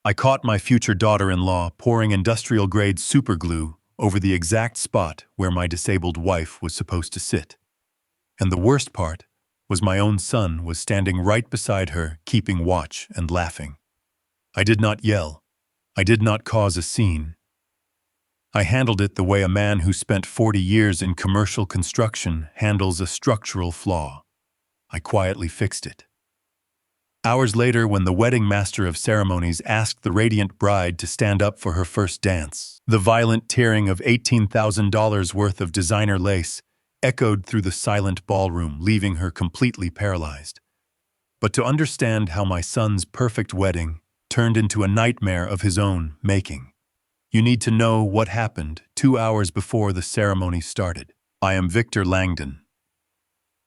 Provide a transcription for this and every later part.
I caught my future daughter-in-law pouring industrial-grade superglue over the exact spot where my disabled wife was supposed to sit. And the worst part was my own son was standing right beside her, keeping watch and laughing. I did not yell. I did not cause a scene. I handled it the way a man who spent 40 years in commercial construction handles a structural flaw. I quietly fixed it. Hours later, when the wedding master of ceremonies asked the radiant bride to stand up for her first dance, the violent tearing of $18,000 worth of designer lace echoed through the silent ballroom, leaving her completely paralyzed. But to understand how my son's perfect wedding turned into a nightmare of his own making, you need to know what happened 2 hours before the ceremony started. I am Victor Langdon.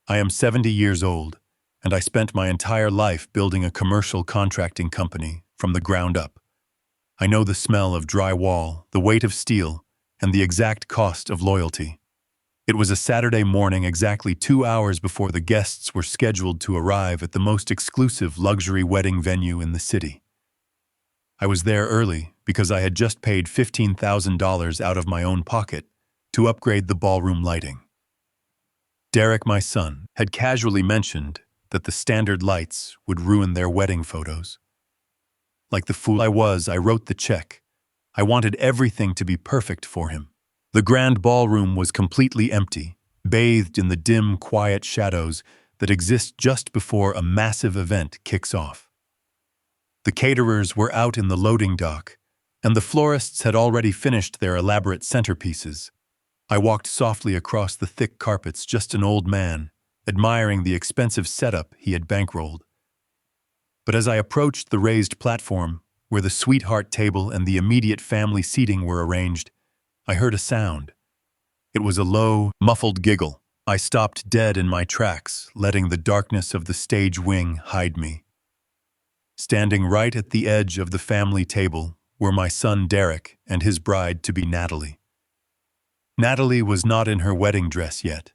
I am 70 years old, and I spent my entire life building a commercial contracting company from the ground up. I know the smell of drywall, the weight of steel, and the exact cost of loyalty. It was a Saturday morning exactly 2 hours before the guests were scheduled to arrive at the most exclusive luxury wedding venue in the city. I was there early because I had just paid $15,000 out of my own pocket to upgrade the ballroom lighting. Derek, my son, had casually mentioned that the standard lights would ruin their wedding photos. Like the fool I was, I wrote the check. I wanted everything to be perfect for him. The grand ballroom was completely empty, bathed in the dim, quiet shadows that exist just before a massive event kicks off. The caterers were out in the loading dock, and the florists had already finished their elaborate centerpieces. I walked softly across the thick carpets, just an old man, admiring the expensive setup he had bankrolled. But as I approached the raised platform, where the sweetheart table and the immediate family seating were arranged, I heard a sound. It was a low, muffled giggle. I stopped dead in my tracks, letting the darkness of the stage wing hide me. Standing right at the edge of the family table were my son Derek and his bride-to-be Natalie. Natalie was not in her wedding dress yet.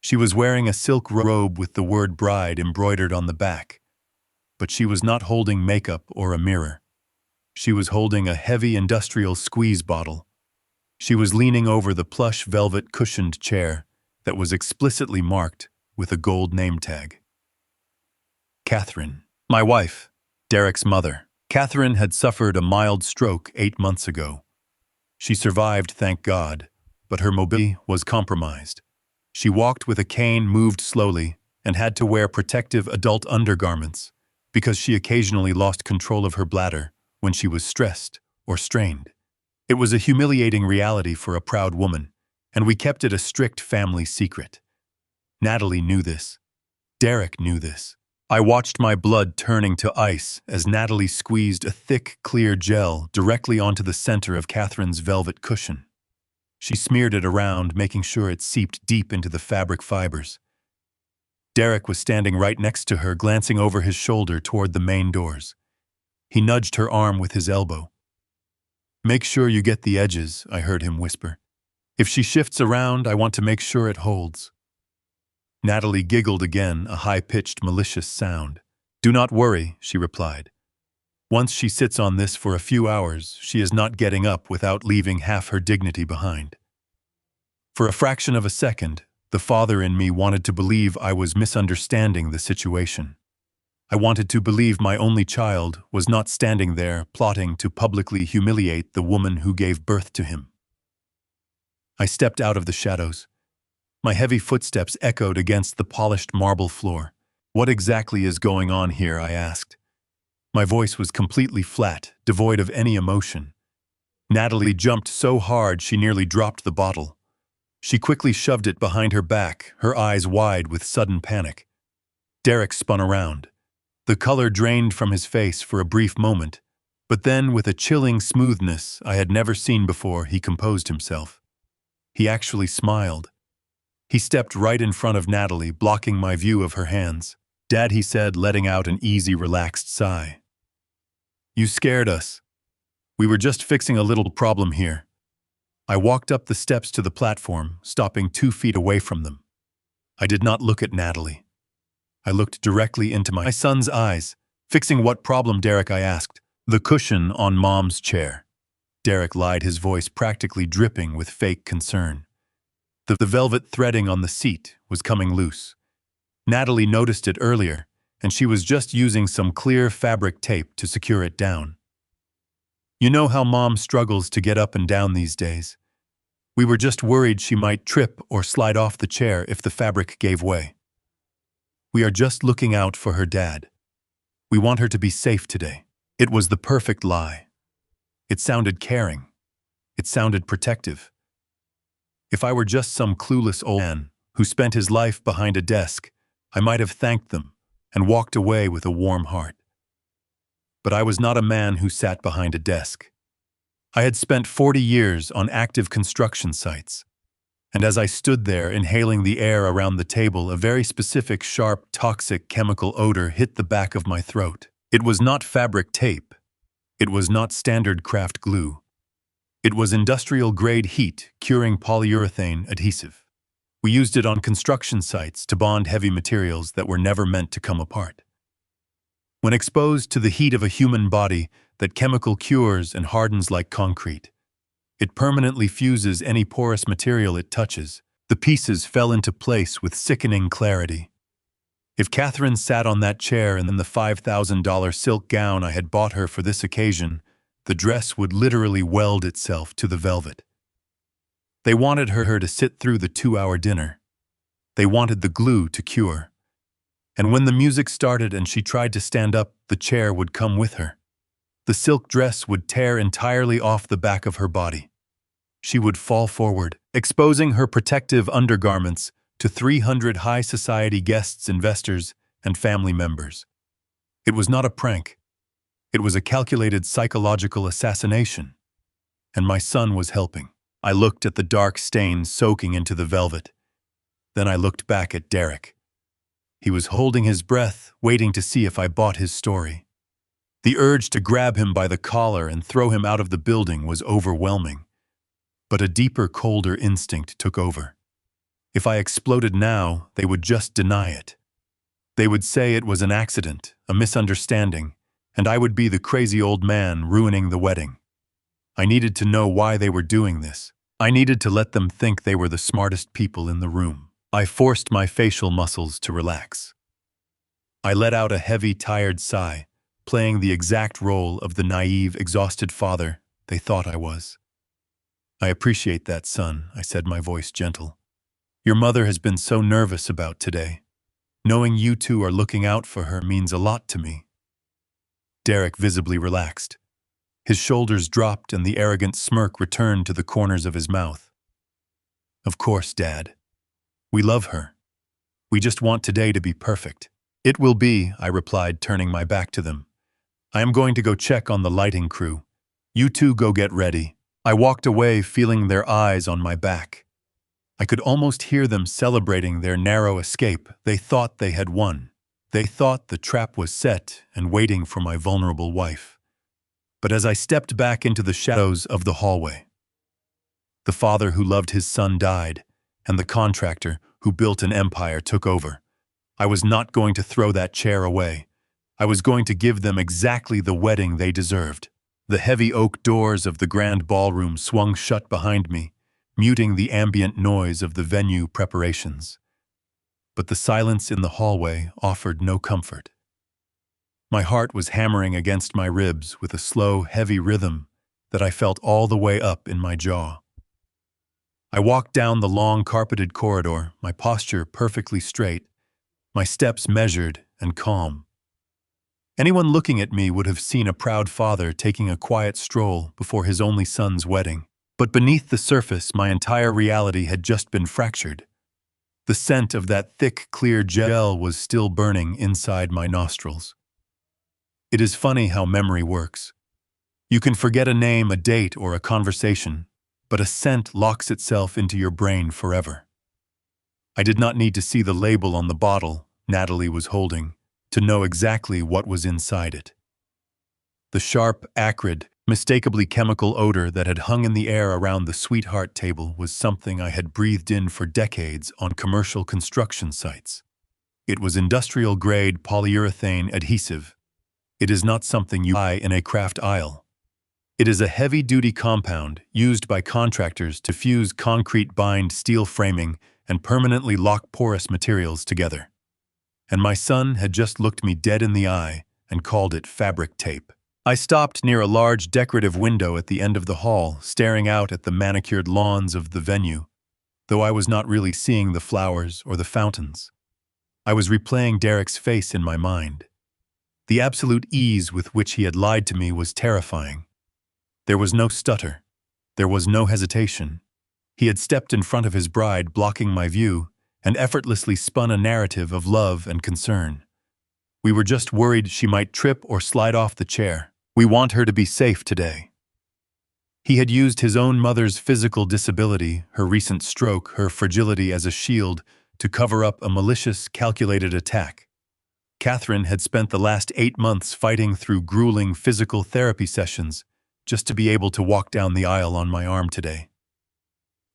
She was wearing a silk robe with the word bride embroidered on the back, but she was not holding makeup or a mirror. She was holding a heavy industrial squeeze bottle. She was leaning over the plush velvet cushioned chair that was explicitly marked with a gold name tag. Catherine, my wife, Derek's mother. Catherine had suffered a mild stroke 8 months ago. She survived, thank God, but her mobility was compromised. She walked with a cane, moved slowly, and had to wear protective adult undergarments because she occasionally lost control of her bladder when she was stressed or strained. It was a humiliating reality for a proud woman, and we kept it a strict family secret. Natalie knew this. Derek knew this. I watched my blood turning to ice as Natalie squeezed a thick, clear gel directly onto the center of Catherine's velvet cushion. She smeared it around, making sure it seeped deep into the fabric fibers. Derek was standing right next to her, glancing over his shoulder toward the main doors. He nudged her arm with his elbow. "Make sure you get the edges," I heard him whisper. "If she shifts around, I want to make sure it holds." Natalie giggled again, a high-pitched, malicious sound. "Do not worry," she replied. "Once she sits on this for a few hours, she is not getting up without leaving half her dignity behind." For a fraction of a second, the father in me wanted to believe I was misunderstanding the situation. I wanted to believe my only child was not standing there plotting to publicly humiliate the woman who gave birth to him. I stepped out of the shadows. My heavy footsteps echoed against the polished marble floor. "What exactly is going on here?" I asked. My voice was completely flat, devoid of any emotion. Natalie jumped so hard she nearly dropped the bottle. She quickly shoved it behind her back, her eyes wide with sudden panic. Derek spun around. The color drained from his face for a brief moment, but then, with a chilling smoothness I had never seen before, he composed himself. He actually smiled. He stepped right in front of Natalie, blocking my view of her hands. "Dad," he said, letting out an easy, relaxed sigh. "You scared us. We were just fixing a little problem here." I walked up the steps to the platform, stopping 2 feet away from them. I did not look at Natalie. I looked directly into my son's eyes. "Fixing what problem, Derek?" I asked, The cushion on Mom's chair. Derek lied, his voice practically dripping with fake concern. The velvet threading on the seat was coming loose. Natalie noticed it earlier, and she was just using some clear fabric tape to secure it down. You know how Mom struggles to get up and down these days. We were just worried she might trip or slide off the chair if the fabric gave way. We are just looking out for her dad. We want her to be safe today. It was the perfect lie. It sounded caring. It sounded protective. If I were just some clueless old man who spent his life behind a desk, I might have thanked them and walked away with a warm heart. But I was not a man who sat behind a desk. I had spent 40 years on active construction sites, and as I stood there inhaling the air around the table, a very specific, sharp, toxic chemical odor hit the back of my throat. It was not fabric tape. It was not standard craft glue. It was industrial-grade heat-curing polyurethane adhesive. We used it on construction sites to bond heavy materials that were never meant to come apart. When exposed to the heat of a human body, that chemical cures and hardens like concrete. It permanently fuses any porous material it touches. The pieces fell into place with sickening clarity. If Catherine sat on that chair in the $5,000 silk gown I had bought her for this occasion, the dress would literally weld itself to the velvet. They wanted her to sit through the 2-hour dinner. They wanted the glue to cure. And when the music started and she tried to stand up, the chair would come with her. The silk dress would tear entirely off the back of her body. She would fall forward, exposing her protective undergarments to 300 high society guests, investors, and family members. It was not a prank. It was a calculated psychological assassination. And my son was helping. I looked at the dark stains soaking into the velvet. Then I looked back at Derek. He was holding his breath, waiting to see if I bought his story. The urge to grab him by the collar and throw him out of the building was overwhelming. But a deeper, colder instinct took over. If I exploded now, they would just deny it. They would say it was an accident, a misunderstanding, and I would be the crazy old man ruining the wedding. I needed to know why they were doing this. I needed to let them think they were the smartest people in the room. I forced my facial muscles to relax. I let out a heavy, tired sigh, playing the exact role of the naive, exhausted father they thought I was. I appreciate that, son, I said, my voice gentle. Your mother has been so nervous about today. Knowing you two are looking out for her means a lot to me. Derek visibly relaxed. His shoulders dropped and the arrogant smirk returned to the corners of his mouth. Of course, Dad. We love her. We just want today to be perfect. It will be, I replied, turning my back to them. I am going to go check on the lighting crew. You two go get ready. I walked away, feeling their eyes on my back. I could almost hear them celebrating their narrow escape. They thought they had won. They thought the trap was set and waiting for my vulnerable wife. But as I stepped back into the shadows of the hallway, the father who loved his son died, and the contractor who built an empire took over. I was not going to throw that chair away. I was going to give them exactly the wedding they deserved. The heavy oak doors of the grand ballroom swung shut behind me, muting the ambient noise of the venue preparations. But the silence in the hallway offered no comfort. My heart was hammering against my ribs with a slow, heavy rhythm that I felt all the way up in my jaw. I walked down the long carpeted corridor, my posture perfectly straight, my steps measured and calm. Anyone looking at me would have seen a proud father taking a quiet stroll before his only son's wedding. But beneath the surface, my entire reality had just been fractured. The scent of that thick, clear gel was still burning inside my nostrils. It is funny how memory works. You can forget a name, a date, or a conversation, but a scent locks itself into your brain forever. I did not need to see the label on the bottle Natalie was holding to know exactly what was inside it. The sharp, acrid, mistakably chemical odor that had hung in the air around the sweetheart table was something I had breathed in for decades on commercial construction sites. It was industrial-grade polyurethane adhesive, It is not something you buy in a craft aisle. It is a heavy-duty compound used by contractors to fuse concrete bind steel framing and permanently lock porous materials together. And my son had just looked me dead in the eye and called it fabric tape. I stopped near a large decorative window at the end of the hall, staring out at the manicured lawns of the venue, though I was not really seeing the flowers or the fountains. I was replaying Derek's face in my mind. The absolute ease with which he had lied to me was terrifying. There was no stutter. There was no hesitation. He had stepped in front of his bride, blocking my view, and effortlessly spun a narrative of love and concern. We were just worried she might trip or slide off the chair. We want her to be safe today. He had used his own mother's physical disability, her recent stroke, her fragility as a shield to cover up a malicious, calculated attack. Catherine had spent the last 8 months fighting through grueling physical therapy sessions just to be able to walk down the aisle on my arm today.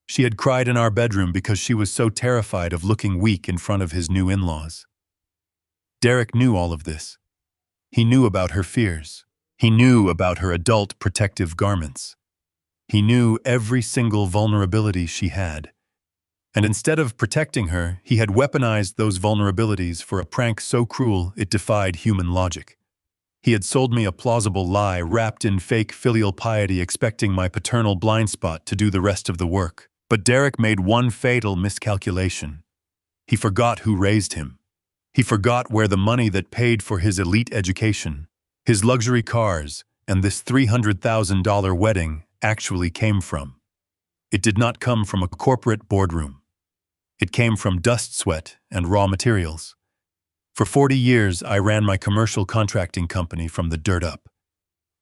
She had cried in our bedroom because she was so terrified of looking weak in front of his new in-laws. Derek knew all of this. He knew about her fears. He knew about her adult protective garments. He knew every single vulnerability she had. And instead of protecting her, he had weaponized those vulnerabilities for a prank so cruel it defied human logic. He had sold me a plausible lie wrapped in fake filial piety, expecting my paternal blind spot to do the rest of the work. But Derek made one fatal miscalculation. He forgot who raised him. He forgot where the money that paid for his elite education, his luxury cars, and this $300,000 wedding actually came from. It did not come from a corporate boardroom. It came from dust, sweat, and raw materials. For 40 years, I ran my commercial contracting company from the dirt up.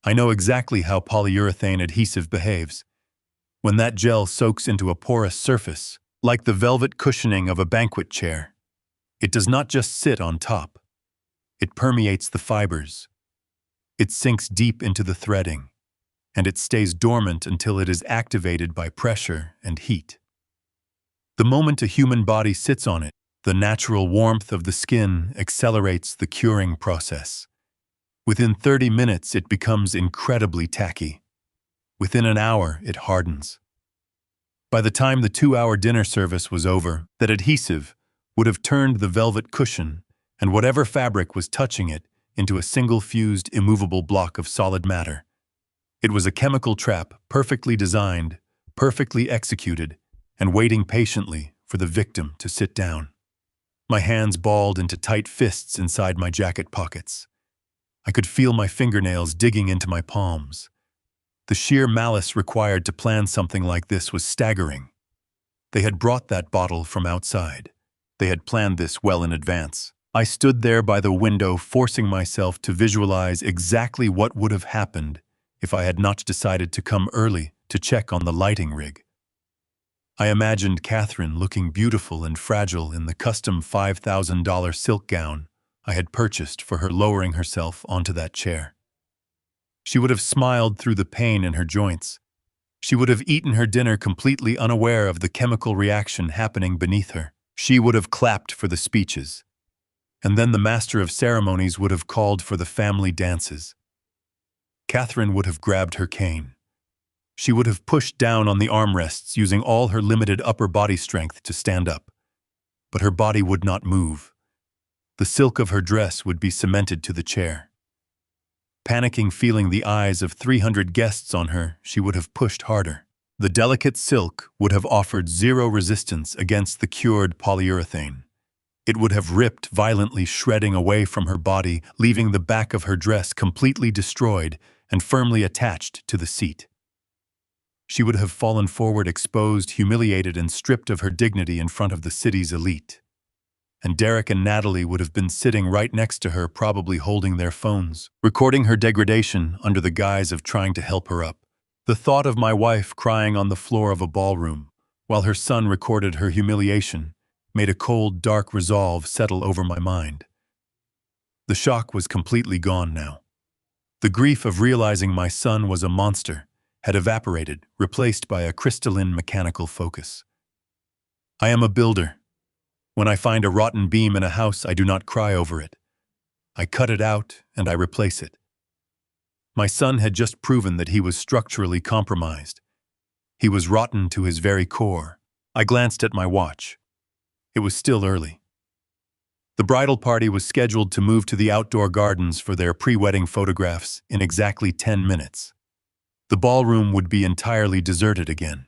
I know exactly how polyurethane adhesive behaves. When that gel soaks into a porous surface, like the velvet cushioning of a banquet chair, it does not just sit on top. It permeates the fibers. It sinks deep into the threading, and it stays dormant until it is activated by pressure and heat. The moment a human body sits on it, the natural warmth of the skin accelerates the curing process. Within 30 minutes, it becomes incredibly tacky. Within an hour, it hardens. By the time the 2-hour dinner service was over, that adhesive would have turned the velvet cushion and whatever fabric was touching it into a single fused, immovable block of solid matter. It was a chemical trap, perfectly designed, perfectly executed, and waiting patiently for the victim to sit down. My hands balled into tight fists inside my jacket pockets. I could feel my fingernails digging into my palms. The sheer malice required to plan something like this was staggering. They had brought that bottle from outside. They had planned this well in advance. I stood there by the window, forcing myself to visualize exactly what would have happened if I had not decided to come early to check on the lighting rig. I imagined Catherine looking beautiful and fragile in the custom $5,000 silk gown I had purchased for her, lowering herself onto that chair. She would have smiled through the pain in her joints. She would have eaten her dinner completely unaware of the chemical reaction happening beneath her. She would have clapped for the speeches. And then the master of ceremonies would have called for the family dances. Catherine would have grabbed her cane. She would have pushed down on the armrests, using all her limited upper body strength to stand up. But her body would not move. The silk of her dress would be cemented to the chair. Panicking, feeling the eyes of 300 guests on her, she would have pushed harder. The delicate silk would have offered zero resistance against the cured polyurethane. It would have ripped violently, shredding away from her body, leaving the back of her dress completely destroyed and firmly attached to the seat. She would have fallen forward, exposed, humiliated, and stripped of her dignity in front of the city's elite. And Derek and Natalie would have been sitting right next to her, probably holding their phones, recording her degradation under the guise of trying to help her up. The thought of my wife crying on the floor of a ballroom, while her son recorded her humiliation, made a cold, dark resolve settle over my mind. The shock was completely gone now. The grief of realizing my son was a monster had evaporated, replaced by a crystalline mechanical focus. I am a builder. When I find a rotten beam in a house, I do not cry over it. I cut it out, and I replace it. My son had just proven that he was structurally compromised. He was rotten to his very core. I glanced at my watch. It was still early. The bridal party was scheduled to move to the outdoor gardens for their pre-wedding photographs in exactly 10 minutes. The ballroom would be entirely deserted again.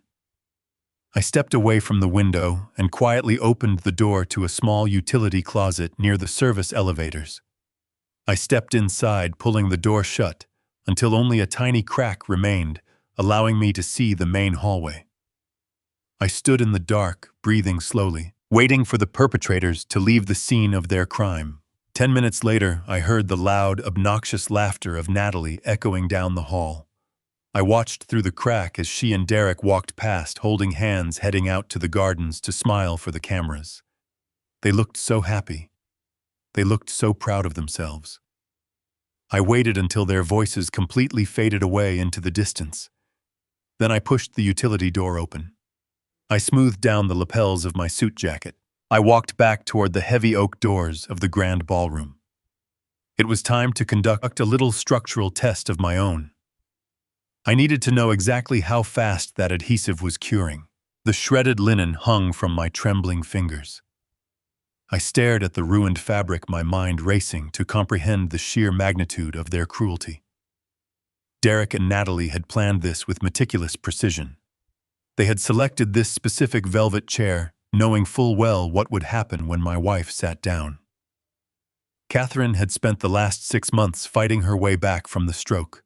I stepped away from the window and quietly opened the door to a small utility closet near the service elevators. I stepped inside, pulling the door shut, until only a tiny crack remained, allowing me to see the main hallway. I stood in the dark, breathing slowly, waiting for the perpetrators to leave the scene of their crime. 10 minutes later, I heard the loud, obnoxious laughter of Natalie echoing down the hall. I watched through the crack as she and Derek walked past, holding hands, heading out to the gardens to smile for the cameras. They looked so happy. They looked so proud of themselves. I waited until their voices completely faded away into the distance. Then I pushed the utility door open. I smoothed down the lapels of my suit jacket. I walked back toward the heavy oak doors of the grand ballroom. It was time to conduct a little structural test of my own. I needed to know exactly how fast that adhesive was curing. The shredded linen hung from my trembling fingers. I stared at the ruined fabric, my mind racing to comprehend the sheer magnitude of their cruelty. Derek and Natalie had planned this with meticulous precision. They had selected this specific velvet chair, knowing full well what would happen when my wife sat down. Catherine had spent the last 6 months fighting her way back from the stroke.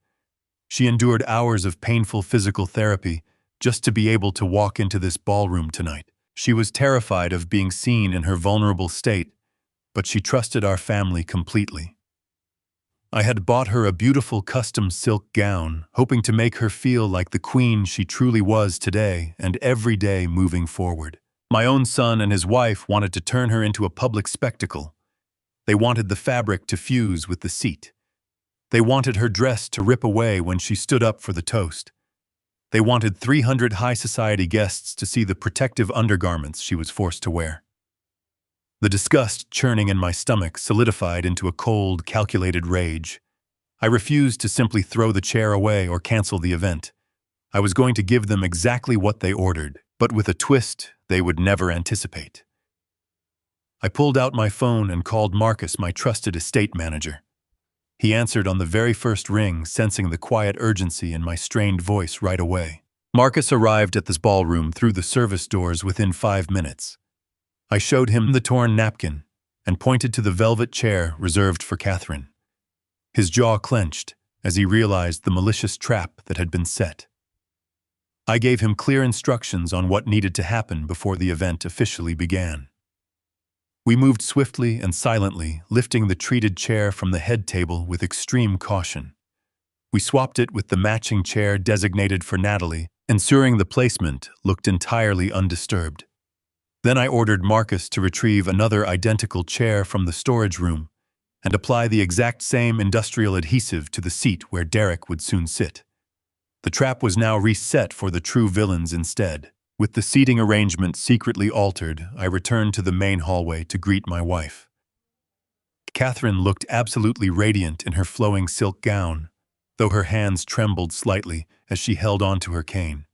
She endured hours of painful physical therapy just to be able to walk into this ballroom tonight. She was terrified of being seen in her vulnerable state, but she trusted our family completely. I had bought her a beautiful custom silk gown, hoping to make her feel like the queen she truly was today and every day moving forward. My own son and his wife wanted to turn her into a public spectacle. They wanted the fabric to fuse with the seat. They wanted her dress to rip away when she stood up for the toast. They wanted 300 high society guests to see the protective undergarments she was forced to wear. The disgust churning in my stomach solidified into a cold, calculated rage. I refused to simply throw the chair away or cancel the event. I was going to give them exactly what they ordered, but with a twist they would never anticipate. I pulled out my phone and called Marcus, my trusted estate manager. He answered on the very first ring, sensing the quiet urgency in my strained voice right away. Marcus arrived at this ballroom through the service doors within 5 minutes. I showed him the torn napkin and pointed to the velvet chair reserved for Catherine. His jaw clenched as he realized the malicious trap that had been set. I gave him clear instructions on what needed to happen before the event officially began. We moved swiftly and silently, lifting the treated chair from the head table with extreme caution. We swapped it with the matching chair designated for Natalie, ensuring the placement looked entirely undisturbed. Then I ordered Marcus to retrieve another identical chair from the storage room and apply the exact same industrial adhesive to the seat where Derek would soon sit. The trap was now reset for the true villains instead. With the seating arrangement secretly altered, I returned to the main hallway to greet my wife. Catherine looked absolutely radiant in her flowing silk gown, though her hands trembled slightly as she held onto her cane.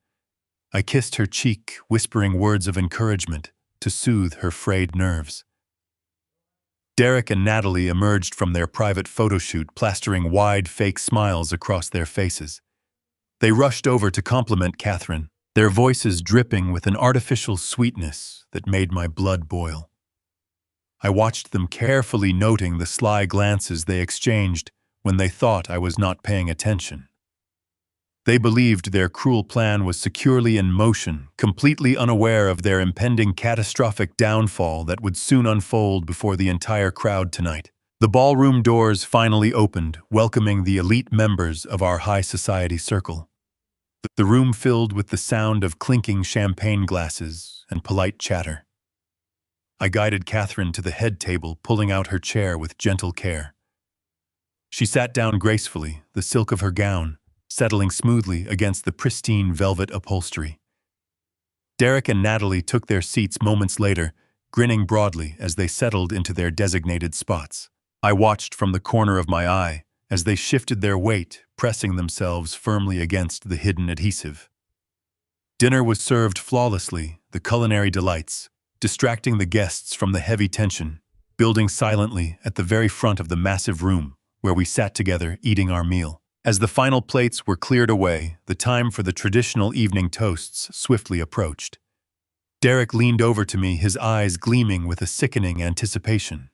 I kissed her cheek, whispering words of encouragement to soothe her frayed nerves. Derek and Natalie emerged from their private photo shoot, plastering wide, fake smiles across their faces. They rushed over to compliment Catherine, their voices dripping with an artificial sweetness that made my blood boil. I watched them carefully, noting the sly glances they exchanged when they thought I was not paying attention. They believed their cruel plan was securely in motion, completely unaware of their impending catastrophic downfall that would soon unfold before the entire crowd tonight. The ballroom doors finally opened, welcoming the elite members of our high society circle. The room filled with the sound of clinking champagne glasses and polite chatter. I guided Catherine to the head table, pulling out her chair with gentle care. She sat down gracefully, the silk of her gown settling smoothly against the pristine velvet upholstery. Derek and Natalie took their seats moments later, grinning broadly as they settled into their designated spots. I watched from the corner of my eye as they shifted their weight, pressing themselves firmly against the hidden adhesive. Dinner was served flawlessly, the culinary delights, distracting the guests from the heavy tension, building silently at the very front of the massive room where we sat together eating our meal. As the final plates were cleared away, the time for the traditional evening toasts swiftly approached. Derek leaned over to me, his eyes gleaming with a sickening anticipation.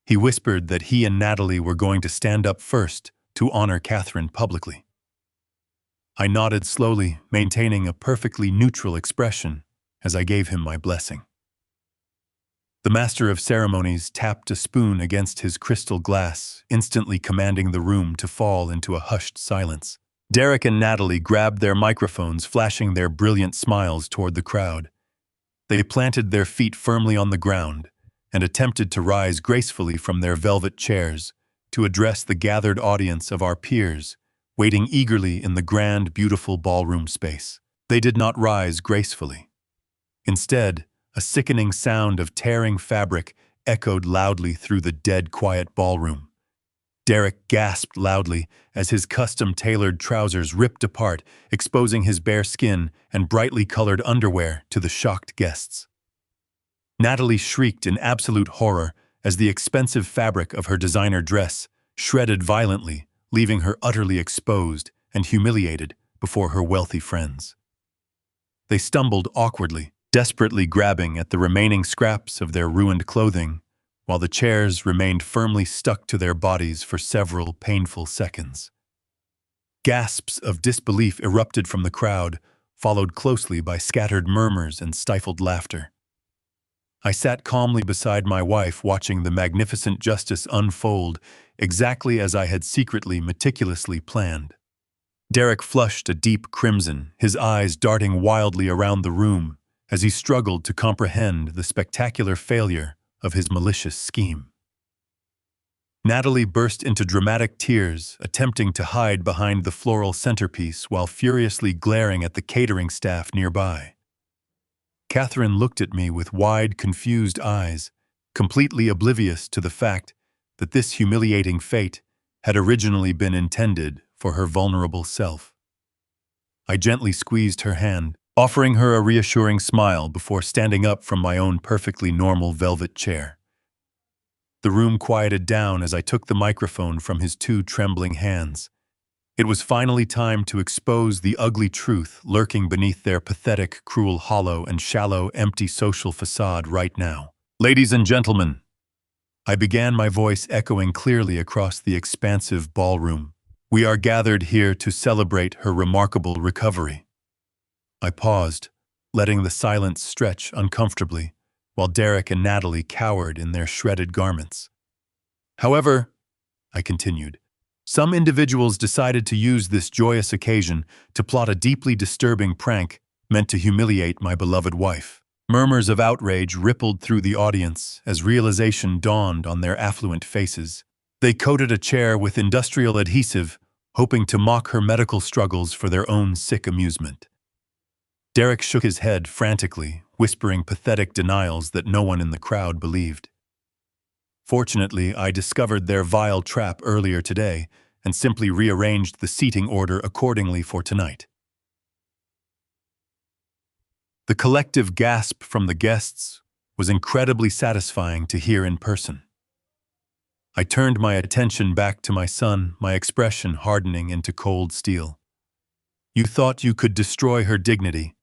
He whispered that he and Natalie were going to stand up first to honor Catherine publicly. I nodded slowly, maintaining a perfectly neutral expression as I gave him my blessing. The master of ceremonies tapped a spoon against his crystal glass, instantly commanding the room to fall into a hushed silence. Derek and Natalie grabbed their microphones, flashing their brilliant smiles toward the crowd. They planted their feet firmly on the ground and attempted to rise gracefully from their velvet chairs to address the gathered audience of our peers, waiting eagerly in the grand, beautiful ballroom space. They did not rise gracefully. Instead, a sickening sound of tearing fabric echoed loudly through the dead quiet ballroom. Derek gasped loudly as his custom-tailored trousers ripped apart, exposing his bare skin and brightly colored underwear to the shocked guests. Natalie shrieked in absolute horror as the expensive fabric of her designer dress shredded violently, leaving her utterly exposed and humiliated before her wealthy friends. They stumbled awkwardly, desperately grabbing at the remaining scraps of their ruined clothing, while the chairs remained firmly stuck to their bodies for several painful seconds. Gasps of disbelief erupted from the crowd, followed closely by scattered murmurs and stifled laughter. I sat calmly beside my wife, watching the magnificent justice unfold exactly as I had secretly, meticulously planned. Derek flushed a deep crimson, his eyes darting wildly around the room as he struggled to comprehend the spectacular failure of his malicious scheme. Natalie burst into dramatic tears, attempting to hide behind the floral centerpiece while furiously glaring at the catering staff nearby. Catherine looked at me with wide, confused eyes, completely oblivious to the fact that this humiliating fate had originally been intended for her vulnerable self. I gently squeezed her hand, offering her a reassuring smile before standing up from my own perfectly normal velvet chair. The room quieted down as I took the microphone from his two trembling hands. It was finally time to expose the ugly truth lurking beneath their pathetic, cruel, hollow, and shallow, empty social facade right now. Ladies and gentlemen, I began, my voice echoing clearly across the expansive ballroom. We are gathered here to celebrate her remarkable recovery. I paused, letting the silence stretch uncomfortably, while Derek and Natalie cowered in their shredded garments. However, I continued, some individuals decided to use this joyous occasion to plot a deeply disturbing prank meant to humiliate my beloved wife. Murmurs of outrage rippled through the audience as realization dawned on their affluent faces. They coated a chair with industrial adhesive, hoping to mock her medical struggles for their own sick amusement. Derek shook his head frantically, whispering pathetic denials that no one in the crowd believed. Fortunately, I discovered their vile trap earlier today and simply rearranged the seating order accordingly for tonight. The collective gasp from the guests was incredibly satisfying to hear in person. I turned my attention back to my son, my expression hardening into cold steel. You thought you could destroy her dignity,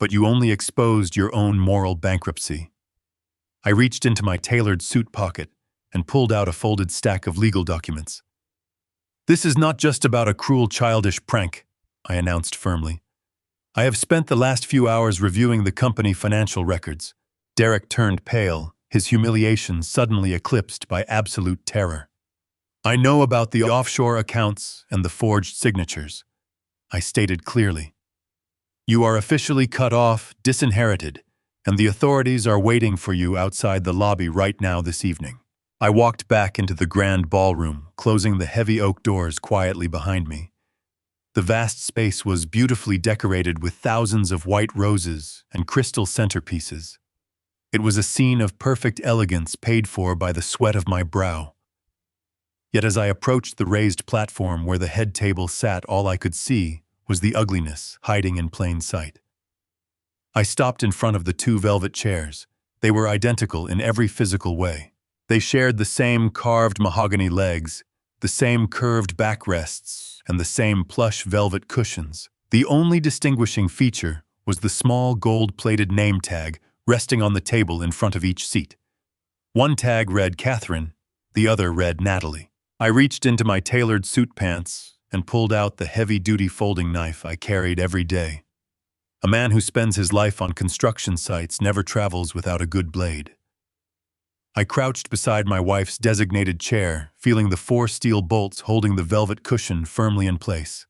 but you only exposed your own moral bankruptcy. I reached into my tailored suit pocket and pulled out a folded stack of legal documents. This is not just about a cruel, childish prank, I announced firmly. I have spent the last few hours reviewing the company financial records. Derek turned pale, his humiliation suddenly eclipsed by absolute terror. I know about the offshore accounts and the forged signatures, I stated clearly. You are officially cut off, disinherited, and the authorities are waiting for you outside the lobby right now this evening. I walked back into the grand ballroom, closing the heavy oak doors quietly behind me. The vast space was beautifully decorated with thousands of white roses and crystal centerpieces. It was a scene of perfect elegance paid for by the sweat of my brow. Yet as I approached the raised platform where the head table sat, all I could see was the ugliness hiding in plain sight. I stopped in front of the two velvet chairs. They were identical in every physical way. They shared the same carved mahogany legs, the same curved backrests, and the same plush velvet cushions. The only distinguishing feature was the small gold-plated name tag resting on the table in front of each seat. One tag read Catherine, the other read Natalie. I reached into my tailored suit pants and pulled out the heavy-duty folding knife I carried every day. A man who spends his life on construction sites never travels without a good blade. I crouched beside my wife's designated chair, feeling the 4 steel bolts holding the velvet cushion firmly in place.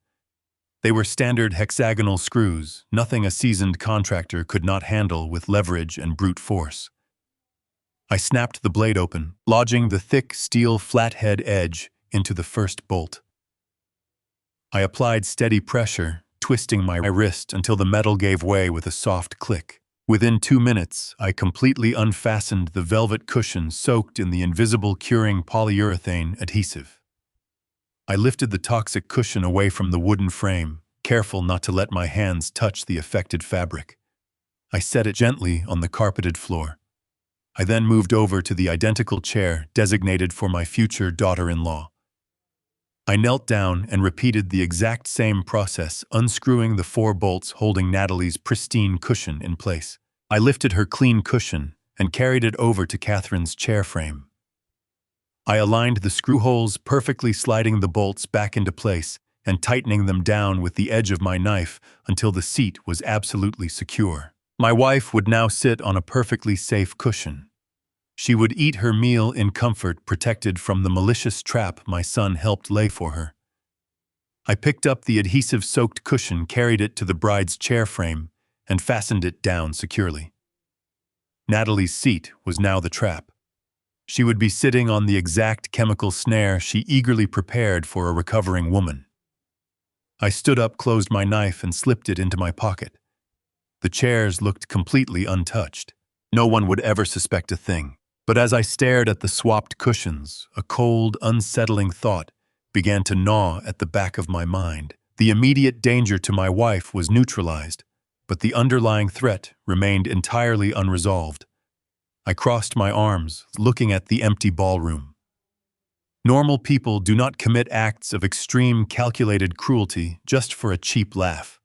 They were standard hexagonal screws, nothing a seasoned contractor could not handle with leverage and brute force. I snapped the blade open, lodging the thick steel flathead edge into the first bolt. I applied steady pressure, twisting my wrist until the metal gave way with a soft click. Within 2 minutes, I completely unfastened the velvet cushion soaked in the invisible curing polyurethane adhesive. I lifted the toxic cushion away from the wooden frame, careful not to let my hands touch the affected fabric. I set it gently on the carpeted floor. I then moved over to the identical chair designated for my future daughter-in-law. I knelt down and repeated the exact same process, unscrewing the 4 bolts holding Natalie's pristine cushion in place. I lifted her clean cushion and carried it over to Catherine's chair frame. I aligned the screw holes, perfectly sliding the bolts back into place and tightening them down with the edge of my knife until the seat was absolutely secure. My wife would now sit on a perfectly safe cushion. She would eat her meal in comfort, protected from the malicious trap my son helped lay for her. I picked up the adhesive-soaked cushion, carried it to the bride's chair frame, and fastened it down securely. Natalie's seat was now the trap. She would be sitting on the exact chemical snare she eagerly prepared for a recovering woman. I stood up, closed my knife, and slipped it into my pocket. The chairs looked completely untouched. No one would ever suspect a thing. But as I stared at the swapped cushions, a cold, unsettling thought began to gnaw at the back of my mind. The immediate danger to my wife was neutralized, but the underlying threat remained entirely unresolved. I crossed my arms, looking at the empty ballroom. Normal people do not commit acts of extreme, calculated cruelty just for a cheap laugh.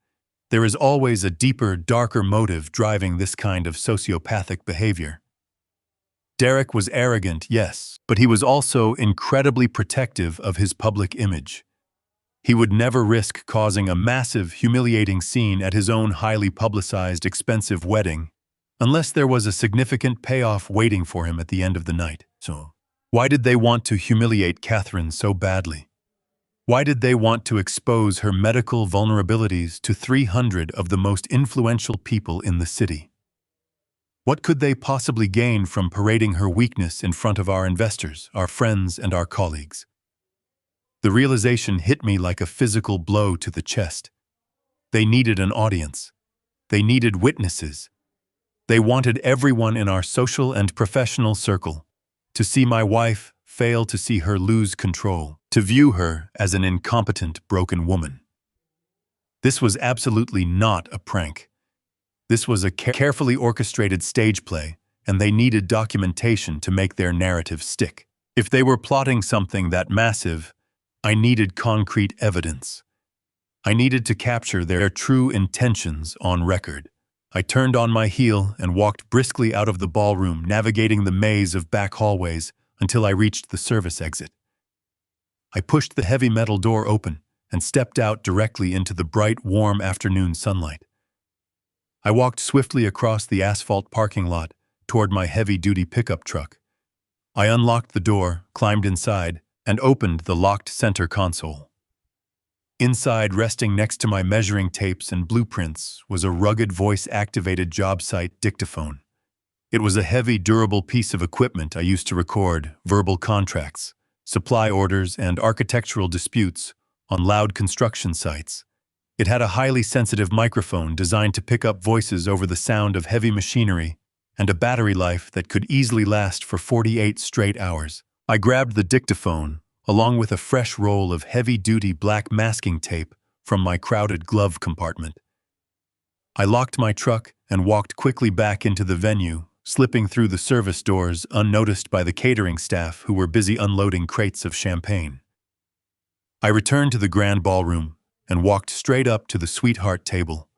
There is always a deeper, darker motive driving this kind of sociopathic behavior. Derek was arrogant, yes, but he was also incredibly protective of his public image. He would never risk causing a massive, humiliating scene at his own highly publicized, expensive wedding, unless there was a significant payoff waiting for him at the end of the night. So, why did they want to humiliate Catherine so badly? Why did they want to expose her medical vulnerabilities to 300 of the most influential people in the city? What could they possibly gain from parading her weakness in front of our investors, our friends, and our colleagues? The realization hit me like a physical blow to the chest. They needed an audience. They needed witnesses. They wanted everyone in our social and professional circle to see my wife fail, to see her lose control, to view her as an incompetent, broken woman. This was absolutely not a prank. This was a carefully orchestrated stage play, and they needed documentation to make their narrative stick. If they were plotting something that massive, I needed concrete evidence. I needed to capture their true intentions on record. I turned on my heel and walked briskly out of the ballroom, navigating the maze of back hallways until I reached the service exit. I pushed the heavy metal door open and stepped out directly into the bright, warm afternoon sunlight. I walked swiftly across the asphalt parking lot toward my heavy-duty pickup truck. I unlocked the door, climbed inside, and opened the locked center console. Inside, resting next to my measuring tapes and blueprints, was a rugged voice-activated job site dictaphone. It was a heavy, durable piece of equipment I used to record verbal contracts, supply orders, and architectural disputes on loud construction sites. It had a highly sensitive microphone designed to pick up voices over the sound of heavy machinery and a battery life that could easily last for 48 straight hours. I grabbed the dictaphone, along with a fresh roll of heavy-duty black masking tape from my crowded glove compartment. I locked my truck and walked quickly back into the venue, slipping through the service doors unnoticed by the catering staff who were busy unloading crates of champagne. I returned to the grand ballroom and walked straight up to the sweetheart table.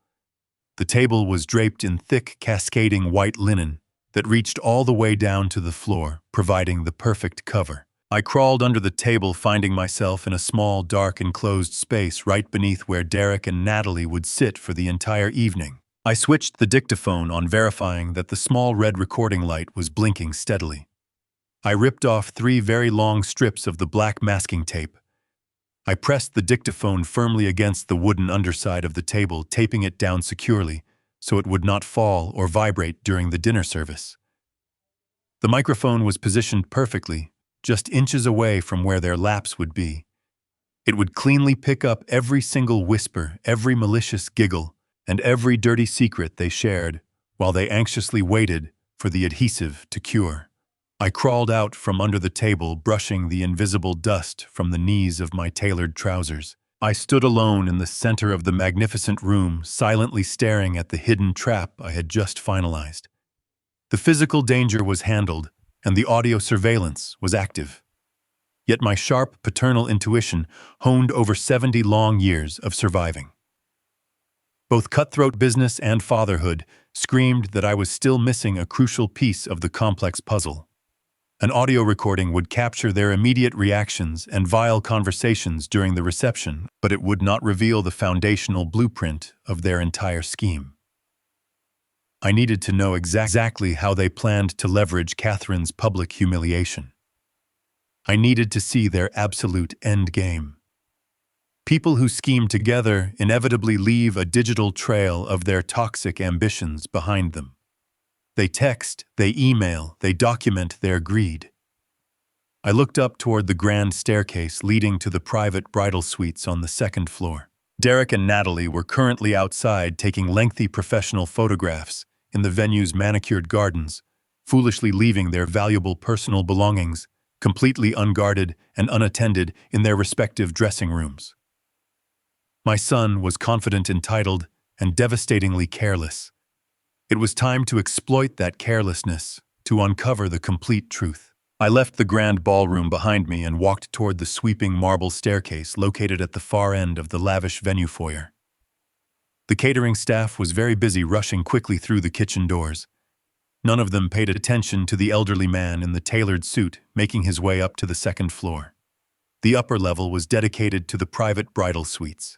The table was draped in thick, cascading white linen that reached all the way down to the floor, providing the perfect cover. I crawled under the table, finding myself in a small, dark, enclosed space right beneath where Derek and Natalie would sit for the entire evening. I switched the dictaphone on, verifying that the small red recording light was blinking steadily. I ripped off 3 very long strips of the black masking tape. I pressed the dictaphone firmly against the wooden underside of the table, taping it down securely so it would not fall or vibrate during the dinner service. The microphone was positioned perfectly, just inches away from where their laps would be. It would cleanly pick up every single whisper, every malicious giggle, and every dirty secret they shared while they anxiously waited for the adhesive to cure. I crawled out from under the table, brushing the invisible dust from the knees of my tailored trousers. I stood alone in the center of the magnificent room, silently staring at the hidden trap I had just finalized. The physical danger was handled, and the audio surveillance was active. Yet my sharp paternal intuition, honed over 70 long years of surviving. Both cutthroat business and fatherhood screamed that I was still missing a crucial piece of the complex puzzle. An audio recording would capture their immediate reactions and vile conversations during the reception, but it would not reveal the foundational blueprint of their entire scheme. I needed to know exactly how they planned to leverage Catherine's public humiliation. I needed to see their absolute end game. People who scheme together inevitably leave a digital trail of their toxic ambitions behind them. They text, they email, they document their greed. I looked up toward the grand staircase leading to the private bridal suites on the 2nd floor. Derek and Natalie were currently outside taking lengthy professional photographs in the venue's manicured gardens, foolishly leaving their valuable personal belongings completely unguarded and unattended in their respective dressing rooms. My son was confident, entitled, and devastatingly careless. It was time to exploit that carelessness, to uncover the complete truth. I left the grand ballroom behind me and walked toward the sweeping marble staircase located at the far end of the lavish venue foyer. The catering staff was very busy rushing quickly through the kitchen doors. None of them paid attention to the elderly man in the tailored suit making his way up to the 2nd floor. The upper level was dedicated to the private bridal suites.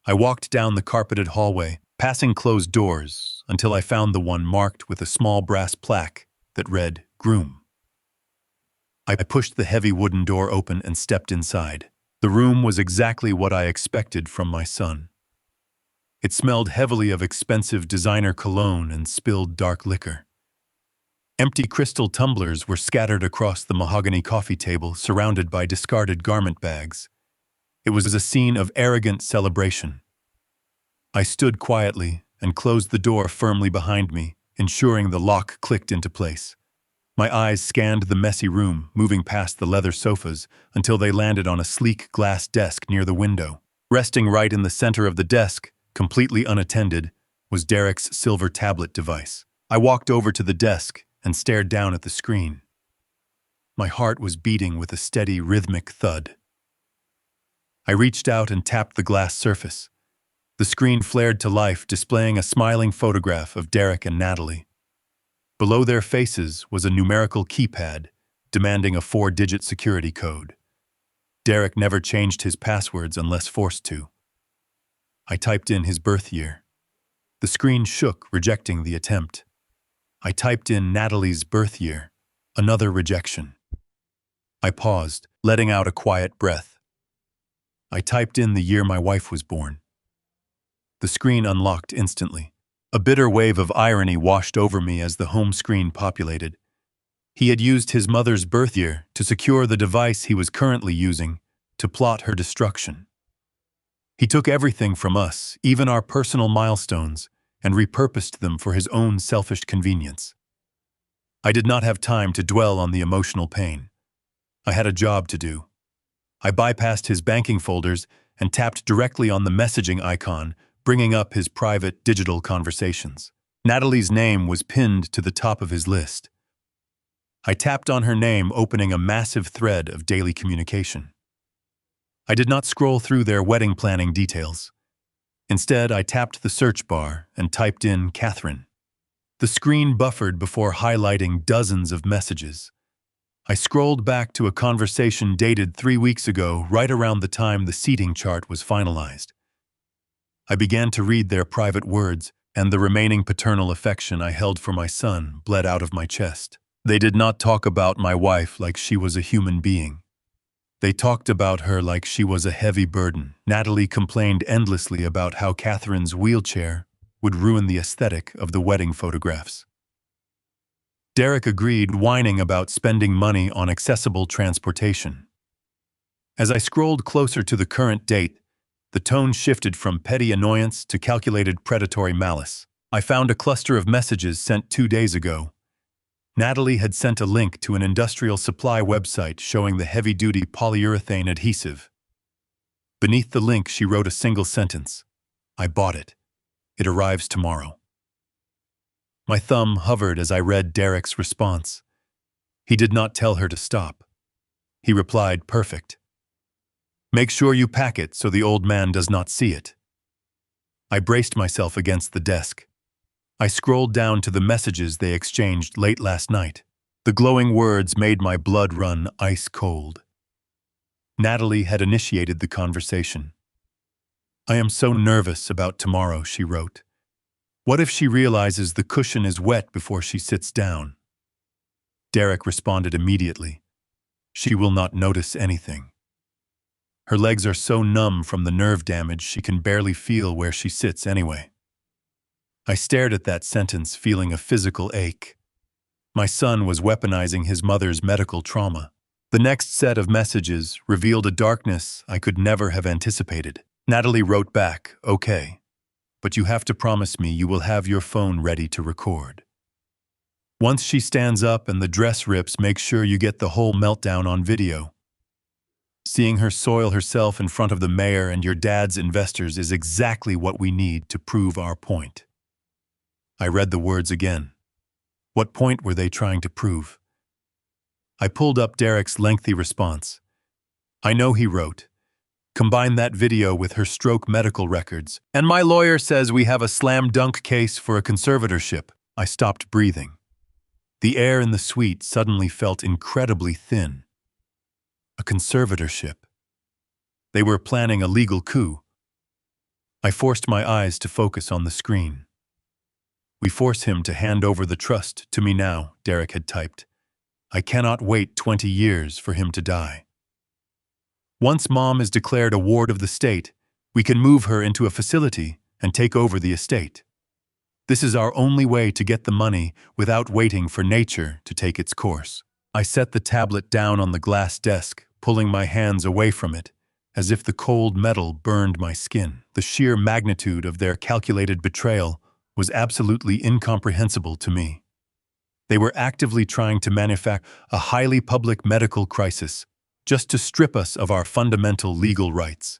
I walked down the carpeted hallway, passing closed doors, until I found the one marked with a small brass plaque that read, "Groom." I pushed the heavy wooden door open and stepped inside. The room was exactly what I expected from my son. It smelled heavily of expensive designer cologne and spilled dark liquor. Empty crystal tumblers were scattered across the mahogany coffee table, surrounded by discarded garment bags. It was a scene of arrogant celebration. I stood quietly and closed the door firmly behind me, ensuring the lock clicked into place. My eyes scanned the messy room, moving past the leather sofas until they landed on a sleek glass desk near the window. Resting right in the center of the desk, completely unattended, was Derek's silver tablet device. I walked over to the desk and stared down at the screen. My heart was beating with a steady, rhythmic thud. I reached out and tapped the glass surface. The screen flared to life, displaying a smiling photograph of Derek and Natalie. Below their faces was a numerical keypad, demanding a 4-digit security code. Derek never changed his passwords unless forced to. I typed in his birth year. The screen shook, rejecting the attempt. I typed in Natalie's birth year. Another rejection. I paused, letting out a quiet breath. I typed in the year my wife was born. The screen unlocked instantly. A bitter wave of irony washed over me as the home screen populated. He had used his mother's birth year to secure the device he was currently using to plot her destruction. He took everything from us, even our personal milestones, and repurposed them for his own selfish convenience. I did not have time to dwell on the emotional pain. I had a job to do. I bypassed his banking folders and tapped directly on the messaging icon, bringing up his private digital conversations. Natalie's name was pinned to the top of his list. I tapped on her name, opening a massive thread of daily communication. I did not scroll through their wedding planning details. Instead, I tapped the search bar and typed in Catherine. The screen buffered before highlighting dozens of messages. I scrolled back to a conversation dated 3 weeks ago, right around the time the seating chart was finalized. I began to read their private words, and the remaining paternal affection I held for my son bled out of my chest. They did not talk about my wife like she was a human being. They talked about her like she was a heavy burden. Natalie complained endlessly about how Catherine's wheelchair would ruin the aesthetic of the wedding photographs. Derek agreed, whining about spending money on accessible transportation. As I scrolled closer to the current date, the tone shifted from petty annoyance to calculated predatory malice. I found a cluster of messages sent 2 days ago. Natalie had sent a link to an industrial supply website showing the heavy-duty polyurethane adhesive. Beneath the link, she wrote a single sentence: "I bought it. It arrives tomorrow." My thumb hovered as I read Derek's response. He did not tell her to stop. He replied, "Perfect. Make sure you pack it so the old man does not see it." I braced myself against the desk. I scrolled down to the messages they exchanged late last night. The glowing words made my blood run ice cold. Natalie had initiated the conversation. "I am so nervous about tomorrow," she wrote. "What if she realizes the cushion is wet before she sits down?" Derek responded immediately. "She will not notice anything. Her legs are so numb from the nerve damage she can barely feel where she sits anyway." I stared at that sentence, feeling a physical ache. My son was weaponizing his mother's medical trauma. The next set of messages revealed a darkness I could never have anticipated. Natalie wrote back, "Okay, but you have to promise me you will have your phone ready to record. Once she stands up and the dress rips, make sure you get the whole meltdown on video. Seeing her soil herself in front of the mayor and your dad's investors is exactly what we need to prove our point." I read the words again. What point were they trying to prove? I pulled up Derek's lengthy response. "I know," he wrote. "Combine that video with her stroke medical records, and my lawyer says we have a slam-dunk case for a conservatorship." I stopped breathing. The air in the suite suddenly felt incredibly thin. A conservatorship. They were planning a legal coup. I forced my eyes to focus on the screen. "We force him to hand over the trust to me now," Derek had typed. "I cannot wait 20 years for him to die. Once Mom is declared a ward of the state, we can move her into a facility and take over the estate. This is our only way to get the money without waiting for nature to take its course." I set the tablet down on the glass desk, pulling my hands away from it, as if the cold metal burned my skin. The sheer magnitude of their calculated betrayal was absolutely incomprehensible to me. They were actively trying to manufacture a highly public medical crisis just to strip us of our fundamental legal rights.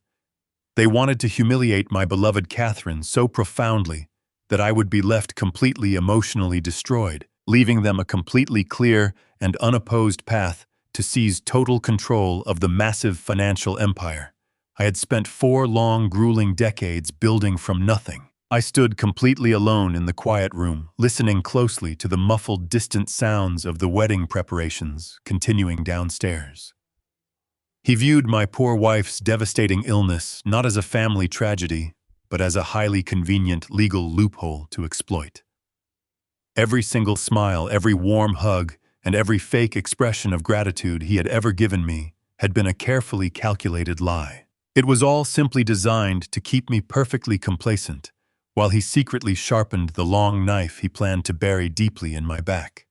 They wanted to humiliate my beloved Catherine so profoundly that I would be left completely emotionally destroyed, leaving them a completely clear and unopposed path to seize total control of the massive financial empire I had spent 4 long, grueling decades building from nothing. I stood completely alone in the quiet room, listening closely to the muffled, distant sounds of the wedding preparations continuing downstairs. He viewed my poor wife's devastating illness not as a family tragedy, but as a highly convenient legal loophole to exploit. Every single smile, every warm hug, and every fake expression of gratitude he had ever given me had been a carefully calculated lie. It was all simply designed to keep me perfectly complacent, while he secretly sharpened the long knife he planned to bury deeply in my back.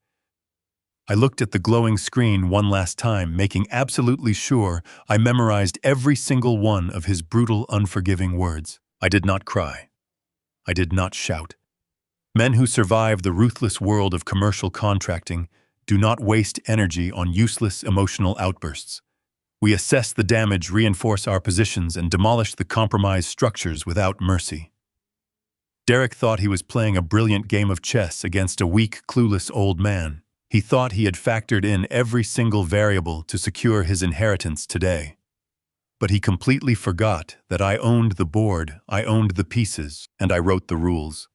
I looked at the glowing screen one last time, making absolutely sure I memorized every single one of his brutal, unforgiving words. I did not cry. I did not shout. Men who survive the ruthless world of commercial contracting do not waste energy on useless emotional outbursts. We assess the damage, reinforce our positions, and demolish the compromised structures without mercy. Derek thought he was playing a brilliant game of chess against a weak, clueless old man. He thought he had factored in every single variable to secure his inheritance today. But he completely forgot that I owned the board, I owned the pieces, and I wrote the rules.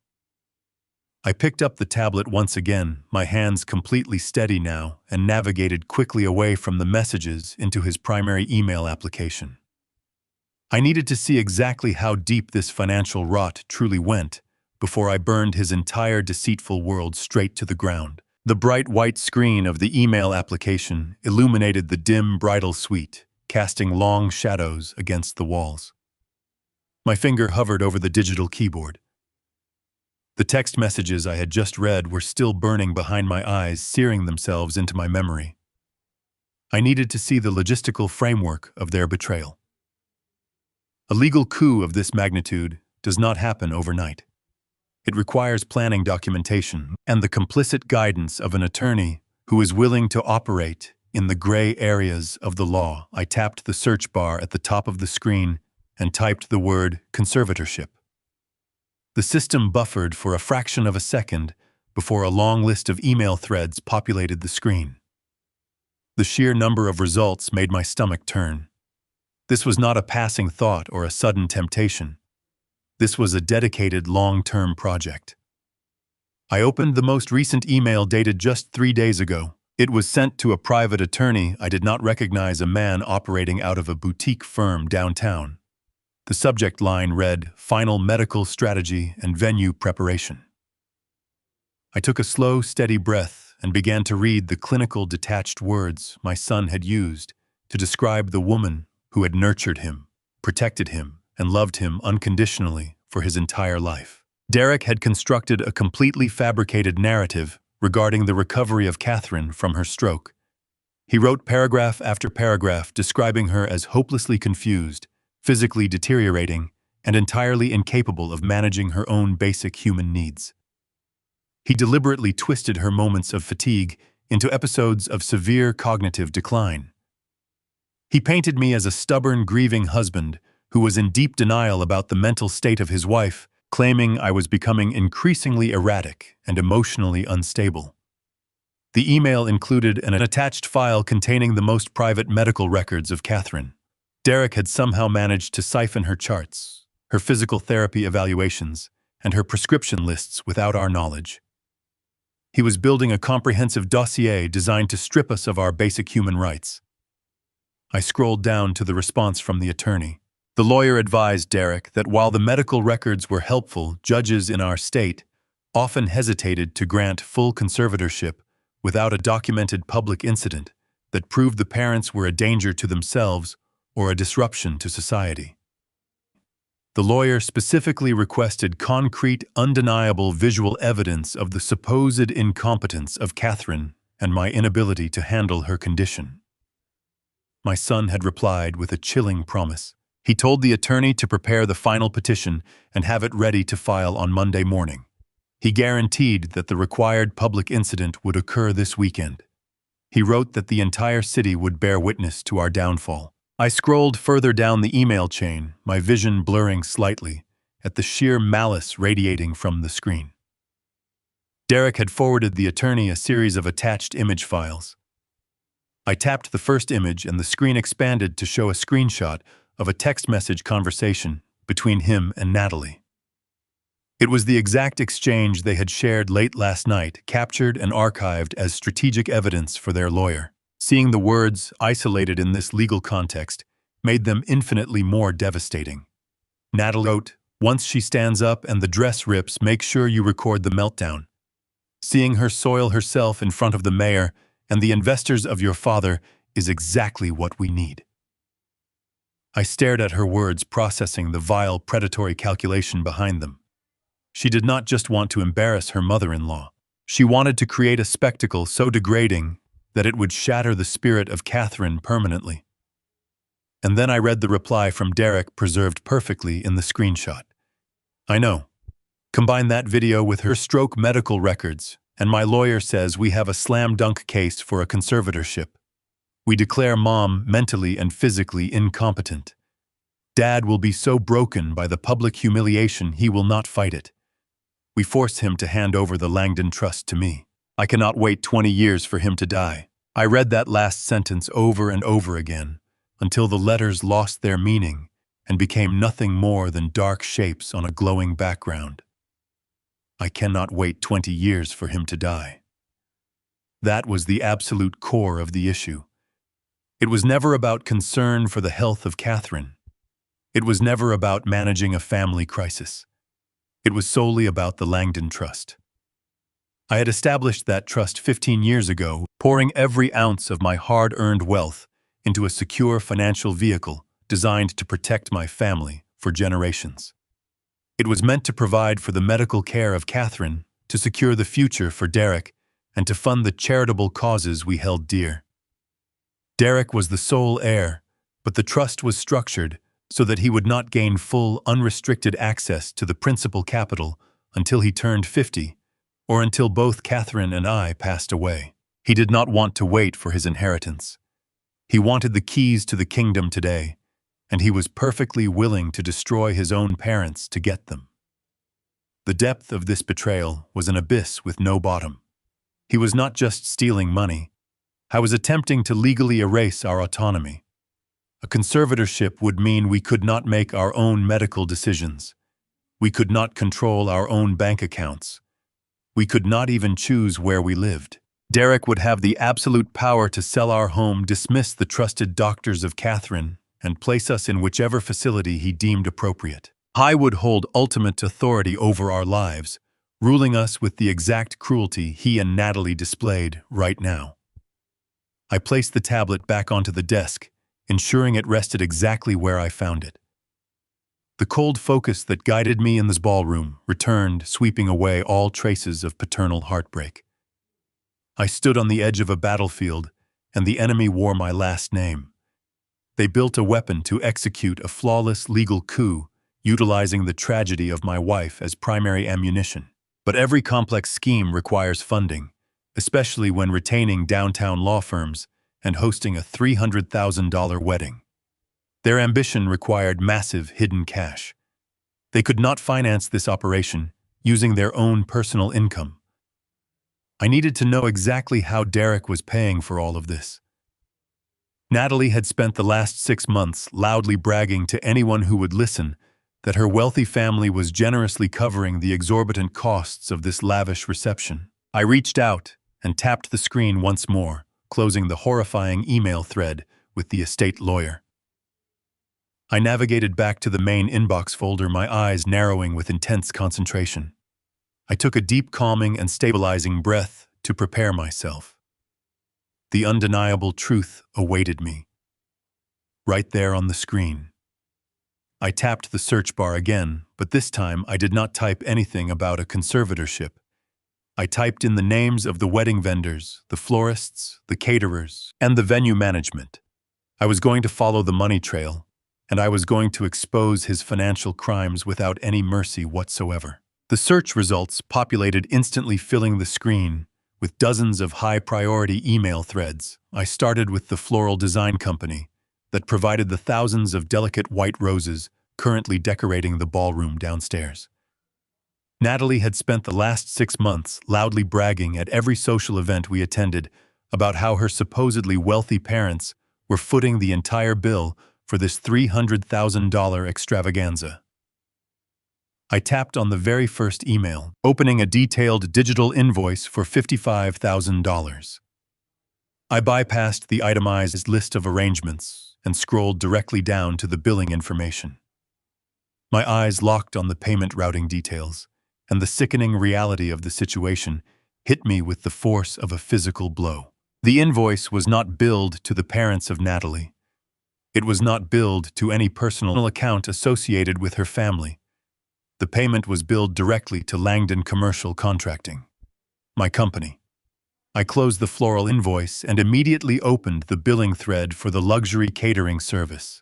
I picked up the tablet once again, my hands completely steady now, and navigated quickly away from the messages into his primary email application. I needed to see exactly how deep this financial rot truly went before I burned his entire deceitful world straight to the ground. The bright white screen of the email application illuminated the dim bridal suite, casting long shadows against the walls. My finger hovered over the digital keyboard. The text messages I had just read were still burning behind my eyes, searing themselves into my memory. I needed to see the logistical framework of their betrayal. A legal coup of this magnitude does not happen overnight. It requires planning, documentation, and the complicit guidance of an attorney who is willing to operate in the gray areas of the law. I tapped the search bar at the top of the screen and typed the word conservatorship. The system buffered for a fraction of a second before a long list of email threads populated the screen. The sheer number of results made my stomach turn. This was not a passing thought or a sudden temptation. This was a dedicated long-term project. I opened the most recent email dated just 3 days ago. It was sent to a private attorney I did not recognize, a man operating out of a boutique firm downtown. The subject line read, "Final medical strategy and venue preparation." I took a slow, steady breath and began to read the clinical, detached words my son had used to describe the woman who had nurtured him, protected him, and loved him unconditionally for his entire life. Derek had constructed a completely fabricated narrative regarding the recovery of Catherine from her stroke. He wrote paragraph after paragraph describing her as hopelessly confused, physically deteriorating, and entirely incapable of managing her own basic human needs. He deliberately twisted her moments of fatigue into episodes of severe cognitive decline. He painted me as a stubborn, grieving husband who was in deep denial about the mental state of his wife, claiming I was becoming increasingly erratic and emotionally unstable. The email included an attached file containing the most private medical records of Catherine. Derek had somehow managed to siphon her charts, her physical therapy evaluations, and her prescription lists without our knowledge. He was building a comprehensive dossier designed to strip us of our basic human rights. I scrolled down to the response from the attorney. The lawyer advised Derek that while the medical records were helpful, judges in our state often hesitated to grant full conservatorship without a documented public incident that proved the parents were a danger to themselves or a disruption to society. The lawyer specifically requested concrete, undeniable visual evidence of the supposed incompetence of Catherine and my inability to handle her condition. My son had replied with a chilling promise. He told the attorney to prepare the final petition and have it ready to file on Monday morning. He guaranteed that the required public incident would occur this weekend. He wrote that the entire city would bear witness to our downfall. I scrolled further down the email chain, my vision blurring slightly at the sheer malice radiating from the screen. Derek had forwarded the attorney a series of attached image files. I tapped the first image and the screen expanded to show a screenshot of a text message conversation between him and Natalie. It was the exact exchange they had shared late last night, captured and archived as strategic evidence for their lawyer. Seeing the words, isolated in this legal context, made them infinitely more devastating. Natalie wrote, "Once she stands up and the dress rips, make sure you record the meltdown. Seeing her soil herself in front of the mayor and the investors of your father is exactly what we need." I stared at her words, processing the vile, predatory calculation behind them. She did not just want to embarrass her mother-in-law. She wanted to create a spectacle so degrading that it would shatter the spirit of Catherine permanently. And then I read the reply from Derek, preserved perfectly in the screenshot. "I know. Combine that video with her stroke medical records, and my lawyer says we have a slam-dunk case for a conservatorship. We declare Mom mentally and physically incompetent. Dad will be so broken by the public humiliation he will not fight it. We force him to hand over the Langdon Trust to me. I cannot wait 20 years for him to die. I read that last sentence over and over again, until the letters lost their meaning and became nothing more than dark shapes on a glowing background. I cannot wait 20 years for him to die. That was the absolute core of the issue. It was never about concern for the health of Catherine. It was never about managing a family crisis. It was solely about the Langdon Trust. I had established that trust 15 years ago, pouring every ounce of my hard-earned wealth into a secure financial vehicle designed to protect my family for generations. It was meant to provide for the medical care of Catherine, to secure the future for Derek, and to fund the charitable causes we held dear. Derek was the sole heir, but the trust was structured so that he would not gain full, unrestricted access to the principal capital until he turned 50, or until both Catherine and I passed away. He did not want to wait for his inheritance. He wanted the keys to the kingdom today, and he was perfectly willing to destroy his own parents to get them. The depth of this betrayal was an abyss with no bottom. He was not just stealing money. I was attempting to legally erase our autonomy. A conservatorship would mean we could not make our own medical decisions. We could not control our own bank accounts. We could not even choose where we lived. Derek would have the absolute power to sell our home, dismiss the trusted doctors of Catherine, and place us in whichever facility he deemed appropriate. I would hold ultimate authority over our lives, ruling us with the exact cruelty he and Natalie displayed right now. I placed the tablet back onto the desk, ensuring it rested exactly where I found it. The cold focus that guided me in this ballroom returned, sweeping away all traces of paternal heartbreak. I stood on the edge of a battlefield, and the enemy wore my last name. They built a weapon to execute a flawless legal coup, utilizing the tragedy of my wife as primary ammunition. But every complex scheme requires funding, especially when retaining downtown law firms and hosting a $300,000 wedding. Their ambition required massive hidden cash. They could not finance this operation using their own personal income. I needed to know exactly how Derek was paying for all of this. Natalie had spent the last 6 months loudly bragging to anyone who would listen that her wealthy family was generously covering the exorbitant costs of this lavish reception. I reached out and tapped the screen once more, closing the horrifying email thread with the estate lawyer. I navigated back to the main inbox folder, my eyes narrowing with intense concentration. I took a deep, calming and stabilizing breath to prepare myself. The undeniable truth awaited me. Right there on the screen. I tapped the search bar again, but this time I did not type anything about a conservatorship. I typed in the names of the wedding vendors, the florists, the caterers, and the venue management. I was going to follow the money trail, and I was going to expose his financial crimes without any mercy whatsoever. The search results populated, instantly filling the screen with dozens of high-priority email threads. I started with the floral design company that provided the thousands of delicate white roses currently decorating the ballroom downstairs. Natalie had spent the last 6 months loudly bragging at every social event we attended about how her supposedly wealthy parents were footing the entire bill for this $300,000 extravaganza. I tapped on the very first email, opening a detailed digital invoice for $55,000. I bypassed the itemized list of arrangements and scrolled directly down to the billing information. My eyes locked on the payment routing details, and the sickening reality of the situation hit me with the force of a physical blow. The invoice was not billed to the parents of Natalie. It was not billed to any personal account associated with her family. The payment was billed directly to Langdon Commercial Contracting, my company. I closed the floral invoice and immediately opened the billing thread for the luxury catering service.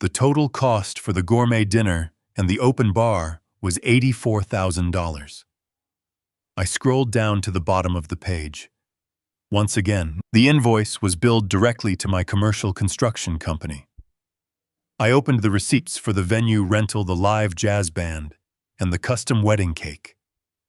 The total cost for the gourmet dinner and the open bar was $84,000. I scrolled down to the bottom of the page. Once again, the invoice was billed directly to my commercial construction company. I opened the receipts for the venue rental, the live jazz band, and the custom wedding cake.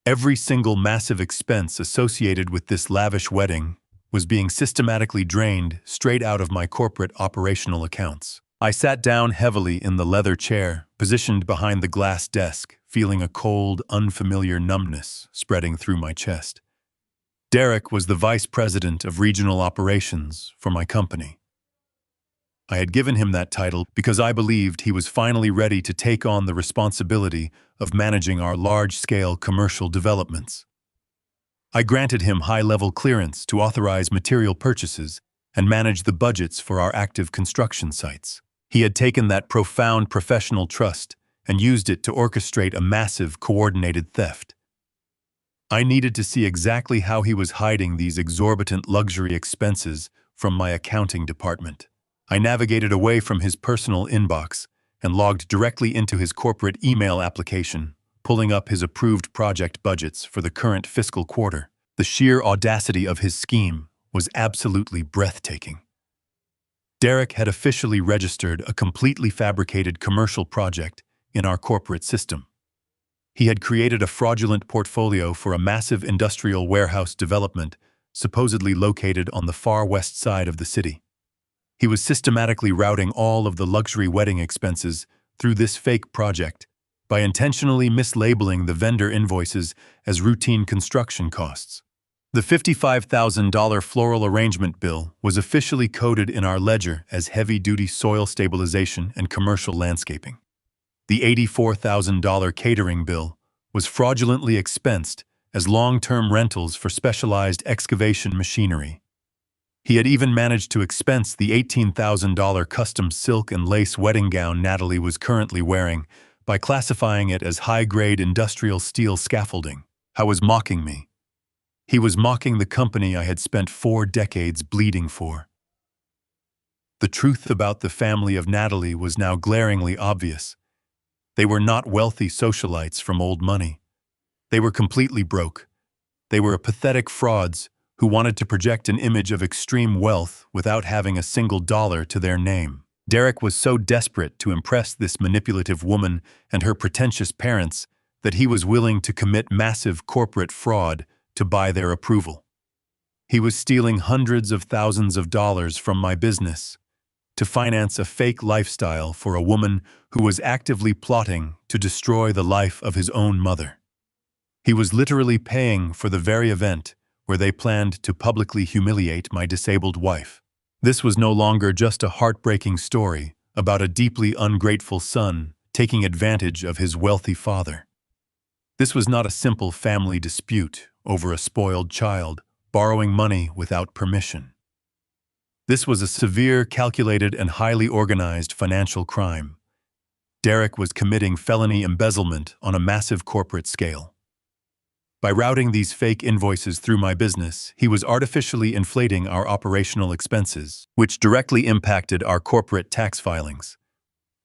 Every single massive expense associated with this lavish wedding was being systematically drained straight out of my corporate operational accounts. I sat down heavily in the leather chair, positioned behind the glass desk, feeling a cold, unfamiliar numbness spreading through my chest. Derek was the vice president of regional operations for my company. I had given him that title because I believed he was finally ready to take on the responsibility of managing our large-scale commercial developments. I granted him high-level clearance to authorize material purchases and manage the budgets for our active construction sites. He had taken that profound professional trust and used it to orchestrate a massive, coordinated theft. I needed to see exactly how he was hiding these exorbitant luxury expenses from my accounting department. I navigated away from his personal inbox and logged directly into his corporate email application, pulling up his approved project budgets for the current fiscal quarter. The sheer audacity of his scheme was absolutely breathtaking. Derek had officially registered a completely fabricated commercial project in our corporate system. He had created a fraudulent portfolio for a massive industrial warehouse development supposedly located on the far west side of the city. He was systematically routing all of the luxury wedding expenses through this fake project by intentionally mislabeling the vendor invoices as routine construction costs. The $55,000 floral arrangement bill was officially coded in our ledger as heavy-duty soil stabilization and commercial landscaping. The $84,000 catering bill was fraudulently expensed as long-term rentals for specialized excavation machinery. He had even managed to expense the $18,000 custom silk and lace wedding gown Natalie was currently wearing by classifying it as high-grade industrial steel scaffolding. He was mocking me. He was mocking the company I had spent 4 decades bleeding for. The truth about the family of Natalie was now glaringly obvious. They were not wealthy socialites from old money. They were completely broke. They were pathetic frauds who wanted to project an image of extreme wealth without having a single dollar to their name. Derek was so desperate to impress this manipulative woman and her pretentious parents that he was willing to commit massive corporate fraud to buy their approval. He was stealing hundreds of thousands of dollars from my business to finance a fake lifestyle for a woman who was actively plotting to destroy the life of his own mother. He was literally paying for the very event where they planned to publicly humiliate my disabled wife. This was no longer just a heartbreaking story about a deeply ungrateful son taking advantage of his wealthy father. This was not a simple family dispute over a spoiled child borrowing money without permission. This was a severe, calculated, and highly organized financial crime. Derek was committing felony embezzlement on a massive corporate scale. By routing these fake invoices through my business, he was artificially inflating our operational expenses, which directly impacted our corporate tax filings.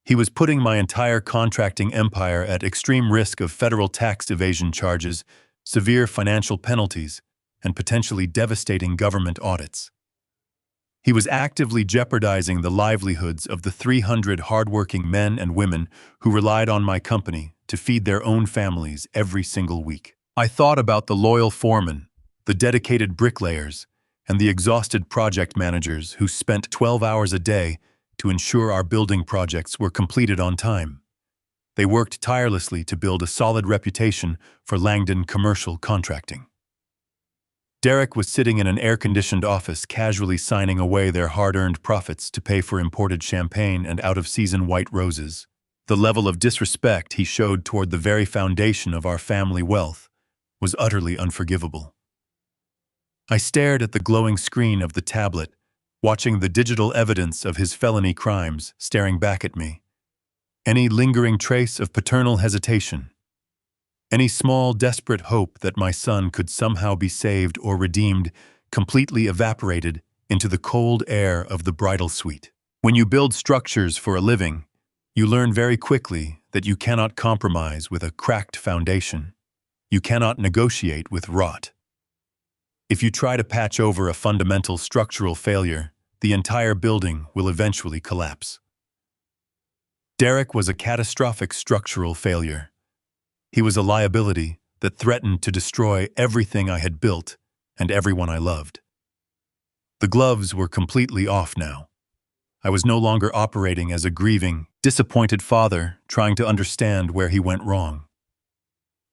He was putting my entire contracting empire at extreme risk of federal tax evasion charges, severe financial penalties, and potentially devastating government audits. He was actively jeopardizing the livelihoods of the 300 hardworking men and women who relied on my company to feed their own families every single week. I thought about the loyal foremen, the dedicated bricklayers, and the exhausted project managers who spent 12 hours a day to ensure our building projects were completed on time. They worked tirelessly to build a solid reputation for Langdon commercial contracting. Derek was sitting in an air-conditioned office casually signing away their hard-earned profits to pay for imported champagne and out-of-season white roses. The level of disrespect he showed toward the very foundation of our family wealth was utterly unforgivable. I stared at the glowing screen of the tablet, watching the digital evidence of his felony crimes staring back at me. Any lingering trace of paternal hesitation, any small, desperate hope that my son could somehow be saved or redeemed, completely evaporated into the cold air of the bridal suite. When you build structures for a living, you learn very quickly that you cannot compromise with a cracked foundation. You cannot negotiate with rot. If you try to patch over a fundamental structural failure, the entire building will eventually collapse. Derek was a catastrophic structural failure. He was a liability that threatened to destroy everything I had built and everyone I loved. The gloves were completely off now. I was no longer operating as a grieving, disappointed father trying to understand where he went wrong.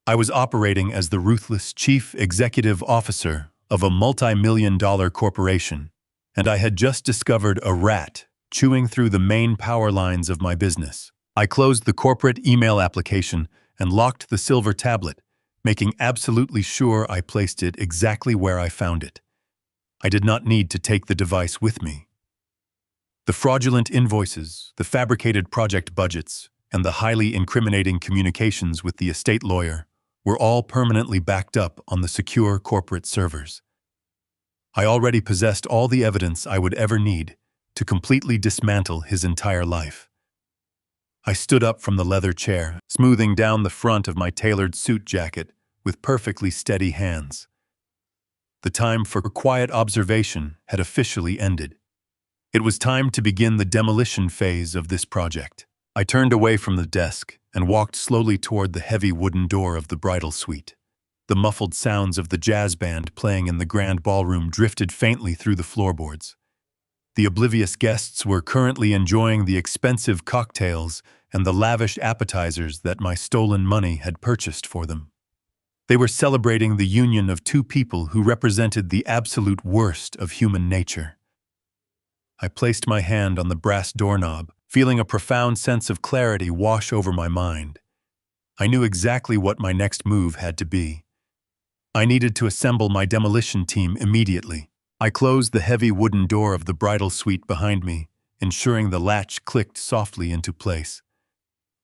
I was operating as the ruthless chief executive officer of a multi-million-dollar corporation, and I had just discovered a rat chewing through the main power lines of my business. I closed the corporate email application and locked the silver tablet, making absolutely sure I placed it exactly where I found it. I did not need to take the device with me. The fraudulent invoices, the fabricated project budgets, and the highly incriminating communications with the estate lawyer were all permanently backed up on the secure corporate servers. I already possessed all the evidence I would ever need to completely dismantle his entire life. I stood up from the leather chair, smoothing down the front of my tailored suit jacket with perfectly steady hands. The time for quiet observation had officially ended. It was time to begin the demolition phase of this project. I turned away from the desk and walked slowly toward the heavy wooden door of the bridal suite. The muffled sounds of the jazz band playing in the grand ballroom drifted faintly through the floorboards. The oblivious guests were currently enjoying the expensive cocktails and the lavish appetizers that my stolen money had purchased for them. They were celebrating the union of two people who represented the absolute worst of human nature. I placed my hand on the brass doorknob, feeling a profound sense of clarity wash over my mind. I knew exactly what my next move had to be. I needed to assemble my demolition team immediately. I closed the heavy wooden door of the bridal suite behind me, ensuring the latch clicked softly into place.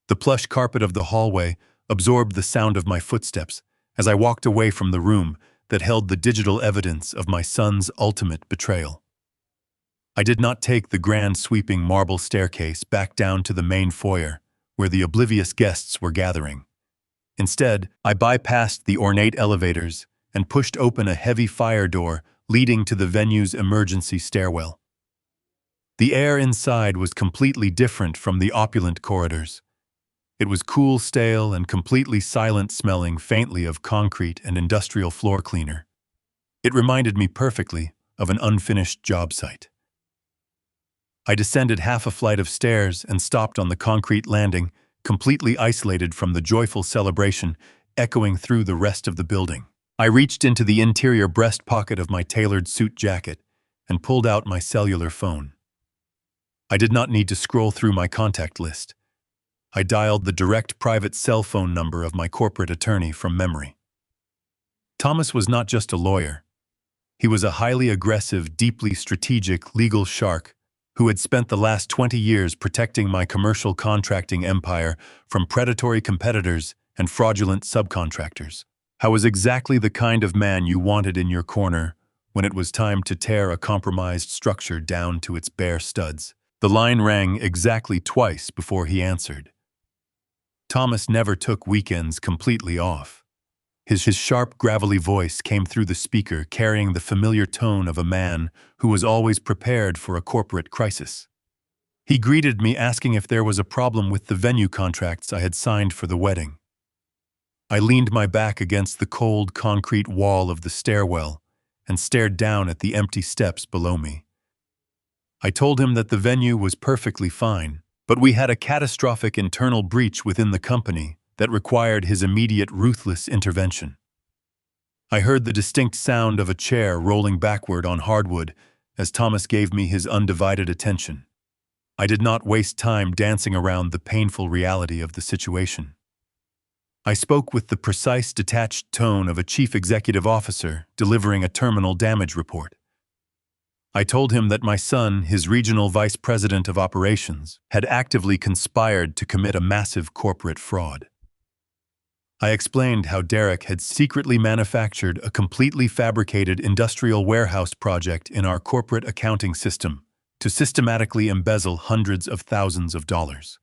The plush carpet of the hallway absorbed the sound of my footsteps as I walked away from the room that held the digital evidence of my son's ultimate betrayal. I did not take the grand sweeping marble staircase back down to the main foyer, where the oblivious guests were gathering. Instead, I bypassed the ornate elevators and pushed open a heavy fire door leading to the venue's emergency stairwell. The air inside was completely different from the opulent corridors. It was cool, stale, and completely silent, smelling faintly of concrete and industrial floor cleaner. It reminded me perfectly of an unfinished job site. I descended half a flight of stairs and stopped on the concrete landing, completely isolated from the joyful celebration echoing through the rest of the building. I reached into the interior breast pocket of my tailored suit jacket and pulled out my cellular phone. I did not need to scroll through my contact list. I dialed the direct private cell phone number of my corporate attorney from memory. Thomas was not just a lawyer. He was a highly aggressive, deeply strategic legal shark who had spent the last 20 years protecting my commercial contracting empire from predatory competitors and fraudulent subcontractors. I was exactly the kind of man you wanted in your corner when it was time to tear a compromised structure down to its bare studs. The line rang exactly twice before he answered. Thomas never took weekends completely off. His sharp, gravelly voice came through the speaker, carrying the familiar tone of a man who was always prepared for a corporate crisis. He greeted me, asking if there was a problem with the venue contracts I had signed for the wedding. I leaned my back against the cold concrete wall of the stairwell and stared down at the empty steps below me. I told him that the venue was perfectly fine, but we had a catastrophic internal breach within the company that required his immediate ruthless intervention. I heard the distinct sound of a chair rolling backward on hardwood as Thomas gave me his undivided attention. I did not waste time dancing around the painful reality of the situation. I spoke with the precise, detached tone of a chief executive officer delivering a terminal damage report. I told him that my son, his regional vice president of operations, had actively conspired to commit a massive corporate fraud. I explained how Derek had secretly manufactured a completely fabricated industrial warehouse project in our corporate accounting system to systematically embezzle hundreds of thousands of dollars.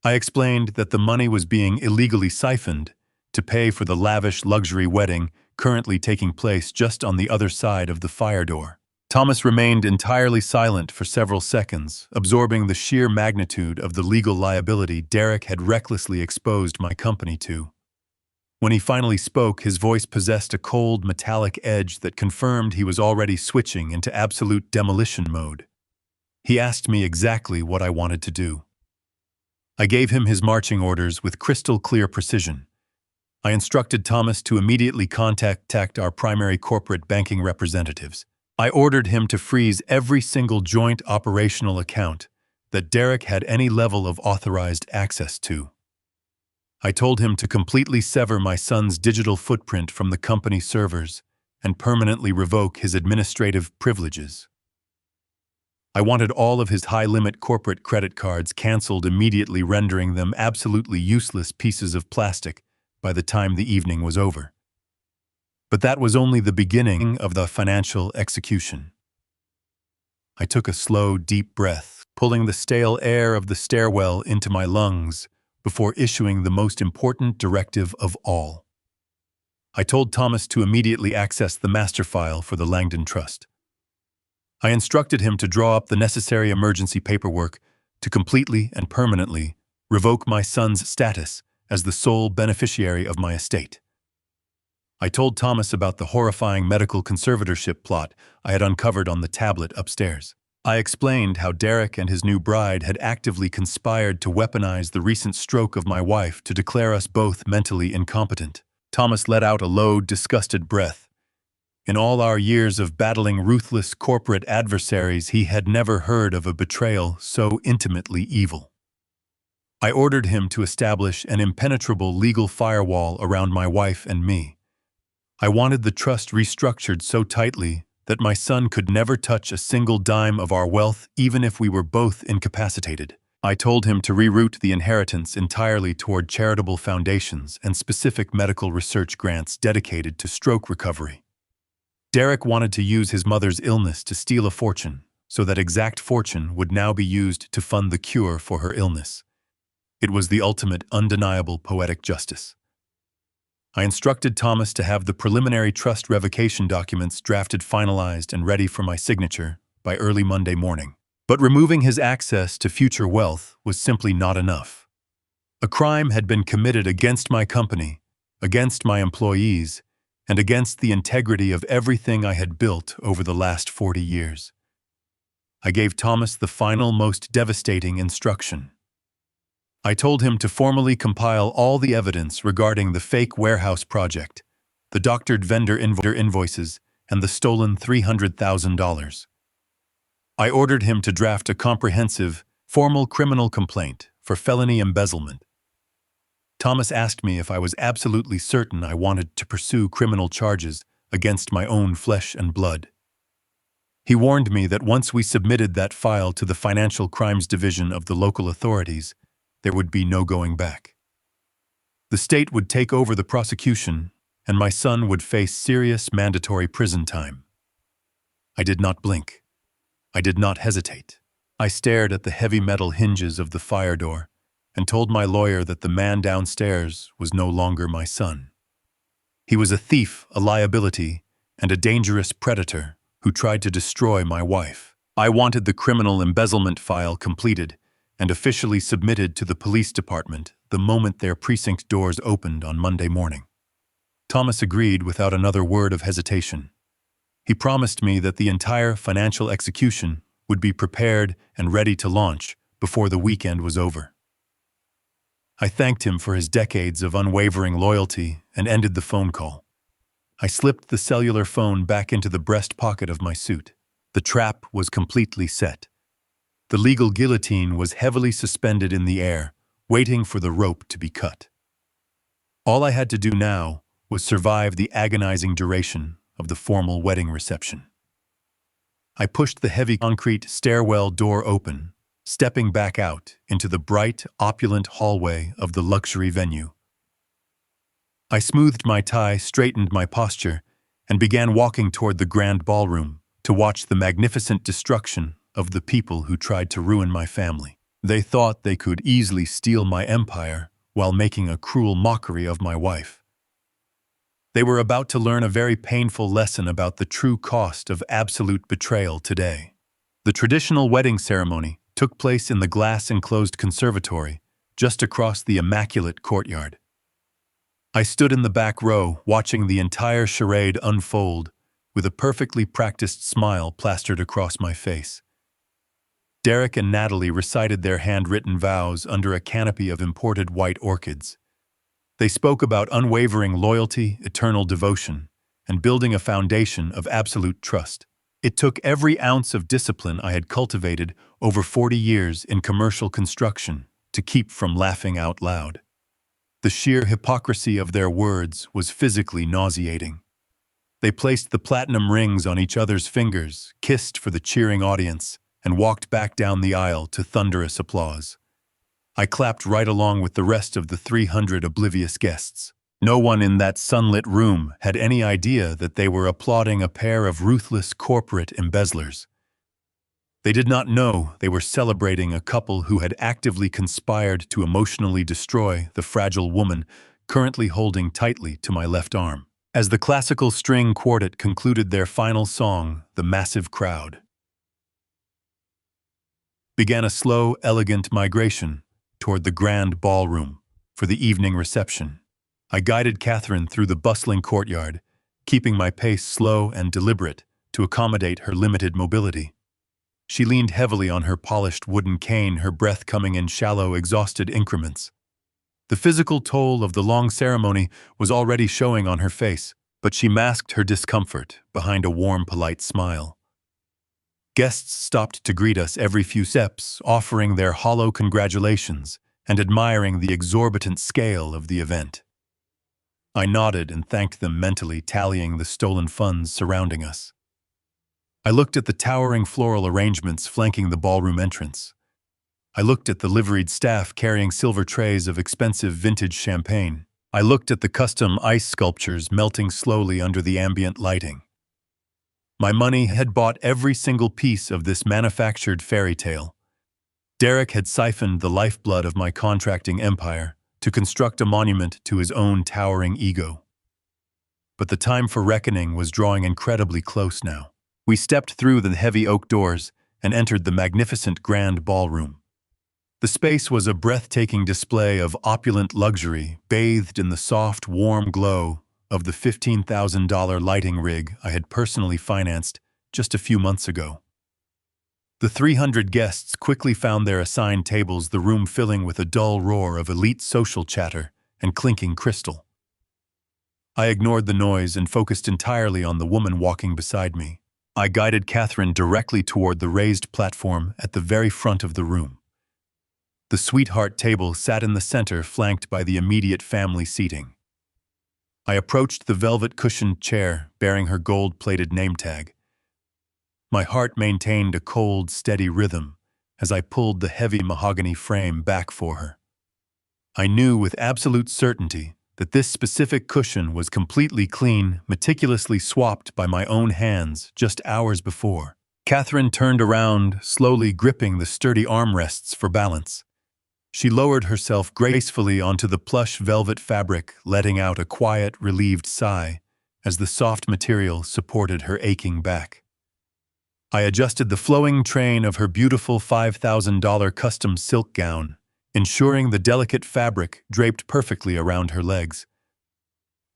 I explained that the money was being illegally siphoned to pay for the lavish luxury wedding currently taking place just on the other side of the fire door. Thomas remained entirely silent for several seconds, absorbing the sheer magnitude of the legal liability Derek had recklessly exposed my company to. When he finally spoke, his voice possessed a cold, metallic edge that confirmed he was already switching into absolute demolition mode. He asked me exactly what I wanted to do. I gave him his marching orders with crystal-clear precision. I instructed Thomas to immediately contact our primary corporate banking representatives. I ordered him to freeze every single joint operational account that Derek had any level of authorized access to. I told him to completely sever my son's digital footprint from the company servers and permanently revoke his administrative privileges. I wanted all of his high-limit corporate credit cards canceled immediately, rendering them absolutely useless pieces of plastic by the time the evening was over. But that was only the beginning of the financial execution. I took a slow, deep breath, pulling the stale air of the stairwell into my lungs before issuing the most important directive of all. I told Thomas to immediately access the master file for the Langdon Trust. I instructed him to draw up the necessary emergency paperwork to completely and permanently revoke my son's status as the sole beneficiary of my estate. I told Thomas about the horrifying medical conservatorship plot I had uncovered on the tablet upstairs. I explained how Derek and his new bride had actively conspired to weaponize the recent stroke of my wife to declare us both mentally incompetent. Thomas let out a low, disgusted breath. In all our years of battling ruthless corporate adversaries, he had never heard of a betrayal so intimately evil. I ordered him to establish an impenetrable legal firewall around my wife and me. I wanted the trust restructured so tightly that my son could never touch a single dime of our wealth, even if we were both incapacitated. I told him to reroute the inheritance entirely toward charitable foundations and specific medical research grants dedicated to stroke recovery. Derek wanted to use his mother's illness to steal a fortune, so that exact fortune would now be used to fund the cure for her illness. It was the ultimate, undeniable poetic justice. I instructed Thomas to have the preliminary trust revocation documents drafted, finalized, and ready for my signature by early Monday morning. But removing his access to future wealth was simply not enough. A crime had been committed against my company, against my employees, and against the integrity of everything I had built over the last 40 years. I gave Thomas the final, most devastating instruction. I told him to formally compile all the evidence regarding the fake warehouse project, the doctored vendor invoices, and the stolen $300,000. I ordered him to draft a comprehensive, formal criminal complaint for felony embezzlement. Thomas asked me if I was absolutely certain I wanted to pursue criminal charges against my own flesh and blood. He warned me that once we submitted that file to the Financial Crimes Division of the local authorities, there would be no going back. The state would take over the prosecution, and my son would face serious mandatory prison time. I did not blink. I did not hesitate. I stared at the heavy metal hinges of the fire door and told my lawyer that the man downstairs was no longer my son. He was a thief, a liability, and a dangerous predator who tried to destroy my wife. I wanted the criminal embezzlement file completed and officially submitted to the police department the moment their precinct doors opened on Monday morning. Thomas agreed without another word of hesitation. He promised me that the entire financial execution would be prepared and ready to launch before the weekend was over. I thanked him for his decades of unwavering loyalty and ended the phone call. I slipped the cellular phone back into the breast pocket of my suit. The trap was completely set. The legal guillotine was heavily suspended in the air, waiting for the rope to be cut. All I had to do now was survive the agonizing duration of the formal wedding reception. I pushed the heavy concrete stairwell door open, stepping back out into the bright, opulent hallway of the luxury venue. I smoothed my tie, straightened my posture, and began walking toward the grand ballroom to watch the magnificent destruction of the people who tried to ruin my family. They thought they could easily steal my empire while making a cruel mockery of my wife. They were about to learn a very painful lesson about the true cost of absolute betrayal today. The traditional wedding ceremony took place in the glass-enclosed conservatory just across the immaculate courtyard. I stood in the back row, watching the entire charade unfold, with a perfectly practiced smile plastered across my face. Derek and Natalie recited their handwritten vows under a canopy of imported white orchids. They spoke about unwavering loyalty, eternal devotion, and building a foundation of absolute trust. It took every ounce of discipline I had cultivated over 40 years in commercial construction to keep from laughing out loud. The sheer hypocrisy of their words was physically nauseating. They placed the platinum rings on each other's fingers, kissed for the cheering audience, and walked back down the aisle to thunderous applause. I clapped right along with the rest of the 300 oblivious guests. No one in that sunlit room had any idea that they were applauding a pair of ruthless corporate embezzlers. They did not know they were celebrating a couple who had actively conspired to emotionally destroy the fragile woman currently holding tightly to my left arm. As the classical string quartet concluded their final song, the massive crowd began a slow, elegant migration toward the grand ballroom for the evening reception. I guided Catherine through the bustling courtyard, keeping my pace slow and deliberate to accommodate her limited mobility. She leaned heavily on her polished wooden cane, her breath coming in shallow, exhausted increments. The physical toll of the long ceremony was already showing on her face, but she masked her discomfort behind a warm, polite smile. Guests stopped to greet us every few steps, offering their hollow congratulations and admiring the exorbitant scale of the event. I nodded and thanked them mentally, tallying the stolen funds surrounding us. I looked at the towering floral arrangements flanking the ballroom entrance. I looked at the liveried staff carrying silver trays of expensive vintage champagne. I looked at the custom ice sculptures melting slowly under the ambient lighting. My money had bought every single piece of this manufactured fairy tale. Derek had siphoned the lifeblood of my contracting empire to construct a monument to his own towering ego. But the time for reckoning was drawing incredibly close now. We stepped through the heavy oak doors and entered the magnificent grand ballroom. The space was a breathtaking display of opulent luxury, bathed in the soft, warm glow of the $15,000 lighting rig I had personally financed just a few months ago. The 300 guests quickly found their assigned tables, the room filling with a dull roar of elite social chatter and clinking crystal. I ignored the noise and focused entirely on the woman walking beside me. I guided Catherine directly toward the raised platform at the very front of the room. The sweetheart table sat in the center, flanked by the immediate family seating. I approached the velvet-cushioned chair bearing her gold-plated name tag. My heart maintained a cold, steady rhythm as I pulled the heavy mahogany frame back for her. I knew with absolute certainty that this specific cushion was completely clean, meticulously swapped by my own hands just hours before. Catherine turned around, slowly gripping the sturdy armrests for balance. She lowered herself gracefully onto the plush velvet fabric, letting out a quiet, relieved sigh as the soft material supported her aching back. I adjusted the flowing train of her beautiful $5,000 custom silk gown, ensuring the delicate fabric draped perfectly around her legs.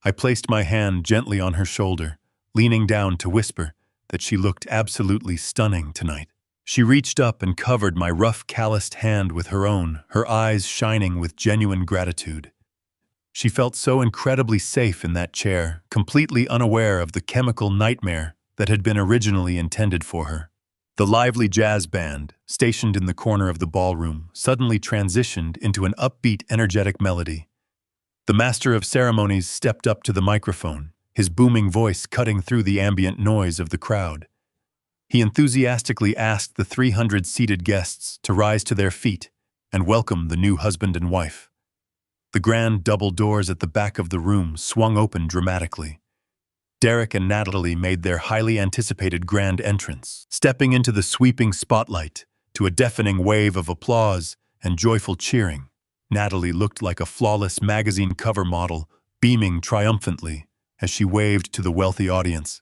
I placed my hand gently on her shoulder, leaning down to whisper that she looked absolutely stunning tonight. She reached up and covered my rough, calloused hand with her own, her eyes shining with genuine gratitude. She felt so incredibly safe in that chair, completely unaware of the chemical nightmare that had been originally intended for her. The lively jazz band, stationed in the corner of the ballroom, suddenly transitioned into an upbeat, energetic melody. The master of ceremonies stepped up to the microphone, his booming voice cutting through the ambient noise of the crowd. He enthusiastically asked the 300 seated guests to rise to their feet and welcome the new husband and wife. The grand double doors at the back of the room swung open dramatically. Derek and Natalie made their highly anticipated grand entrance, stepping into the sweeping spotlight to a deafening wave of applause and joyful cheering. Natalie looked like a flawless magazine cover model, beaming triumphantly as she waved to the wealthy audience.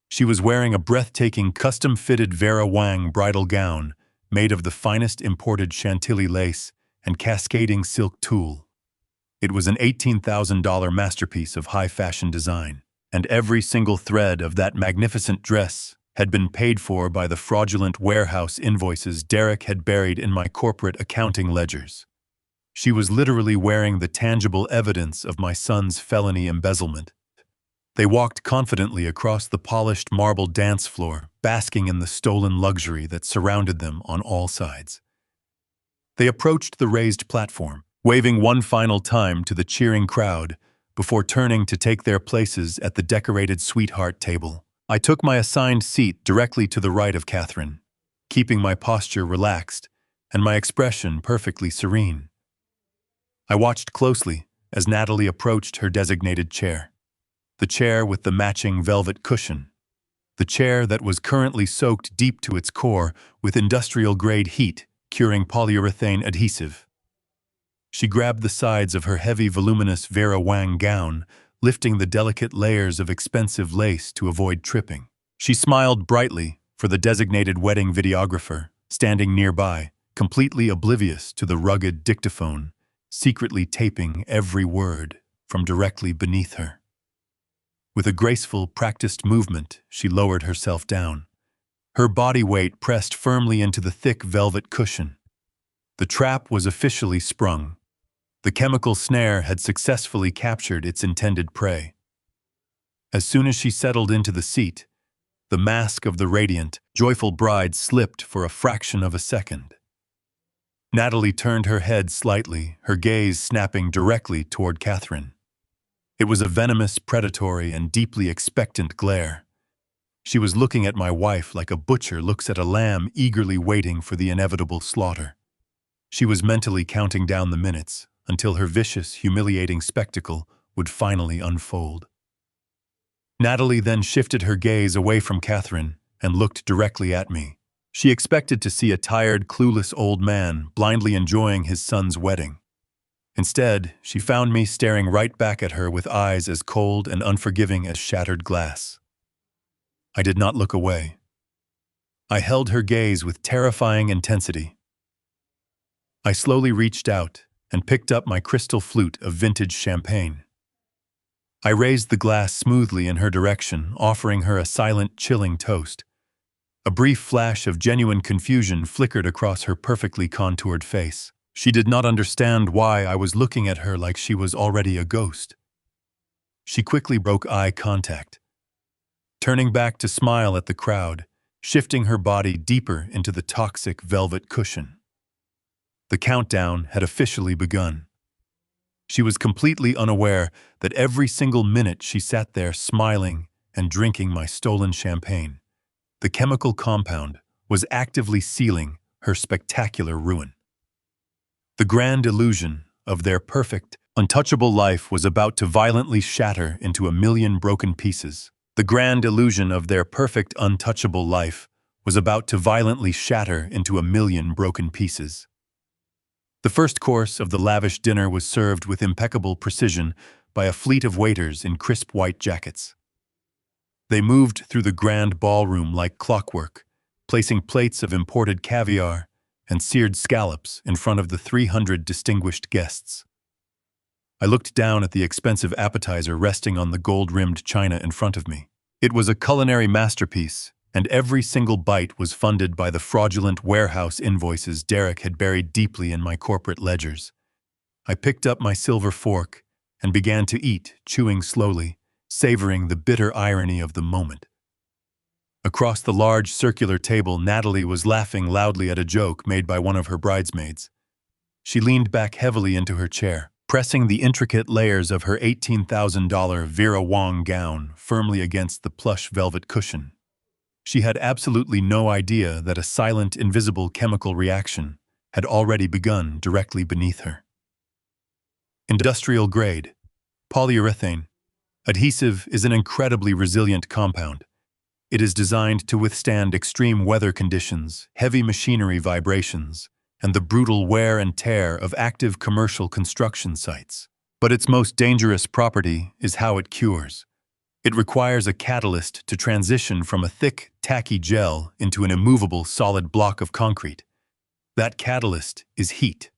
She was wearing a breathtaking custom-fitted Vera Wang bridal gown made of the finest imported Chantilly lace and cascading silk tulle. It was an $18,000 masterpiece of high-fashion design, and every single thread of that magnificent dress had been paid for by the fraudulent warehouse invoices Derek had buried in my corporate accounting ledgers. She was literally wearing the tangible evidence of my son's felony embezzlement. They walked confidently across the polished marble dance floor, basking in the stolen luxury that surrounded them on all sides. They approached the raised platform, waving one final time to the cheering crowd before turning to take their places at the decorated sweetheart table. I took my assigned seat directly to the right of Catherine, keeping my posture relaxed and my expression perfectly serene. I watched closely as Natalie approached her designated chair. The chair with the matching velvet cushion. The chair that was currently soaked deep to its core with industrial-grade heat-curing polyurethane adhesive. She grabbed the sides of her heavy, voluminous Vera Wang gown, lifting the delicate layers of expensive lace to avoid tripping. She smiled brightly for the designated wedding videographer, standing nearby, completely oblivious to the rugged dictaphone, secretly taping every word from directly beneath her. With a graceful, practiced movement, she lowered herself down. Her body weight pressed firmly into the thick velvet cushion. The trap was officially sprung. The chemical snare had successfully captured its intended prey. As soon as she settled into the seat, the mask of the radiant, joyful bride slipped for a fraction of a second. Natalie turned her head slightly, her gaze snapping directly toward Catherine. It was a venomous, predatory, and deeply expectant glare. She was looking at my wife like a butcher looks at a lamb eagerly waiting for the inevitable slaughter. She was mentally counting down the minutes until her vicious, humiliating spectacle would finally unfold. Natalie then shifted her gaze away from Catherine and looked directly at me. She expected to see a tired, clueless old man blindly enjoying his son's wedding. Instead, she found me staring right back at her with eyes as cold and unforgiving as shattered glass. I did not look away. I held her gaze with terrifying intensity. I slowly reached out and picked up my crystal flute of vintage champagne. I raised the glass smoothly in her direction, offering her a silent, chilling toast. A brief flash of genuine confusion flickered across her perfectly contoured face. She did not understand why I was looking at her like she was already a ghost. She quickly broke eye contact, turning back to smile at the crowd, shifting her body deeper into the toxic velvet cushion. The countdown had officially begun. She was completely unaware that every single minute she sat there smiling and drinking my stolen champagne, the chemical compound was actively sealing her spectacular ruin. The grand illusion of their perfect, untouchable life was about to violently shatter into a million broken pieces. The grand illusion of their perfect, untouchable life was about to violently shatter into a million broken pieces. The first course of the lavish dinner was served with impeccable precision by a fleet of waiters in crisp white jackets. They moved through the grand ballroom like clockwork, placing plates of imported caviar and seared scallops in front of the 300 distinguished guests. I looked down at the expensive appetizer resting on the gold-rimmed china in front of me. It was a culinary masterpiece, and every single bite was funded by the fraudulent warehouse invoices Derek had buried deeply in my corporate ledgers. I picked up my silver fork and began to eat, chewing slowly, savoring the bitter irony of the moment. Across the large circular table, Natalie was laughing loudly at a joke made by one of her bridesmaids. She leaned back heavily into her chair, pressing the intricate layers of her $18,000 Vera Wang gown firmly against the plush velvet cushion. She had absolutely no idea that a silent, invisible chemical reaction had already begun directly beneath her. Industrial grade, polyurethane, adhesive is an incredibly resilient compound. It is designed to withstand extreme weather conditions, heavy machinery vibrations, and the brutal wear and tear of active commercial construction sites. But its most dangerous property is how it cures. It requires a catalyst to transition from a thick, tacky gel into an immovable, solid block of concrete. That catalyst is heat.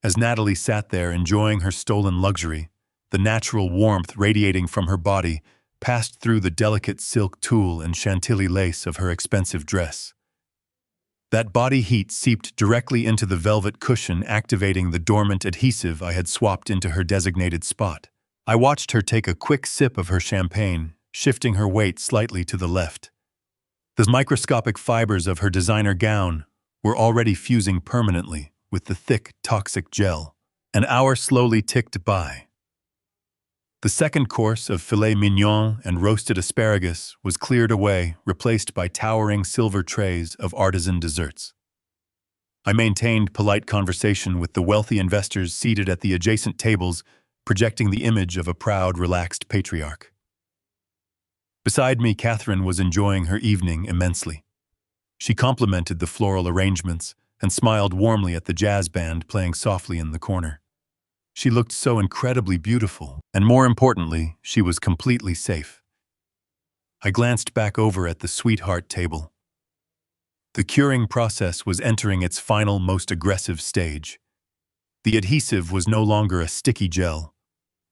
As Natalie sat there enjoying her stolen luxury, the natural warmth radiating from her body passed through the delicate silk tulle and chantilly lace of her expensive dress. That body heat seeped directly into the velvet cushion, activating the dormant adhesive I had swapped into her designated spot. I watched her take a quick sip of her champagne, shifting her weight slightly to the left. The microscopic fibers of her designer gown were already fusing permanently with the thick, toxic gel. An hour slowly ticked by. The second course of filet mignon and roasted asparagus was cleared away, replaced by towering silver trays of artisan desserts. I maintained polite conversation with the wealthy investors seated at the adjacent tables, projecting the image of a proud, relaxed patriarch. Beside me, Catherine was enjoying her evening immensely. She complimented the floral arrangements and smiled warmly at the jazz band playing softly in the corner. She looked so incredibly beautiful, and more importantly, she was completely safe. I glanced back over at the sweetheart table. The curing process was entering its final, most aggressive stage. The adhesive was no longer a sticky gel.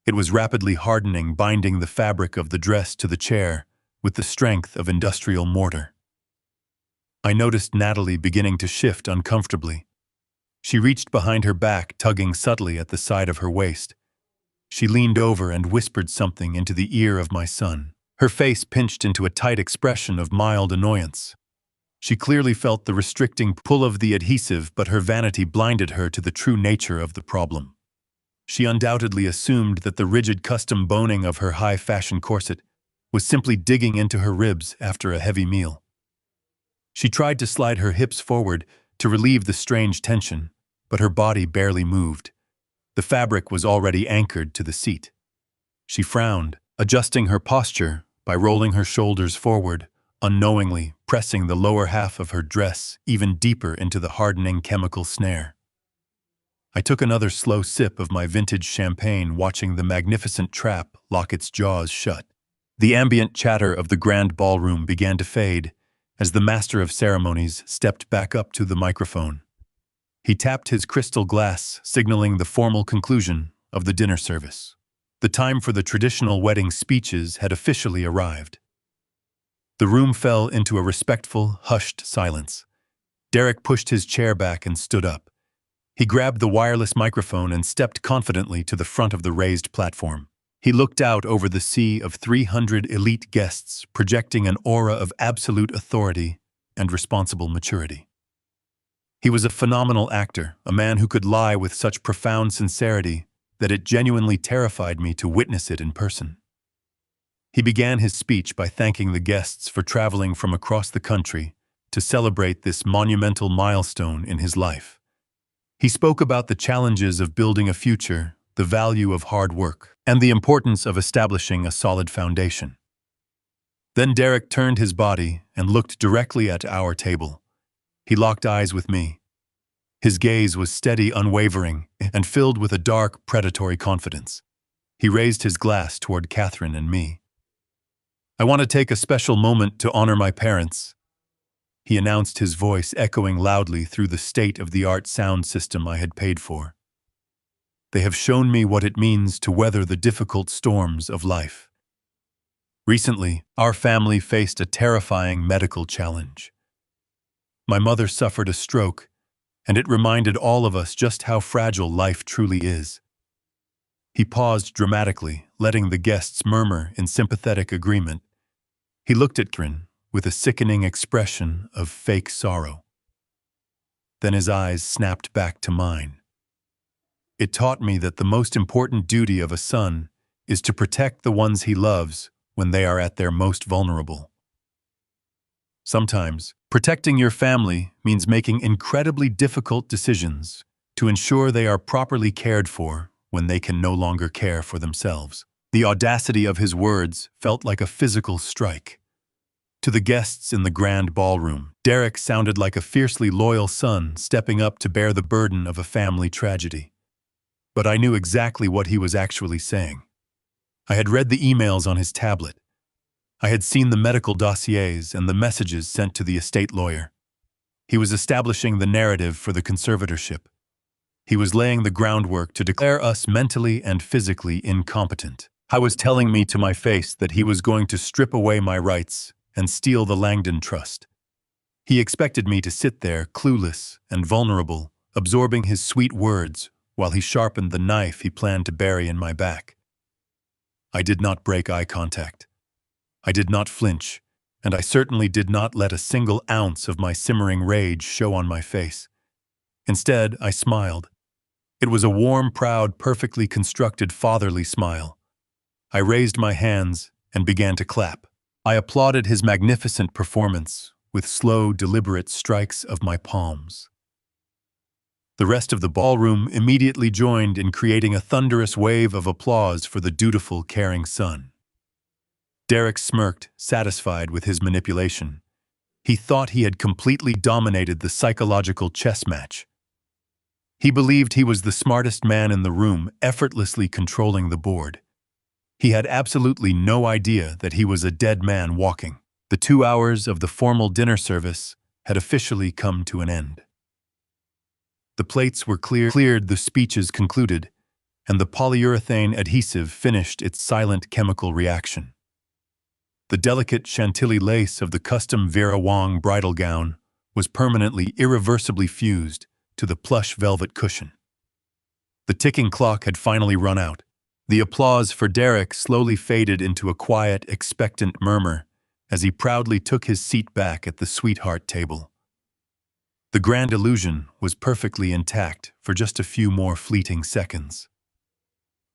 It was rapidly hardening, binding the fabric of the dress to the chair with the strength of industrial mortar. I noticed Natalie beginning to shift uncomfortably. She reached behind her back, tugging subtly at the side of her waist. She leaned over and whispered something into the ear of my son. Her face pinched into a tight expression of mild annoyance. She clearly felt the restricting pull of the adhesive, but her vanity blinded her to the true nature of the problem. She undoubtedly assumed that the rigid custom boning of her high-fashion corset was simply digging into her ribs after a heavy meal. She tried to slide her hips forward to relieve the strange tension, but her body barely moved. The fabric was already anchored to the seat. She frowned, adjusting her posture by rolling her shoulders forward, unknowingly pressing the lower half of her dress even deeper into the hardening chemical snare. I took another slow sip of my vintage champagne, watching the magnificent trap lock its jaws shut. The ambient chatter of the grand ballroom began to fade as the master of ceremonies stepped back up to the microphone. He tapped his crystal glass, signaling the formal conclusion of the dinner service. The time for the traditional wedding speeches had officially arrived. The room fell into a respectful, hushed silence. Derek pushed his chair back and stood up. He grabbed the wireless microphone and stepped confidently to the front of the raised platform. He looked out over the sea of 300 elite guests, projecting an aura of absolute authority and responsible maturity. He was a phenomenal actor, a man who could lie with such profound sincerity that it genuinely terrified me to witness it in person. He began his speech by thanking the guests for traveling from across the country to celebrate this monumental milestone in his life. He spoke about the challenges of building a future, the value of hard work, and the importance of establishing a solid foundation. Then Derek turned his body and looked directly at our table. He locked eyes with me. His gaze was steady, unwavering, and filled with a dark, predatory confidence. He raised his glass toward Catherine and me. "I want to take a special moment to honor my parents," he announced, his voice echoing loudly through the state-of-the-art sound system I had paid for. "They have shown me what it means to weather the difficult storms of life. Recently, our family faced a terrifying medical challenge. My mother suffered a stroke, and it reminded all of us just how fragile life truly is." He paused dramatically, letting the guests murmur in sympathetic agreement. He looked at Catherine with a sickening expression of fake sorrow. Then his eyes snapped back to mine. "It taught me that the most important duty of a son is to protect the ones he loves when they are at their most vulnerable. Sometimes, protecting your family means making incredibly difficult decisions to ensure they are properly cared for when they can no longer care for themselves." The audacity of his words felt like a physical strike. To the guests in the grand ballroom, Derek sounded like a fiercely loyal son stepping up to bear the burden of a family tragedy. But I knew exactly what he was actually saying. I had read the emails on his tablet. I had seen the medical dossiers and the messages sent to the estate lawyer. He was establishing the narrative for the conservatorship. He was laying the groundwork to declare us mentally and physically incompetent. I was telling me to my face that he was going to strip away my rights and steal the Langdon Trust. He expected me to sit there, clueless and vulnerable, absorbing his sweet words while he sharpened the knife he planned to bury in my back. I did not break eye contact. I did not flinch, and I certainly did not let a single ounce of my simmering rage show on my face. Instead, I smiled. It was a warm, proud, perfectly constructed fatherly smile. I raised my hands and began to clap. I applauded his magnificent performance with slow, deliberate strikes of my palms. The rest of the ballroom immediately joined in creating a thunderous wave of applause for the dutiful, caring son. Derek smirked, satisfied with his manipulation. He thought he had completely dominated the psychological chess match. He believed he was the smartest man in the room, effortlessly controlling the board. He had absolutely no idea that he was a dead man walking. The 2 hours of the formal dinner service had officially come to an end. The plates were cleared, the speeches concluded, and the polyurethane adhesive finished its silent chemical reaction. The delicate chantilly lace of the custom Vera Wang bridal gown was permanently, irreversibly fused to the plush velvet cushion. The ticking clock had finally run out. The applause for Derek slowly faded into a quiet, expectant murmur as he proudly took his seat back at the sweetheart table. The grand illusion was perfectly intact for just a few more fleeting seconds.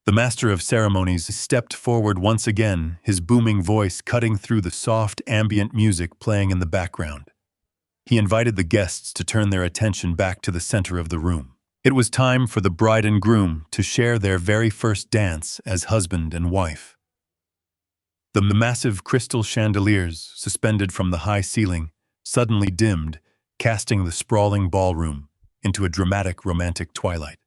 The master of ceremonies stepped forward once again, his booming voice cutting through the soft, ambient music playing in the background. He invited the guests to turn their attention back to the center of the room. It was time for the bride and groom to share their very first dance as husband and wife. The massive crystal chandeliers suspended from the high ceiling suddenly dimmed, casting the sprawling ballroom into a dramatic romantic twilight.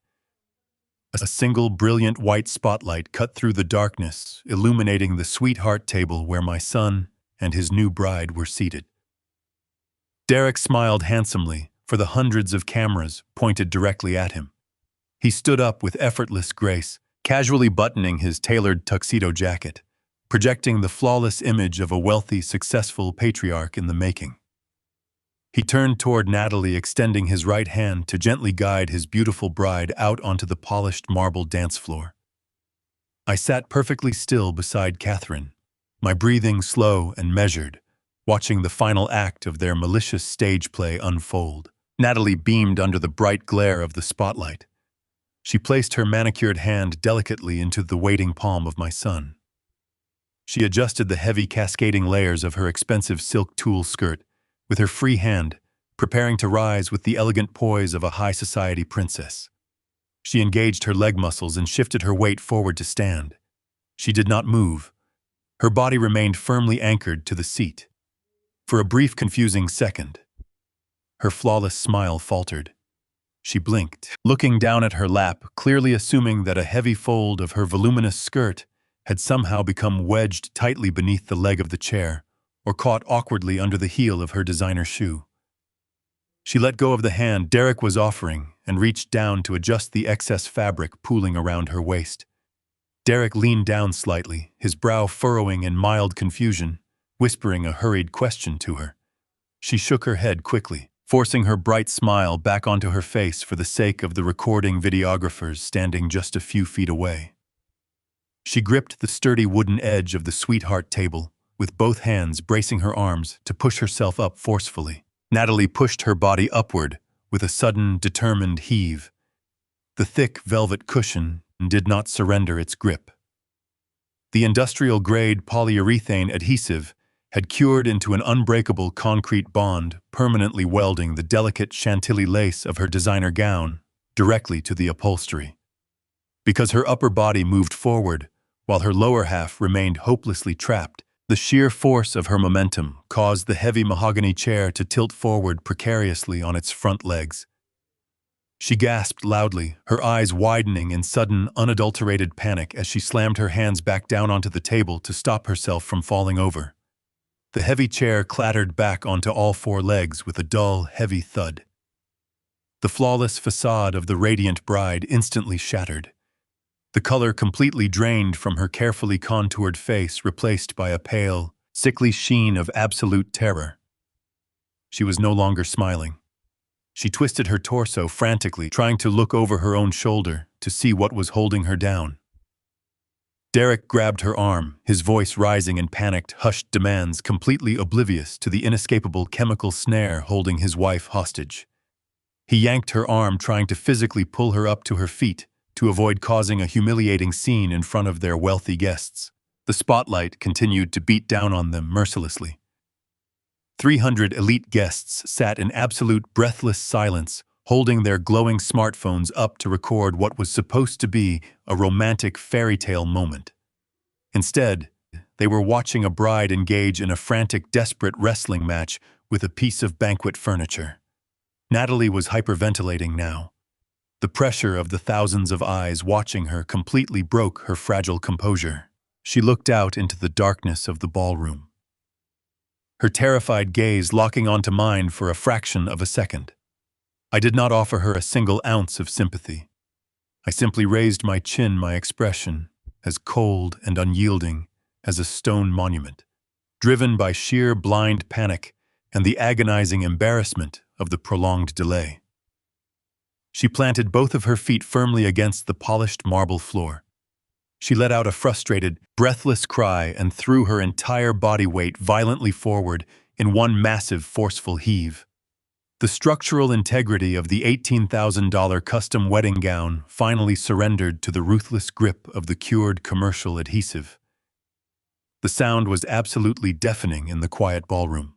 A single brilliant white spotlight cut through the darkness, illuminating the sweetheart table where my son and his new bride were seated. Derek smiled handsomely for the hundreds of cameras pointed directly at him. He stood up with effortless grace, casually buttoning his tailored tuxedo jacket, projecting the flawless image of a wealthy, successful patriarch in the making. He turned toward Natalie, extending his right hand to gently guide his beautiful bride out onto the polished marble dance floor. I sat perfectly still beside Catherine, my breathing slow and measured, watching the final act of their malicious stage play unfold. Natalie beamed under the bright glare of the spotlight. She placed her manicured hand delicately into the waiting palm of my son. She adjusted the heavy cascading layers of her expensive silk tulle skirt with her free hand, preparing to rise with the elegant poise of a high society princess. She engaged her leg muscles and shifted her weight forward to stand. She did not move. Her body remained firmly anchored to the seat. For a brief, confusing second, her flawless smile faltered. She blinked, looking down at her lap, clearly assuming that a heavy fold of her voluminous skirt had somehow become wedged tightly beneath the leg of the chair, or caught awkwardly under the heel of her designer shoe. She let go of the hand Derek was offering and reached down to adjust the excess fabric pooling around her waist. Derek leaned down slightly, his brow furrowing in mild confusion, whispering a hurried question to her. She shook her head quickly, forcing her bright smile back onto her face for the sake of the recording videographers standing just a few feet away. She gripped the sturdy wooden edge of the sweetheart table, with both hands bracing her arms to push herself up forcefully. Natalie pushed her body upward with a sudden, determined heave. The thick velvet cushion did not surrender its grip. The industrial-grade polyurethane adhesive had cured into an unbreakable concrete bond, permanently welding the delicate chantilly lace of her designer gown directly to the upholstery. Because her upper body moved forward, while her lower half remained hopelessly trapped, the sheer force of her momentum caused the heavy mahogany chair to tilt forward precariously on its front legs. She gasped loudly, her eyes widening in sudden, unadulterated panic as she slammed her hands back down onto the table to stop herself from falling over. The heavy chair clattered back onto all four legs with a dull, heavy thud. The flawless facade of the radiant bride instantly shattered. The color completely drained from her carefully contoured face, replaced by a pale, sickly sheen of absolute terror. She was no longer smiling. She twisted her torso frantically, trying to look over her own shoulder to see what was holding her down. Derek grabbed her arm, his voice rising in panicked, hushed demands, completely oblivious to the inescapable chemical snare holding his wife hostage. He yanked her arm, trying to physically pull her up to her feet to avoid causing a humiliating scene in front of their wealthy guests. The spotlight continued to beat down on them mercilessly. 300 elite guests sat in absolute breathless silence, holding their glowing smartphones up to record what was supposed to be a romantic fairy tale moment. Instead, they were watching a bride engage in a frantic, desperate wrestling match with a piece of banquet furniture. Natalie was hyperventilating now. The pressure of the thousands of eyes watching her completely broke her fragile composure. She looked out into the darkness of the ballroom, her terrified gaze locking onto mine for a fraction of a second. I did not offer her a single ounce of sympathy. I simply raised my chin, my expression as cold and unyielding as a stone monument, driven by sheer blind panic and the agonizing embarrassment of the prolonged delay. She planted both of her feet firmly against the polished marble floor. She let out a frustrated, breathless cry and threw her entire body weight violently forward in one massive, forceful heave. The structural integrity of the $18,000 custom wedding gown finally surrendered to the ruthless grip of the cured commercial adhesive. The sound was absolutely deafening in the quiet ballroom.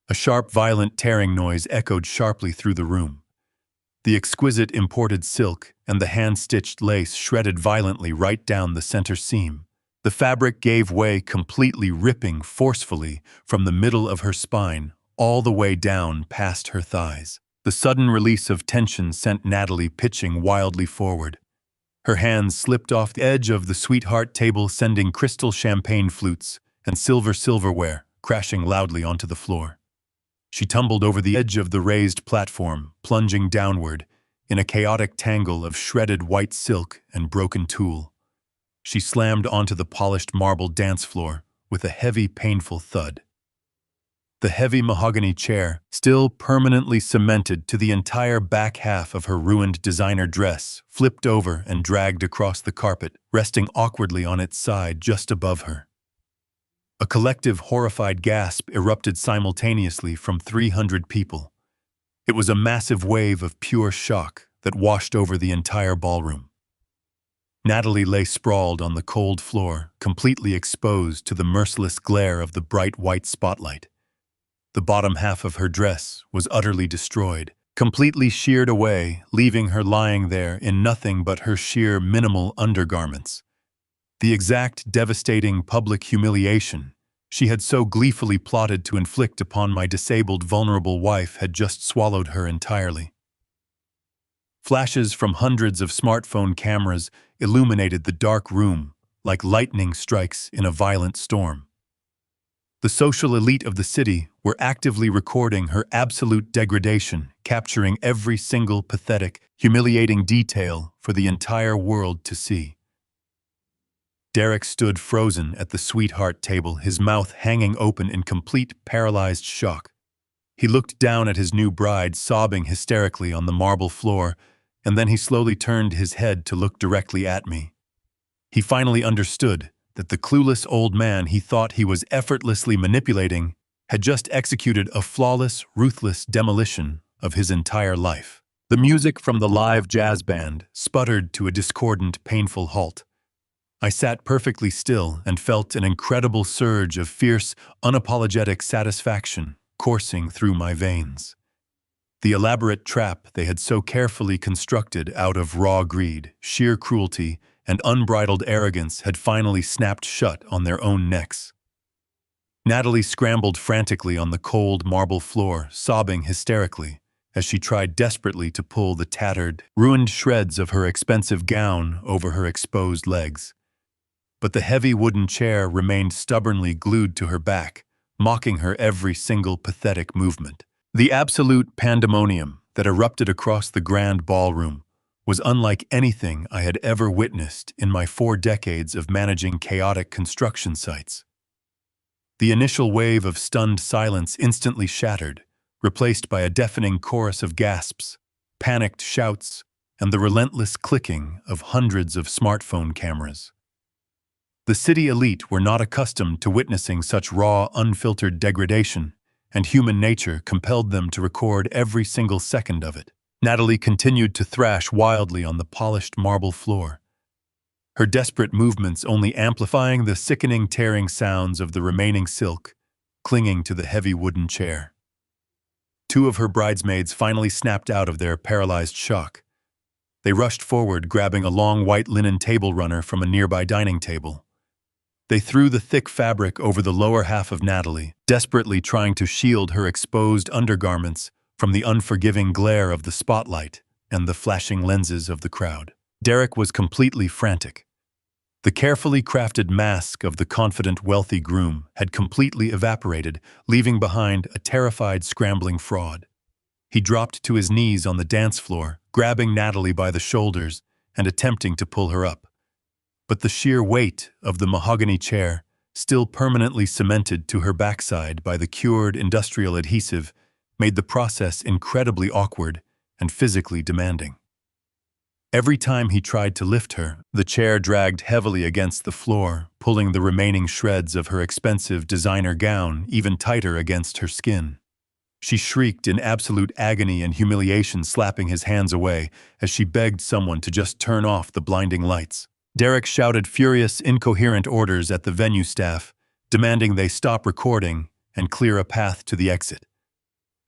A sharp, violent tearing noise echoed sharply through the room. The exquisite imported silk and the hand-stitched lace shredded violently right down the center seam. The fabric gave way completely, ripping forcefully from the middle of her spine all the way down past her thighs. The sudden release of tension sent Natalie pitching wildly forward. Her hands slipped off the edge of the sweetheart table, sending crystal champagne flutes and silverware crashing loudly onto the floor. She tumbled over the edge of the raised platform, plunging downward in a chaotic tangle of shredded white silk and broken tulle. She slammed onto the polished marble dance floor with a heavy, painful thud. The heavy mahogany chair, still permanently cemented to the entire back half of her ruined designer dress, flipped over and dragged across the carpet, resting awkwardly on its side just above her. A collective, horrified gasp erupted simultaneously from 300 people. It was a massive wave of pure shock that washed over the entire ballroom. Natalie lay sprawled on the cold floor, completely exposed to the merciless glare of the bright white spotlight. The bottom half of her dress was utterly destroyed, completely sheared away, leaving her lying there in nothing but her sheer minimal undergarments. The exact devastating public humiliation she had so gleefully plotted to inflict upon my disabled, vulnerable wife had just swallowed her entirely. Flashes from hundreds of smartphone cameras illuminated the dark room like lightning strikes in a violent storm. The social elite of the city were actively recording her absolute degradation, capturing every single pathetic, humiliating detail for the entire world to see. Derek stood frozen at the sweetheart table, his mouth hanging open in complete, paralyzed shock. He looked down at his new bride, sobbing hysterically on the marble floor, and then he slowly turned his head to look directly at me. He finally understood that the clueless old man he thought he was effortlessly manipulating had just executed a flawless, ruthless demolition of his entire life. The music from the live jazz band sputtered to a discordant, painful halt. I sat perfectly still and felt an incredible surge of fierce, unapologetic satisfaction coursing through my veins. The elaborate trap they had so carefully constructed out of raw greed, sheer cruelty, and unbridled arrogance had finally snapped shut on their own necks. Natalie scrambled frantically on the cold marble floor, sobbing hysterically, as she tried desperately to pull the tattered, ruined shreds of her expensive gown over her exposed legs. But the heavy wooden chair remained stubbornly glued to her back, mocking her every single pathetic movement. The absolute pandemonium that erupted across the grand ballroom was unlike anything I had ever witnessed in my 4 decades of managing chaotic construction sites. The initial wave of stunned silence instantly shattered, replaced by a deafening chorus of gasps, panicked shouts, and the relentless clicking of hundreds of smartphone cameras. The city elite were not accustomed to witnessing such raw, unfiltered degradation, and human nature compelled them to record every single second of it. Natalie continued to thrash wildly on the polished marble floor, her desperate movements only amplifying the sickening tearing sounds of the remaining silk clinging to the heavy wooden chair. 2 of her bridesmaids finally snapped out of their paralyzed shock. They rushed forward, grabbing a long white linen table runner from a nearby dining table. They threw the thick fabric over the lower half of Natalie, desperately trying to shield her exposed undergarments from the unforgiving glare of the spotlight and the flashing lenses of the crowd. Derek was completely frantic. The carefully crafted mask of the confident, wealthy groom had completely evaporated, leaving behind a terrified, scrambling fraud. He dropped to his knees on the dance floor, grabbing Natalie by the shoulders and attempting to pull her up. But the sheer weight of the mahogany chair, still permanently cemented to her backside by the cured industrial adhesive, made the process incredibly awkward and physically demanding. Every time he tried to lift her, the chair dragged heavily against the floor, pulling the remaining shreds of her expensive designer gown even tighter against her skin. She shrieked in absolute agony and humiliation, slapping his hands away as she begged someone to just turn off the blinding lights. Derek shouted furious, incoherent orders at the venue staff, demanding they stop recording and clear a path to the exit.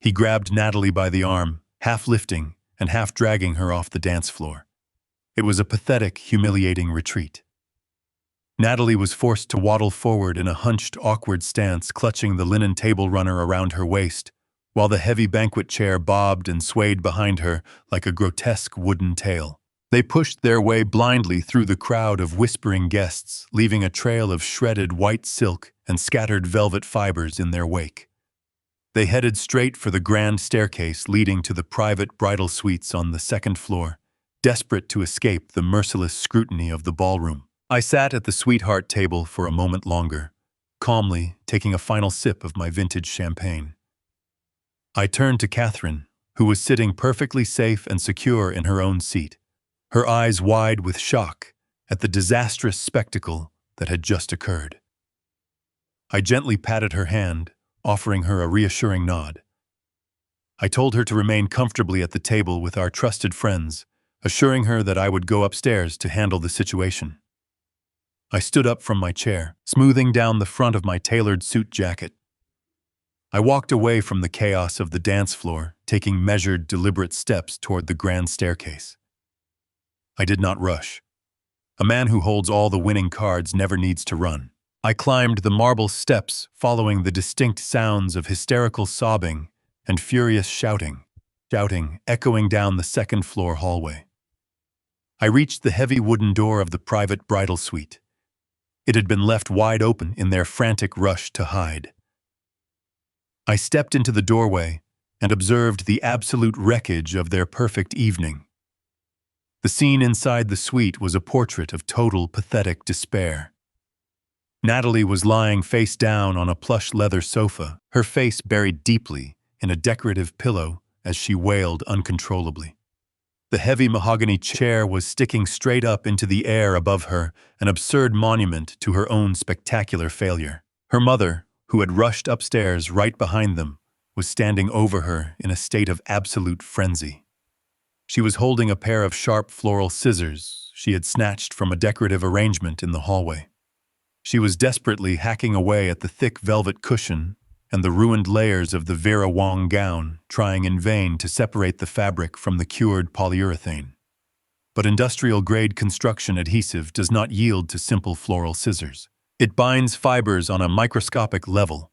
He grabbed Natalie by the arm, half lifting and half dragging her off the dance floor. It was a pathetic, humiliating retreat. Natalie was forced to waddle forward in a hunched, awkward stance, clutching the linen table runner around her waist, while the heavy banquet chair bobbed and swayed behind her like a grotesque wooden tail. They pushed their way blindly through the crowd of whispering guests, leaving a trail of shredded white silk and scattered velvet fibers in their wake. They headed straight for the grand staircase leading to the private bridal suites on the 2nd floor, desperate to escape the merciless scrutiny of the ballroom. I sat at the sweetheart table for a moment longer, calmly taking a final sip of my vintage champagne. I turned to Catherine, who was sitting perfectly safe and secure in her own seat, her eyes wide with shock at the disastrous spectacle that had just occurred. I gently patted her hand, offering her a reassuring nod. I told her to remain comfortably at the table with our trusted friends, assuring her that I would go upstairs to handle the situation. I stood up from my chair, smoothing down the front of my tailored suit jacket. I walked away from the chaos of the dance floor, taking measured, deliberate steps toward the grand staircase. I did not rush. A man who holds all the winning cards never needs to run. I climbed the marble steps, following the distinct sounds of hysterical sobbing and furious shouting echoing down the 2nd floor hallway. I reached the heavy wooden door of the private bridal suite. It had been left wide open in their frantic rush to hide. I stepped into the doorway and observed the absolute wreckage of their perfect evening. The scene inside the suite was a portrait of total, pathetic despair. Natalie was lying face down on a plush leather sofa, her face buried deeply in a decorative pillow as she wailed uncontrollably. The heavy mahogany chair was sticking straight up into the air above her, an absurd monument to her own spectacular failure. Her mother, who had rushed upstairs right behind them, was standing over her in a state of absolute frenzy. She was holding a pair of sharp floral scissors she had snatched from a decorative arrangement in the hallway. She was desperately hacking away at the thick velvet cushion and the ruined layers of the Vera Wang gown, trying in vain to separate the fabric from the cured polyurethane. But industrial-grade construction adhesive does not yield to simple floral scissors. It binds fibers on a microscopic level,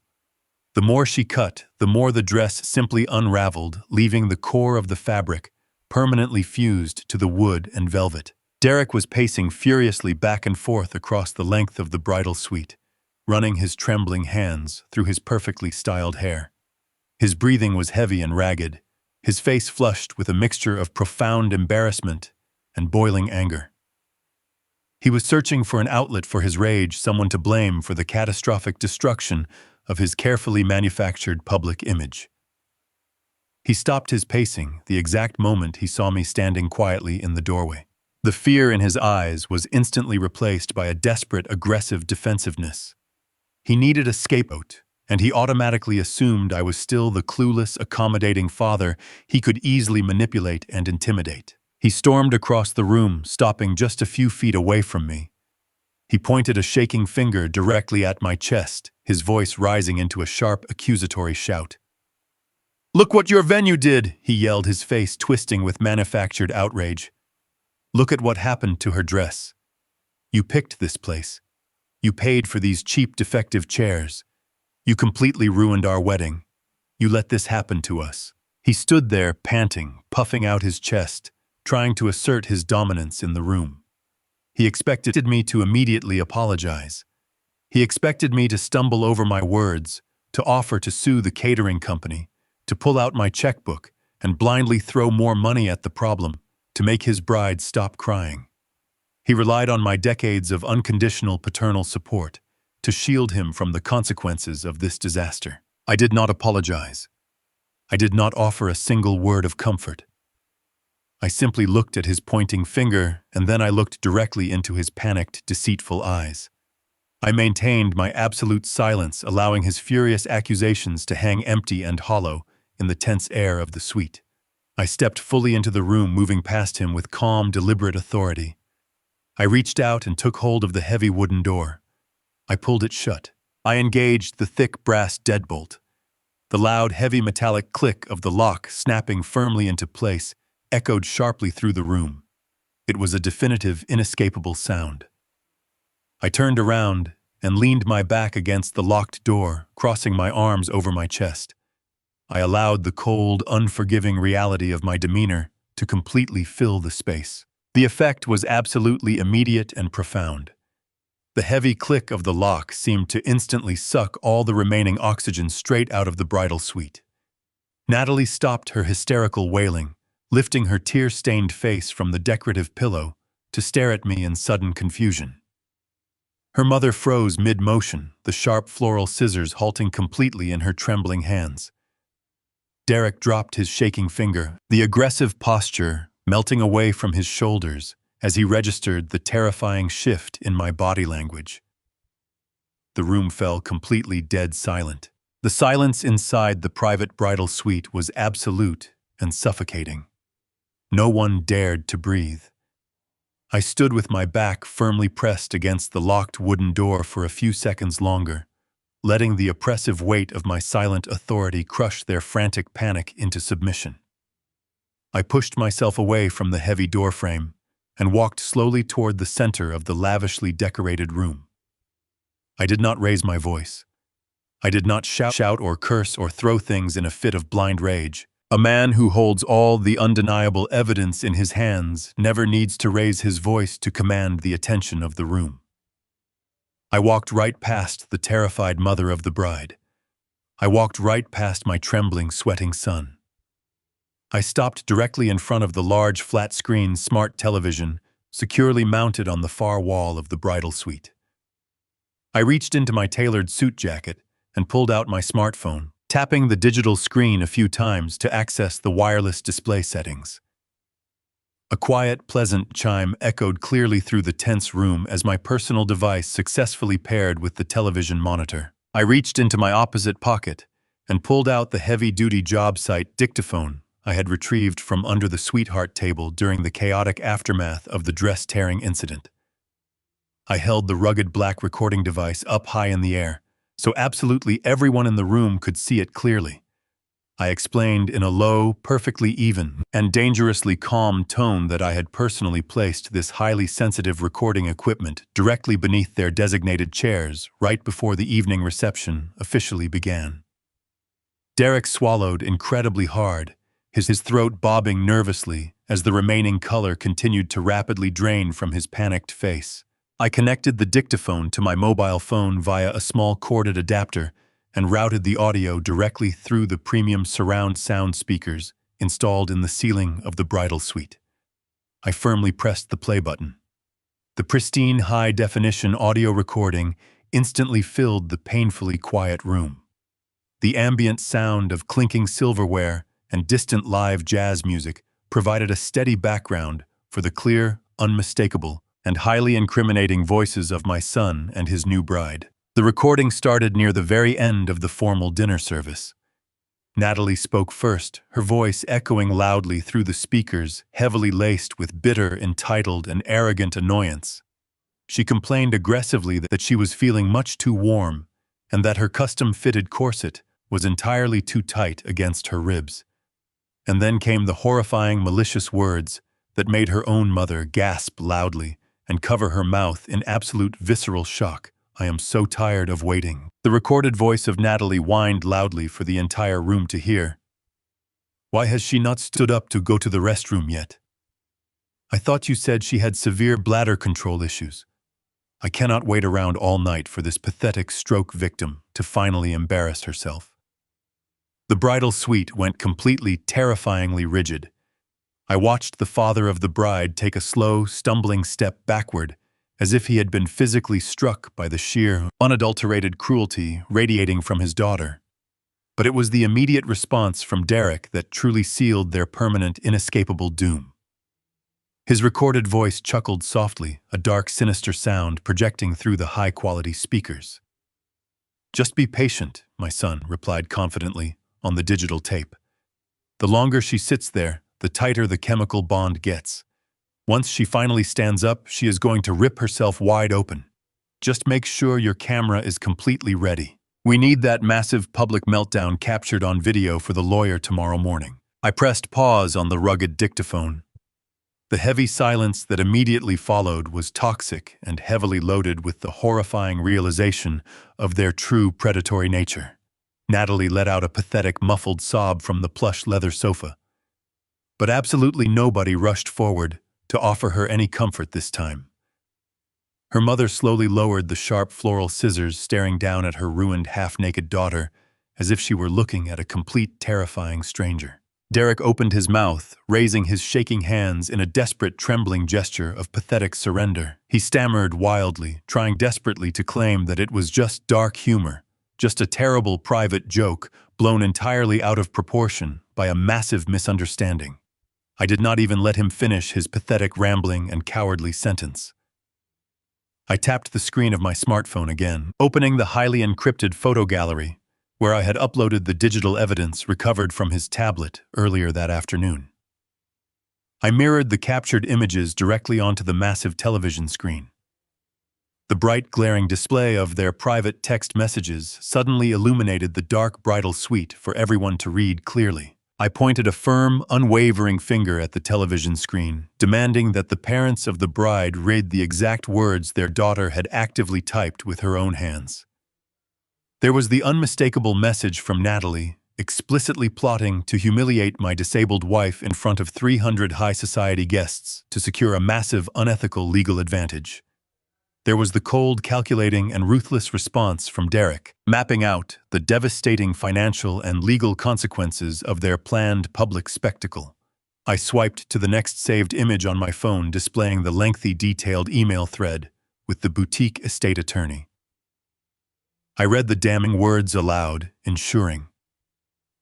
The more she cut, the more the dress simply unraveled, leaving the core of the fabric permanently fused to the wood and velvet. Derek was pacing furiously back and forth across the length of the bridal suite, running his trembling hands through his perfectly styled hair. His breathing was heavy and ragged, his face flushed with a mixture of profound embarrassment and boiling anger. He was searching for an outlet for his rage, someone to blame for the catastrophic destruction of his carefully manufactured public image. He stopped his pacing the exact moment he saw me standing quietly in the doorway. The fear in his eyes was instantly replaced by a desperate, aggressive defensiveness. He needed a scapegoat, and he automatically assumed I was still the clueless, accommodating father he could easily manipulate and intimidate. He stormed across the room, stopping just a few feet away from me. He pointed a shaking finger directly at my chest, his voice rising into a sharp, accusatory shout. "Look what your venue did!" he yelled, his face twisting with manufactured outrage. "Look at what happened to her dress. You picked this place. You paid for these cheap, defective chairs. You completely ruined our wedding. You let this happen to us." He stood there, panting, puffing out his chest, trying to assert his dominance in the room. He expected me to immediately apologize. He expected me to stumble over my words, to offer to sue the catering company, to pull out my checkbook and blindly throw more money at the problem, to make his bride stop crying. He relied on my decades of unconditional paternal support to shield him from the consequences of this disaster. I did not apologize. I did not offer a single word of comfort. I simply looked at his pointing finger, and then I looked directly into his panicked, deceitful eyes. I maintained my absolute silence, allowing his furious accusations to hang empty and hollow in the tense air of the suite. I stepped fully into the room, moving past him with calm, deliberate authority. I reached out and took hold of the heavy wooden door. I pulled it shut. I engaged the thick brass deadbolt. The loud, heavy metallic click of the lock snapping firmly into place echoed sharply through the room. It was a definitive, inescapable sound. I turned around and leaned my back against the locked door, crossing my arms over my chest. I allowed the cold, unforgiving reality of my demeanor to completely fill the space. The effect was absolutely immediate and profound. The heavy click of the lock seemed to instantly suck all the remaining oxygen straight out of the bridal suite. Natalie stopped her hysterical wailing, lifting her tear-stained face from the decorative pillow to stare at me in sudden confusion. Her mother froze mid-motion, the sharp floral scissors halting completely in her trembling hands. Derek dropped his shaking finger, the aggressive posture melting away from his shoulders as he registered the terrifying shift in my body language. The room fell completely dead silent. The silence inside the private bridal suite was absolute and suffocating. No one dared to breathe. I stood with my back firmly pressed against the locked wooden door for a few seconds longer, letting the oppressive weight of my silent authority crush their frantic panic into submission. I pushed myself away from the heavy doorframe and walked slowly toward the center of the lavishly decorated room. I did not raise my voice. I did not shout or curse or throw things in a fit of blind rage. A man who holds all the undeniable evidence in his hands never needs to raise his voice to command the attention of the room. I walked right past the terrified mother of the bride. I walked right past my trembling, sweating son. I stopped directly in front of the large flat-screen smart television securely mounted on the far wall of the bridal suite. I reached into my tailored suit jacket and pulled out my smartphone, tapping the digital screen a few times to access the wireless display settings. A quiet, pleasant chime echoed clearly through the tense room as my personal device successfully paired with the television monitor. I reached into my opposite pocket and pulled out the heavy-duty job site dictaphone I had retrieved from under the sweetheart table during the chaotic aftermath of the dress-tearing incident. I held the rugged black recording device up high in the air, so absolutely everyone in the room could see it clearly. I explained in a low, perfectly even, and dangerously calm tone that I had personally placed this highly sensitive recording equipment directly beneath their designated chairs right before the evening reception officially began. Derek swallowed incredibly hard, his throat bobbing nervously as the remaining color continued to rapidly drain from his panicked face. I connected the dictaphone to my mobile phone via a small corded adapter and routed the audio directly through the premium surround sound speakers installed in the ceiling of the bridal suite. I firmly pressed the play button. The pristine high-definition audio recording instantly filled the painfully quiet room. The ambient sound of clinking silverware and distant live jazz music provided a steady background for the clear, unmistakable, and highly incriminating voices of my son and his new bride. The recording started near the very end of the formal dinner service. Natalie spoke first, her voice echoing loudly through the speakers, heavily laced with bitter, entitled, and arrogant annoyance. She complained aggressively that she was feeling much too warm and that her custom-fitted corset was entirely too tight against her ribs. And then came the horrifying, malicious words that made her own mother gasp loudly and cover her mouth in absolute visceral shock. "I am so tired of waiting." The recorded voice of Natalie whined loudly for the entire room to hear. "Why has she not stood up to go to the restroom yet? I thought you said she had severe bladder control issues. I cannot wait around all night for this pathetic stroke victim to finally embarrass herself." The bridal suite went completely, terrifyingly rigid. I watched the father of the bride take a slow, stumbling step backward, as if he had been physically struck by the sheer, unadulterated cruelty radiating from his daughter. But it was the immediate response from Derek that truly sealed their permanent, inescapable doom. His recorded voice chuckled softly, a dark, sinister sound projecting through the high-quality speakers. "Just be patient," my son replied confidently on the digital tape. "The longer she sits there, the tighter the chemical bond gets. Once she finally stands up, she is going to rip herself wide open. Just make sure your camera is completely ready. We need that massive public meltdown captured on video for the lawyer tomorrow morning." I pressed pause on the rugged dictaphone. The heavy silence that immediately followed was toxic and heavily loaded with the horrifying realization of their true predatory nature. Natalie let out a pathetic, muffled sob from the plush leather sofa. But absolutely nobody rushed forward to offer her any comfort this time. Her mother slowly lowered the sharp floral scissors, staring down at her ruined, half-naked daughter, as if she were looking at a complete, terrifying stranger. Derek opened his mouth, raising his shaking hands in a desperate, trembling gesture of pathetic surrender. He stammered wildly, trying desperately to claim that it was just dark humor, just a terrible private joke blown entirely out of proportion by a massive misunderstanding. I did not even let him finish his pathetic, rambling, and cowardly sentence. I tapped the screen of my smartphone again, opening the highly encrypted photo gallery, where I had uploaded the digital evidence recovered from his tablet earlier that afternoon. I mirrored the captured images directly onto the massive television screen. The bright, glaring display of their private text messages suddenly illuminated the dark bridal suite for everyone to read clearly. I pointed a firm, unwavering finger at the television screen, demanding that the parents of the bride read the exact words their daughter had actively typed with her own hands. There was the unmistakable message from Natalie, explicitly plotting to humiliate my disabled wife in front of 300 high society guests to secure a massive, unethical legal advantage. There was the cold, calculating, and ruthless response from Derek, mapping out the devastating financial and legal consequences of their planned public spectacle. I swiped to the next saved image on my phone, displaying the lengthy, detailed email thread with the boutique estate attorney. I read the damning words aloud, ensuring.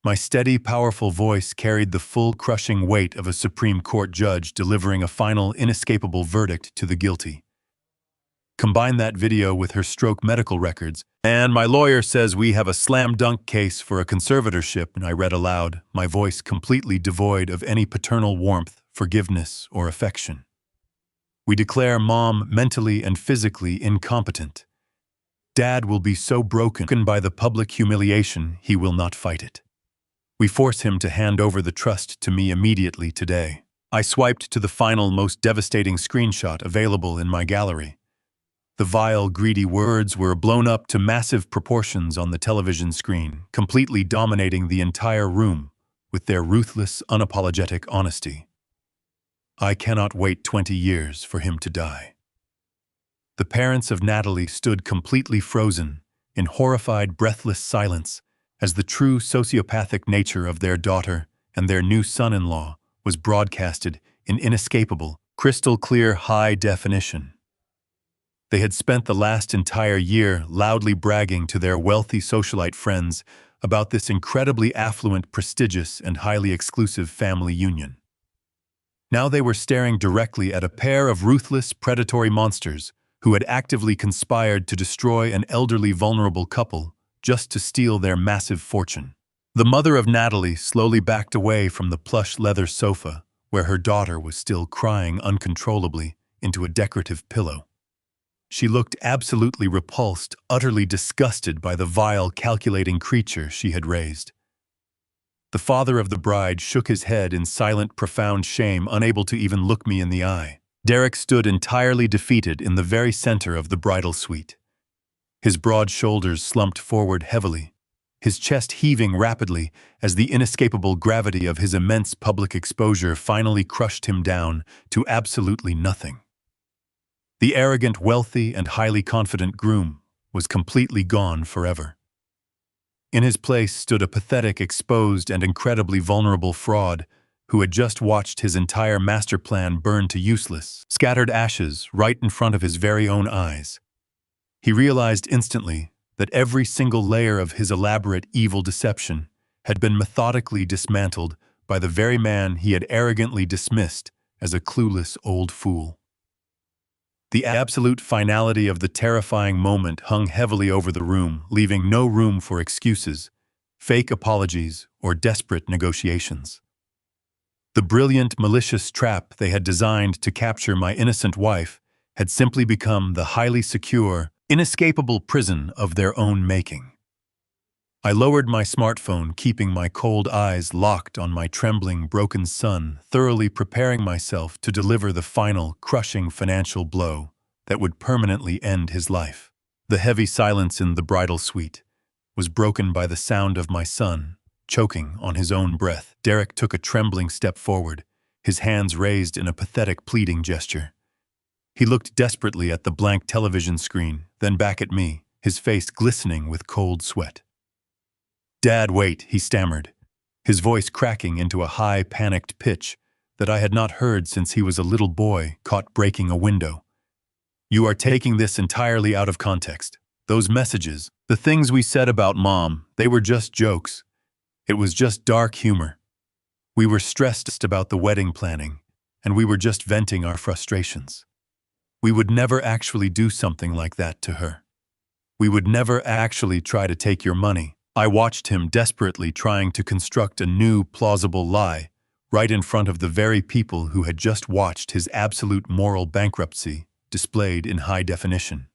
My steady, powerful voice carried the full, crushing weight of a Supreme Court judge delivering a final, inescapable verdict to the guilty. Combine that video with her stroke medical records, and my lawyer says we have a slam-dunk case for a conservatorship, and I read aloud, my voice completely devoid of any paternal warmth, forgiveness, or affection. We declare Mom mentally and physically incompetent. Dad will be so broken by the public humiliation he will not fight it. We force him to hand over the trust to me immediately today. I swiped to the final, most devastating screenshot available in my gallery. The vile, greedy words were blown up to massive proportions on the television screen, completely dominating the entire room with their ruthless, unapologetic honesty. I cannot wait 20 years for him to die. The parents of Natalie stood completely frozen, in horrified, breathless silence, as the true sociopathic nature of their daughter and their new son-in-law was broadcasted in inescapable, crystal-clear high definition. They had spent the last entire year loudly bragging to their wealthy socialite friends about this incredibly affluent, prestigious, and highly exclusive family union. Now they were staring directly at a pair of ruthless, predatory monsters who had actively conspired to destroy an elderly, vulnerable couple just to steal their massive fortune. The mother of Natalie slowly backed away from the plush leather sofa where her daughter was still crying uncontrollably into a decorative pillow. She looked absolutely repulsed, utterly disgusted by the vile, calculating creature she had raised. The father of the bride shook his head in silent, profound shame, unable to even look me in the eye. Derek stood entirely defeated in the very center of the bridal suite. His broad shoulders slumped forward heavily, his chest heaving rapidly as the inescapable gravity of his immense public exposure finally crushed him down to absolutely nothing. The arrogant, wealthy, and highly confident groom was completely gone forever. In his place stood a pathetic, exposed, and incredibly vulnerable fraud who had just watched his entire master plan burn to useless, scattered ashes right in front of his very own eyes. He realized instantly that every single layer of his elaborate evil deception had been methodically dismantled by the very man he had arrogantly dismissed as a clueless old fool. The absolute finality of the terrifying moment hung heavily over the room, leaving no room for excuses, fake apologies, or desperate negotiations. The brilliant, malicious trap they had designed to capture my innocent wife had simply become the highly secure, inescapable prison of their own making. I lowered my smartphone, keeping my cold eyes locked on my trembling, broken son, thoroughly preparing myself to deliver the final, crushing financial blow that would permanently end his life. The heavy silence in the bridal suite was broken by the sound of my son, choking on his own breath. Derek took a trembling step forward, his hands raised in a pathetic, pleading gesture. He looked desperately at the blank television screen, then back at me, his face glistening with cold sweat. "Dad, wait," he stammered, his voice cracking into a high, panicked pitch that I had not heard since he was a little boy caught breaking a window. "You are taking this entirely out of context. Those messages, the things we said about Mom, they were just jokes. It was just dark humor. We were stressed about the wedding planning, and we were just venting our frustrations. We would never actually do something like that to her. We would never actually try to take your money." I watched him desperately trying to construct a new, plausible lie right in front of the very people who had just watched his absolute moral bankruptcy displayed in high definition.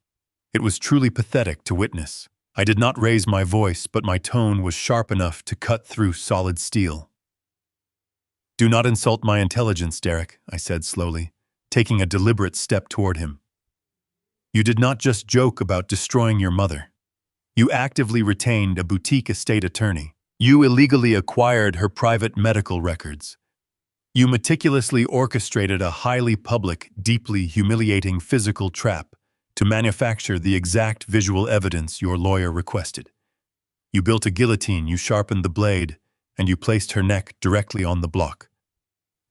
It was truly pathetic to witness. I did not raise my voice, but my tone was sharp enough to cut through solid steel. "Do not insult my intelligence, Derek," I said slowly, taking a deliberate step toward him. "You did not just joke about destroying your mother. You actively retained a boutique estate attorney. You illegally acquired her private medical records. You meticulously orchestrated a highly public, deeply humiliating physical trap to manufacture the exact visual evidence your lawyer requested. You built a guillotine, you sharpened the blade, and you placed her neck directly on the block.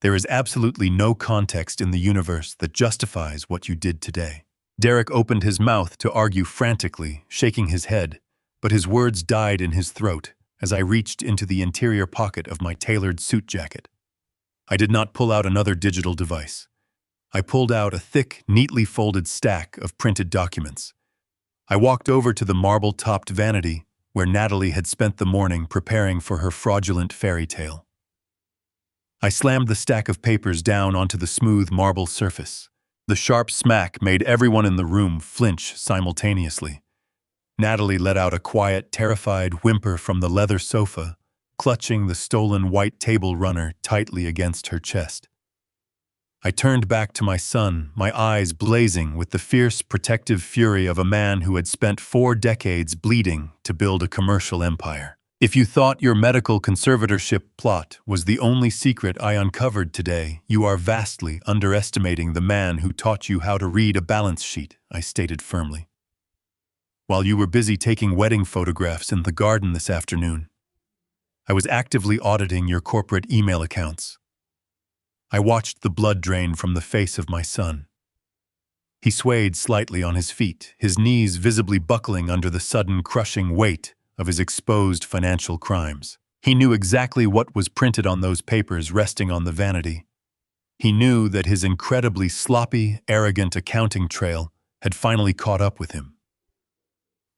There is absolutely no context in the universe that justifies what you did today." Derek opened his mouth to argue frantically, shaking his head, but his words died in his throat as I reached into the interior pocket of my tailored suit jacket. I did not pull out another digital device. I pulled out a thick, neatly folded stack of printed documents. I walked over to the marble-topped vanity where Natalie had spent the morning preparing for her fraudulent fairy tale. I slammed the stack of papers down onto the smooth marble surface. The sharp smack made everyone in the room flinch simultaneously. Natalie let out a quiet, terrified whimper from the leather sofa, clutching the stolen white table runner tightly against her chest. I turned back to my son, my eyes blazing with the fierce, protective fury of a man who had spent 4 decades bleeding to build a commercial empire. If you thought your medical conservatorship plot was the only secret I uncovered today, you are vastly underestimating the man who taught you how to read a balance sheet, I stated firmly. While you were busy taking wedding photographs in the garden this afternoon, I was actively auditing your corporate email accounts. I watched the blood drain from the face of my son. He swayed slightly on his feet, his knees visibly buckling under the sudden crushing weight of his exposed financial crimes. He knew exactly what was printed on those papers resting on the vanity. He knew that his incredibly sloppy, arrogant accounting trail had finally caught up with him.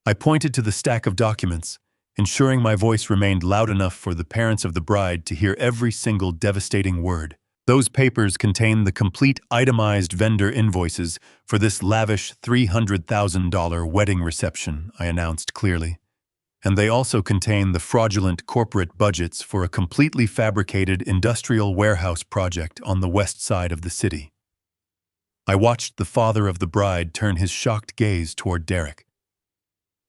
I pointed to the stack of documents, ensuring my voice remained loud enough for the parents of the bride to hear every single devastating word. Those papers contain the complete itemized vendor invoices for this lavish $300,000 wedding reception, I announced clearly. And they also contain the fraudulent corporate budgets for a completely fabricated industrial warehouse project on the west side of the city. I watched the father of the bride turn his shocked gaze toward Derek.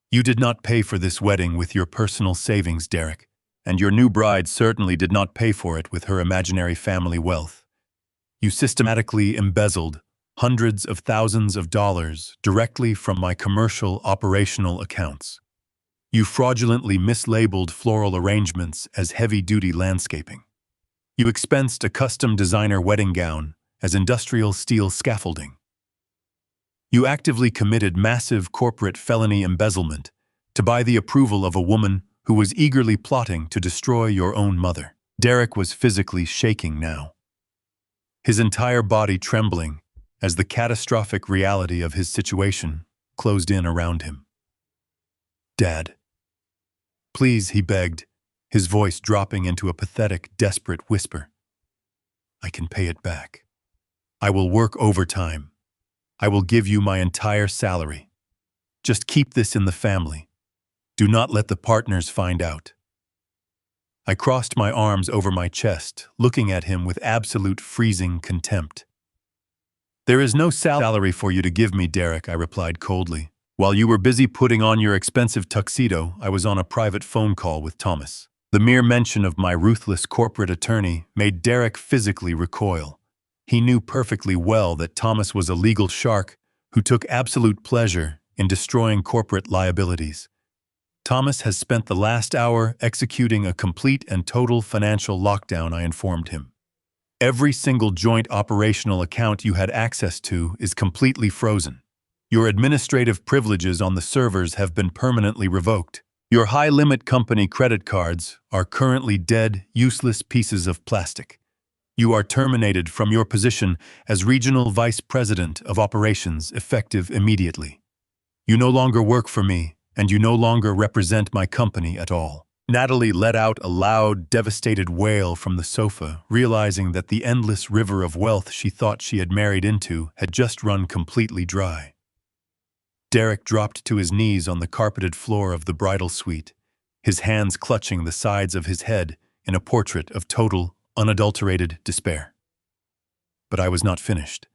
You did not pay for this wedding with your personal savings, Derek. And your new bride certainly did not pay for it with her imaginary family wealth. You systematically embezzled hundreds of thousands of dollars directly from my commercial operational accounts. You fraudulently mislabeled floral arrangements as heavy-duty landscaping. You expensed a custom designer wedding gown as industrial steel scaffolding. You actively committed massive corporate felony embezzlement to buy the approval of a woman who was eagerly plotting to destroy your own mother. Derek was physically shaking now, his entire body trembling as the catastrophic reality of his situation closed in around him. Dad, please, he begged, his voice dropping into a pathetic, desperate whisper. I can pay it back. I will work overtime. I will give you my entire salary. Just keep this in the family. Do not let the partners find out. I crossed my arms over my chest, looking at him with absolute freezing contempt. There is no salary for you to give me, Derek, I replied coldly. While you were busy putting on your expensive tuxedo, I was on a private phone call with Thomas. The mere mention of my ruthless corporate attorney made Derek physically recoil. He knew perfectly well that Thomas was a legal shark who took absolute pleasure in destroying corporate liabilities. Thomas has spent the last hour executing a complete and total financial lockdown, I informed him. Every single joint operational account you had access to is completely frozen. Your administrative privileges on the servers have been permanently revoked. Your high-limit company credit cards are currently dead, useless pieces of plastic. You are terminated from your position as Regional Vice President of Operations effective immediately. You no longer work for me, and you no longer represent my company at all. Natalie let out a loud, devastated wail from the sofa, realizing that the endless river of wealth she thought she had married into had just run completely dry. Derek dropped to his knees on the carpeted floor of the bridal suite, his hands clutching the sides of his head in a portrait of total, unadulterated despair. But I was not finished.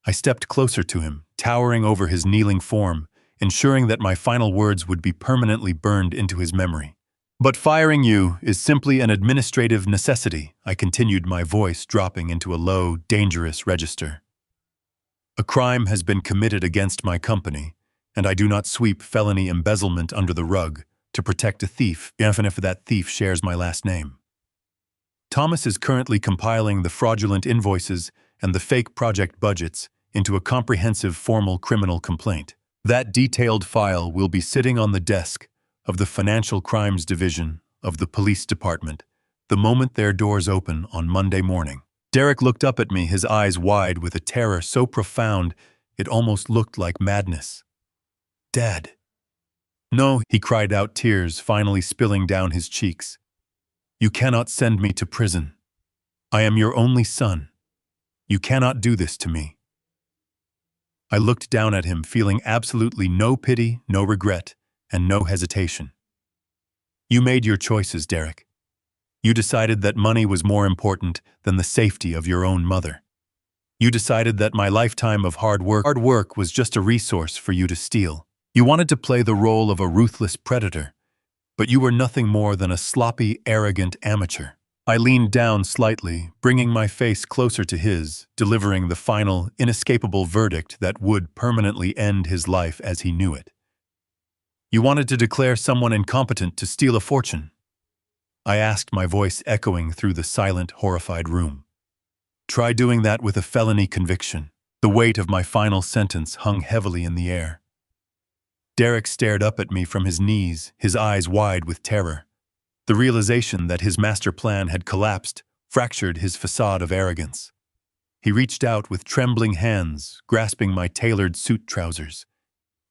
I stepped closer to him, towering over his kneeling form, ensuring that my final words would be permanently burned into his memory. But firing you is simply an administrative necessity, I continued, my voice dropping into a low, dangerous register. A crime has been committed against my company, and I do not sweep felony embezzlement under the rug to protect a thief, even if that thief shares my last name. Thomas is currently compiling the fraudulent invoices and the fake project budgets into a comprehensive formal criminal complaint. That detailed file will be sitting on the desk of the Financial Crimes Division of the Police Department the moment their doors open on Monday morning. Derek looked up at me, his eyes wide with a terror so profound it almost looked like madness. Dad. No, he cried out, tears finally spilling down his cheeks. You cannot send me to prison. I am your only son. You cannot do this to me. I looked down at him, feeling absolutely no pity, no regret, and no hesitation. You made your choices, Derek. You decided that money was more important than the safety of your own mother. You decided that my lifetime of hard work was just a resource for you to steal. You wanted to play the role of a ruthless predator, but you were nothing more than a sloppy, arrogant amateur. I leaned down slightly, bringing my face closer to his, delivering the final, inescapable verdict that would permanently end his life as he knew it. You wanted to declare someone incompetent to steal a fortune. I asked, my voice echoing through the silent, horrified room. Try doing that with a felony conviction. The weight of my final sentence hung heavily in the air. Derek stared up at me from his knees, his eyes wide with terror. The realization that his master plan had collapsed fractured his facade of arrogance. He reached out with trembling hands, grasping my tailored suit trousers.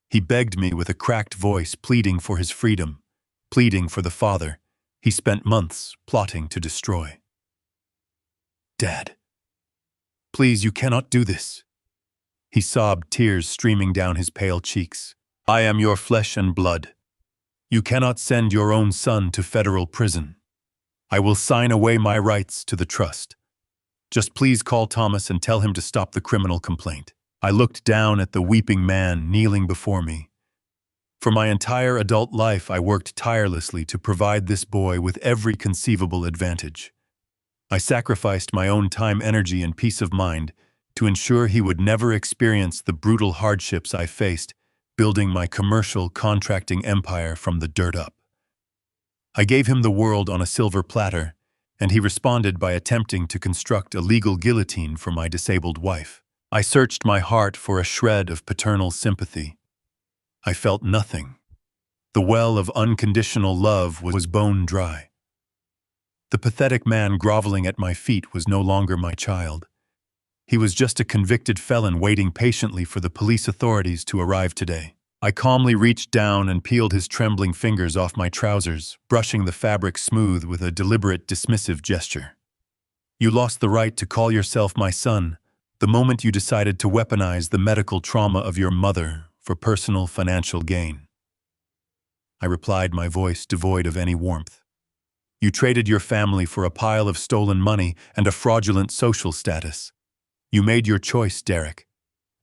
He begged me with a cracked voice, pleading for his freedom, pleading for the father he spent months plotting to destroy. Dad, please, you cannot do this. He sobbed, tears streaming down his pale cheeks. I am your flesh and blood. You cannot send your own son to federal prison. I will sign away my rights to the trust. Just please call Thomas and tell him to stop the criminal complaint. I looked down at the weeping man kneeling before me. For my entire adult life, I worked tirelessly to provide this boy with every conceivable advantage. I sacrificed my own time, energy, and peace of mind to ensure he would never experience the brutal hardships I faced building my commercial contracting empire from the dirt up. I gave him the world on a silver platter, and he responded by attempting to construct a legal guillotine for my disabled wife. I searched my heart for a shred of paternal sympathy. I felt nothing. The well of unconditional love was bone dry. The pathetic man groveling at my feet was no longer my child. He was just a convicted felon waiting patiently for the police authorities to arrive today. I calmly reached down and peeled his trembling fingers off my trousers, brushing the fabric smooth with a deliberate, dismissive gesture. You lost the right to call yourself my son the moment you decided to weaponize the medical trauma of your mother for personal financial gain. I replied, my voice devoid of any warmth. You traded your family for a pile of stolen money and a fraudulent social status. You made your choice, Derek.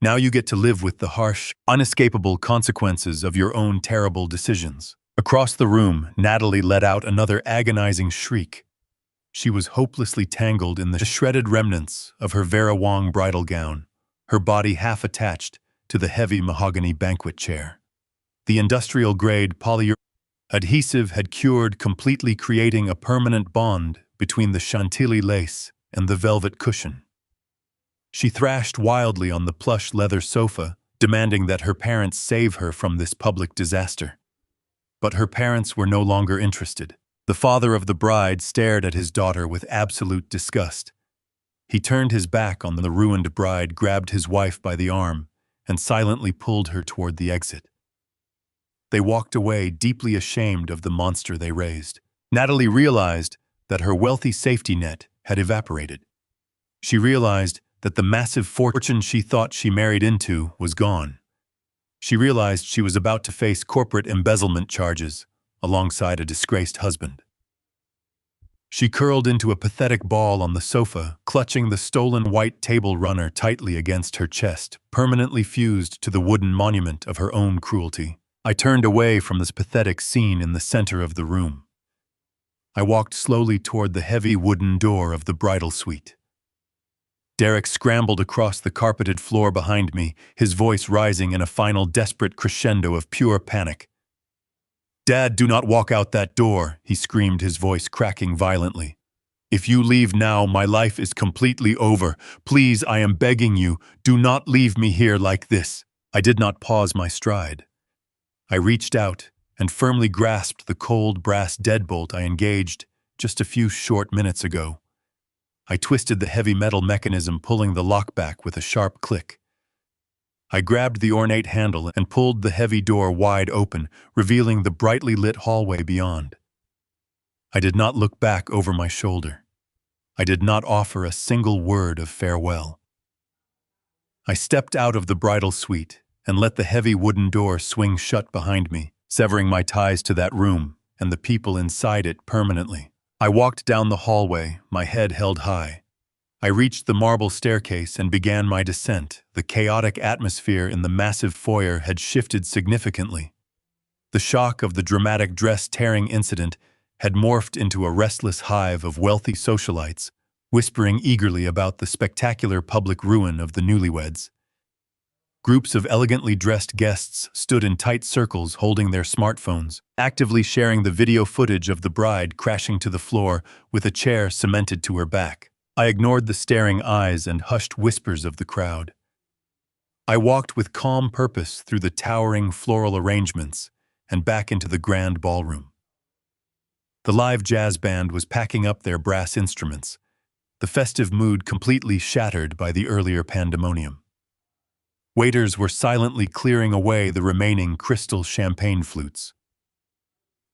Now you get to live with the harsh, unescapable consequences of your own terrible decisions. Across the room, Natalie let out another agonizing shriek. She was hopelessly tangled in the shredded remnants of her Vera Wang bridal gown, her body half attached to the heavy mahogany banquet chair. The industrial-grade polyurethane adhesive had cured, completely creating a permanent bond between the chantilly lace and the velvet cushion. She thrashed wildly on the plush leather sofa, demanding that her parents save her from this public disaster. But her parents were no longer interested. The father of the bride stared at his daughter with absolute disgust. He turned his back on the ruined bride, grabbed his wife by the arm, and silently pulled her toward the exit. They walked away, deeply ashamed of the monster they raised. Natalie realized that her wealthy safety net had evaporated. She realized that the massive fortune she thought she married into was gone. She realized she was about to face corporate embezzlement charges alongside a disgraced husband. She curled into a pathetic ball on the sofa, clutching the stolen white table runner tightly against her chest, permanently fused to the wooden monument of her own cruelty. I turned away from this pathetic scene in the center of the room. I walked slowly toward the heavy wooden door of the bridal suite. Derek scrambled across the carpeted floor behind me, his voice rising in a final desperate crescendo of pure panic. "Dad, do not walk out that door," he screamed, his voice cracking violently. "If you leave now, my life is completely over. Please, I am begging you, do not leave me here like this." I did not pause my stride. I reached out and firmly grasped the cold brass deadbolt I engaged just a few short minutes ago. I twisted the heavy metal mechanism, pulling the lock back with a sharp click. I grabbed the ornate handle and pulled the heavy door wide open, revealing the brightly lit hallway beyond. I did not look back over my shoulder. I did not offer a single word of farewell. I stepped out of the bridal suite and let the heavy wooden door swing shut behind me, severing my ties to that room and the people inside it permanently. I walked down the hallway, my head held high. I reached the marble staircase and began my descent. The chaotic atmosphere in the massive foyer had shifted significantly. The shock of the dramatic dress-tearing incident had morphed into a restless hive of wealthy socialites, whispering eagerly about the spectacular public ruin of the newlyweds. Groups of elegantly dressed guests stood in tight circles holding their smartphones, actively sharing the video footage of the bride crashing to the floor with a chair cemented to her back. I ignored the staring eyes and hushed whispers of the crowd. I walked with calm purpose through the towering floral arrangements and back into the grand ballroom. The live jazz band was packing up their brass instruments, the festive mood completely shattered by the earlier pandemonium. Waiters were silently clearing away the remaining crystal champagne flutes.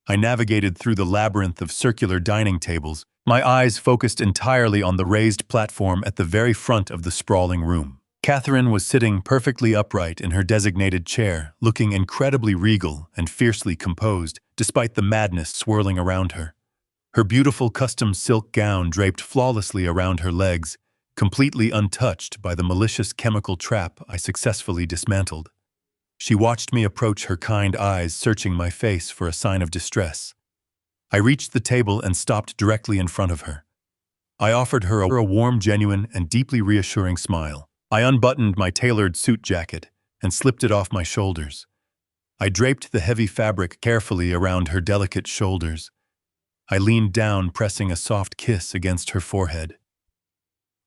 I navigated through the labyrinth of circular dining tables, my eyes focused entirely on the raised platform at the very front of the sprawling room. Catherine was sitting perfectly upright in her designated chair, looking incredibly regal and fiercely composed, despite the madness swirling around her. Her beautiful custom silk gown draped flawlessly around her legs, completely untouched by the malicious chemical trap I successfully dismantled. She watched me approach, her kind eyes searching my face for a sign of distress. I reached the table and stopped directly in front of her. I offered her a warm, genuine, and deeply reassuring smile. I unbuttoned my tailored suit jacket and slipped it off my shoulders. I draped the heavy fabric carefully around her delicate shoulders. I leaned down, pressing a soft kiss against her forehead.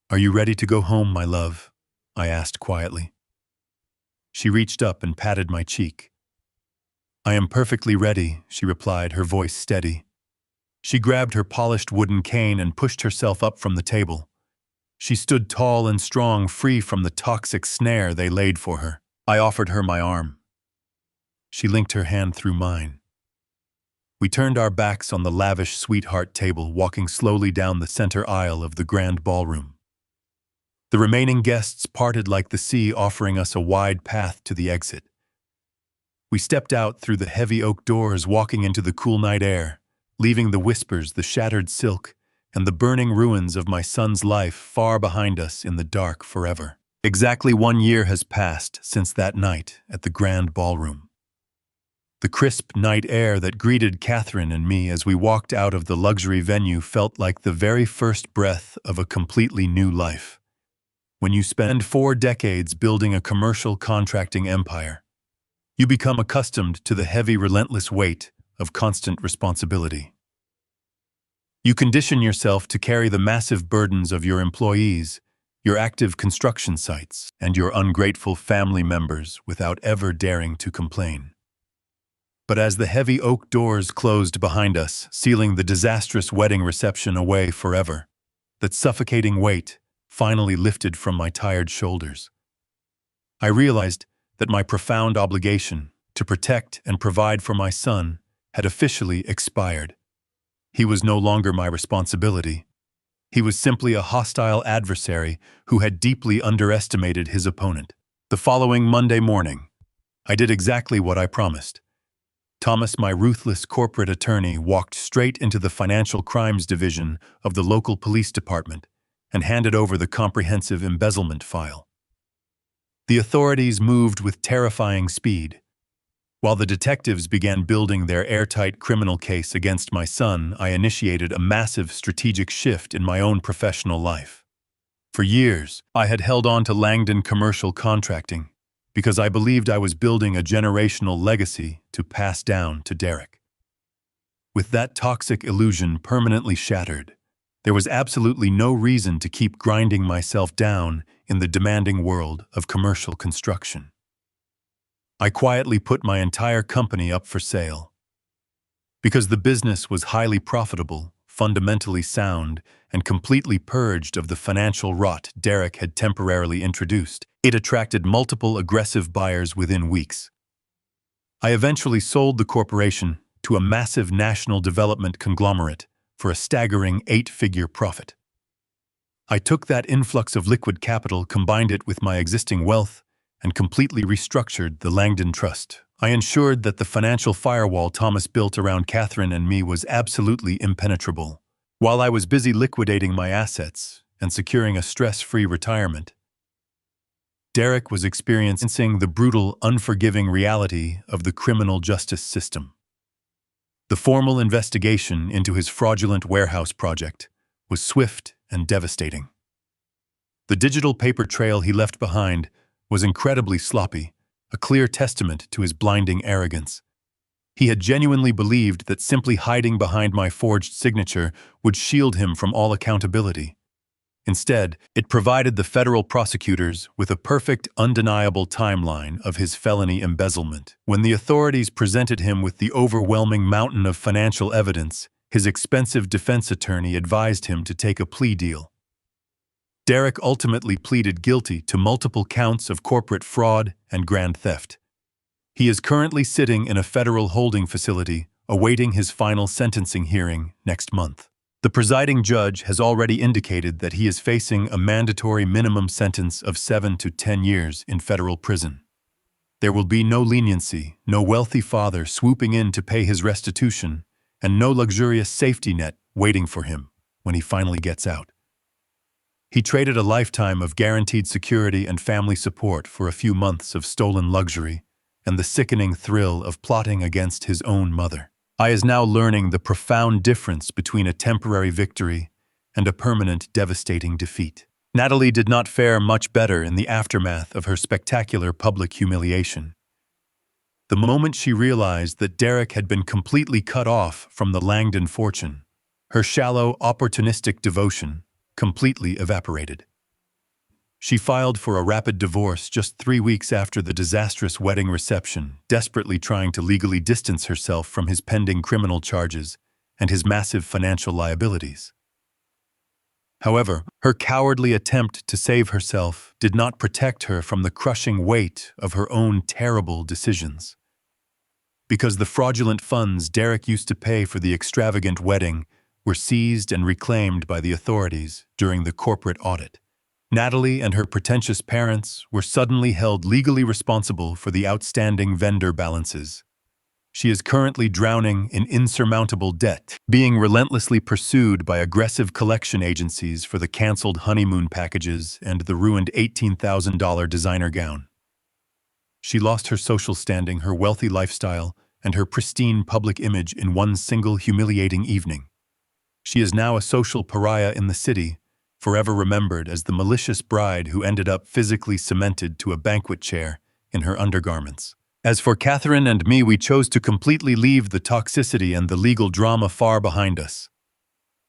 "Are you ready to go home, my love?" I asked quietly. She reached up and patted my cheek. "I am perfectly ready," she replied, her voice steady. She grabbed her polished wooden cane and pushed herself up from the table. She stood tall and strong, free from the toxic snare they laid for her. I offered her my arm. She linked her hand through mine. We turned our backs on the lavish sweetheart table, walking slowly down the center aisle of the grand ballroom. The remaining guests parted like the sea, offering us a wide path to the exit. We stepped out through the heavy oak doors, walking into the cool night air, leaving the whispers, the shattered silk, and the burning ruins of my son's life far behind us in the dark forever. Exactly 1 year has passed since that night at the grand ballroom. The crisp night air that greeted Catherine and me as we walked out of the luxury venue felt like the very first breath of a completely new life. When you spend 4 decades building a commercial contracting empire, you become accustomed to the heavy, relentless weight of constant responsibility. You condition yourself to carry the massive burdens of your employees, your active construction sites, and your ungrateful family members without ever daring to complain. But as the heavy oak doors closed behind us, sealing the disastrous wedding reception away forever, that suffocating weight finally lifted from my tired shoulders. I realized that my profound obligation to protect and provide for my son had officially expired. He was no longer my responsibility. He was simply a hostile adversary who had deeply underestimated his opponent. The following Monday morning, I did exactly what I promised. Thomas, my ruthless corporate attorney, walked straight into the financial crimes division of the local police department and handed over the comprehensive embezzlement file. The authorities moved with terrifying speed. While the detectives began building their airtight criminal case against my son, I initiated a massive strategic shift in my own professional life. For years, I had held on to Langdon commercial contracting because I believed I was building a generational legacy to pass down to Derek. With that toxic illusion permanently shattered, there was absolutely no reason to keep grinding myself down in the demanding world of commercial construction. I quietly put my entire company up for sale. Because the business was highly profitable, fundamentally sound, and completely purged of the financial rot Derek had temporarily introduced, it attracted multiple aggressive buyers within weeks. I eventually sold the corporation to a massive national development conglomerate for a staggering 8-figure profit. I took that influx of liquid capital, combined it with my existing wealth, and completely restructured the Langdon Trust. I ensured that the financial firewall Thomas built around Catherine and me was absolutely impenetrable. While I was busy liquidating my assets and securing a stress-free retirement, Derek was experiencing the brutal, unforgiving reality of the criminal justice system. The formal investigation into his fraudulent warehouse project was swift and devastating. The digital paper trail he left behind was incredibly sloppy, a clear testament to his blinding arrogance. He had genuinely believed that simply hiding behind my forged signature would shield him from all accountability. Instead, it provided the federal prosecutors with a perfect, undeniable timeline of his felony embezzlement. When the authorities presented him with the overwhelming mountain of financial evidence, his expensive defense attorney advised him to take a plea deal. Derek ultimately pleaded guilty to multiple counts of corporate fraud and grand theft. He is currently sitting in a federal holding facility, awaiting his final sentencing hearing next month. The presiding judge has already indicated that he is facing a mandatory minimum sentence of 7 to 10 years in federal prison. There will be no leniency, no wealthy father swooping in to pay his restitution, and no luxurious safety net waiting for him when he finally gets out. He traded a lifetime of guaranteed security and family support for a few months of stolen luxury and the sickening thrill of plotting against his own mother. I is now learning the profound difference between a temporary victory and a permanent, devastating defeat. Natalie did not fare much better in the aftermath of her spectacular public humiliation. The moment she realized that Derek had been completely cut off from the Langdon fortune, her shallow, opportunistic devotion completely evaporated. She filed for a rapid divorce just 3 weeks after the disastrous wedding reception, desperately trying to legally distance herself from his pending criminal charges and his massive financial liabilities. However, her cowardly attempt to save herself did not protect her from the crushing weight of her own terrible decisions. Because the fraudulent funds Derek used to pay for the extravagant wedding were seized and reclaimed by the authorities during the corporate audit, Natalie and her pretentious parents were suddenly held legally responsible for the outstanding vendor balances. She is currently drowning in insurmountable debt, being relentlessly pursued by aggressive collection agencies for the canceled honeymoon packages and the ruined $18,000 designer gown. She lost her social standing, her wealthy lifestyle, and her pristine public image in one single humiliating evening. She is now a social pariah in the city, forever remembered as the malicious bride who ended up physically cemented to a banquet chair in her undergarments. As for Catherine and me, we chose to completely leave the toxicity and the legal drama far behind us.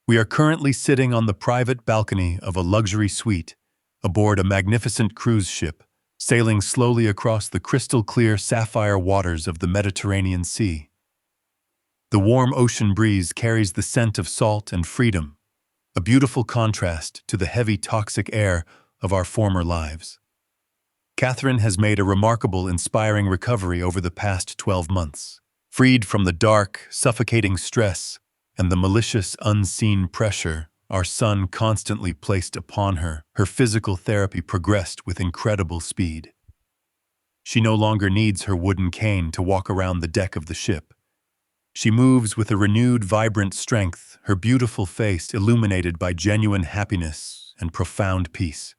We are currently sitting on the private balcony of a luxury suite aboard a magnificent cruise ship, sailing slowly across the crystal-clear sapphire waters of the Mediterranean Sea. The warm ocean breeze carries the scent of salt and freedom, a beautiful contrast to the heavy toxic air of our former lives. Catherine has made a remarkable, inspiring recovery over the past 12 months. Freed from the dark, suffocating stress and the malicious, unseen pressure our son constantly placed upon her, her physical therapy progressed with incredible speed. She no longer needs her wooden cane to walk around the deck of the ship. She moves with a renewed, vibrant strength, her beautiful face illuminated by genuine happiness and profound peace.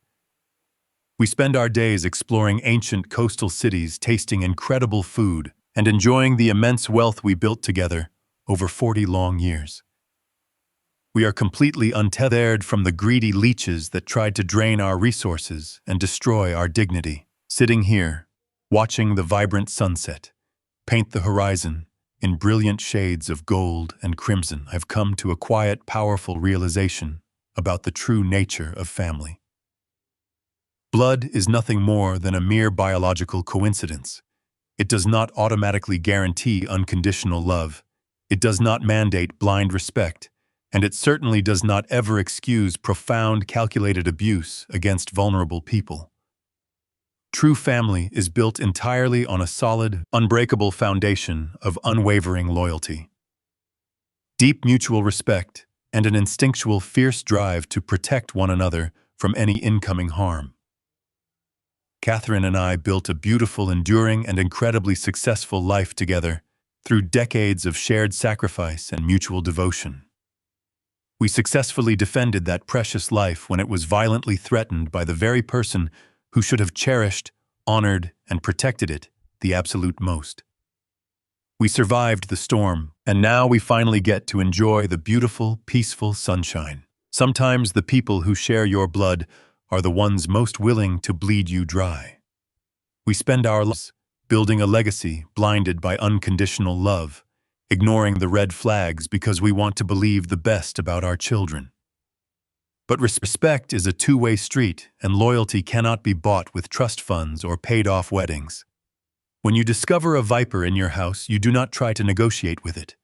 We spend our days exploring ancient coastal cities, tasting incredible food, and enjoying the immense wealth we built together over 40 long years. We are completely untethered from the greedy leeches that tried to drain our resources and destroy our dignity. Sitting here, watching the vibrant sunset paint the horizon in brilliant shades of gold and crimson, I've come to a quiet, powerful realization about the true nature of family. Blood is nothing more than a mere biological coincidence. It does not automatically guarantee unconditional love. It does not mandate blind respect, and it certainly does not ever excuse profound, calculated abuse against vulnerable people. True family is built entirely on a solid, unbreakable foundation of unwavering loyalty, deep mutual respect, and an instinctual, fierce drive to protect one another from any incoming harm. Catherine and I built a beautiful, enduring, and incredibly successful life together through decades of shared sacrifice and mutual devotion. We successfully defended that precious life when it was violently threatened by the very person who should have cherished, honored, and protected it the absolute most. We survived the storm, and now we finally get to enjoy the beautiful, peaceful sunshine. Sometimes the people who share your blood are the ones most willing to bleed you dry. We spend our lives building a legacy blinded by unconditional love, ignoring the red flags because we want to believe the best about our children. But respect is a two-way street, and loyalty cannot be bought with trust funds or paid-off weddings. When you discover a viper in your house, you do not try to negotiate with it.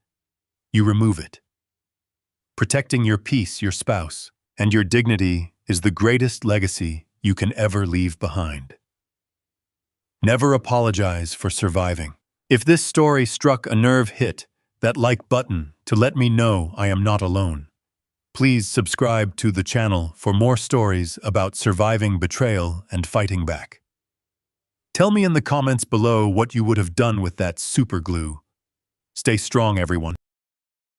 You remove it. Protecting your peace, your spouse, and your dignity is the greatest legacy you can ever leave behind. Never apologize for surviving. If this story struck a nerve, hit that like button to let me know I am not alone. Please subscribe to the channel for more stories about surviving betrayal and fighting back. Tell me in the comments below what you would have done with that super glue. Stay strong, everyone.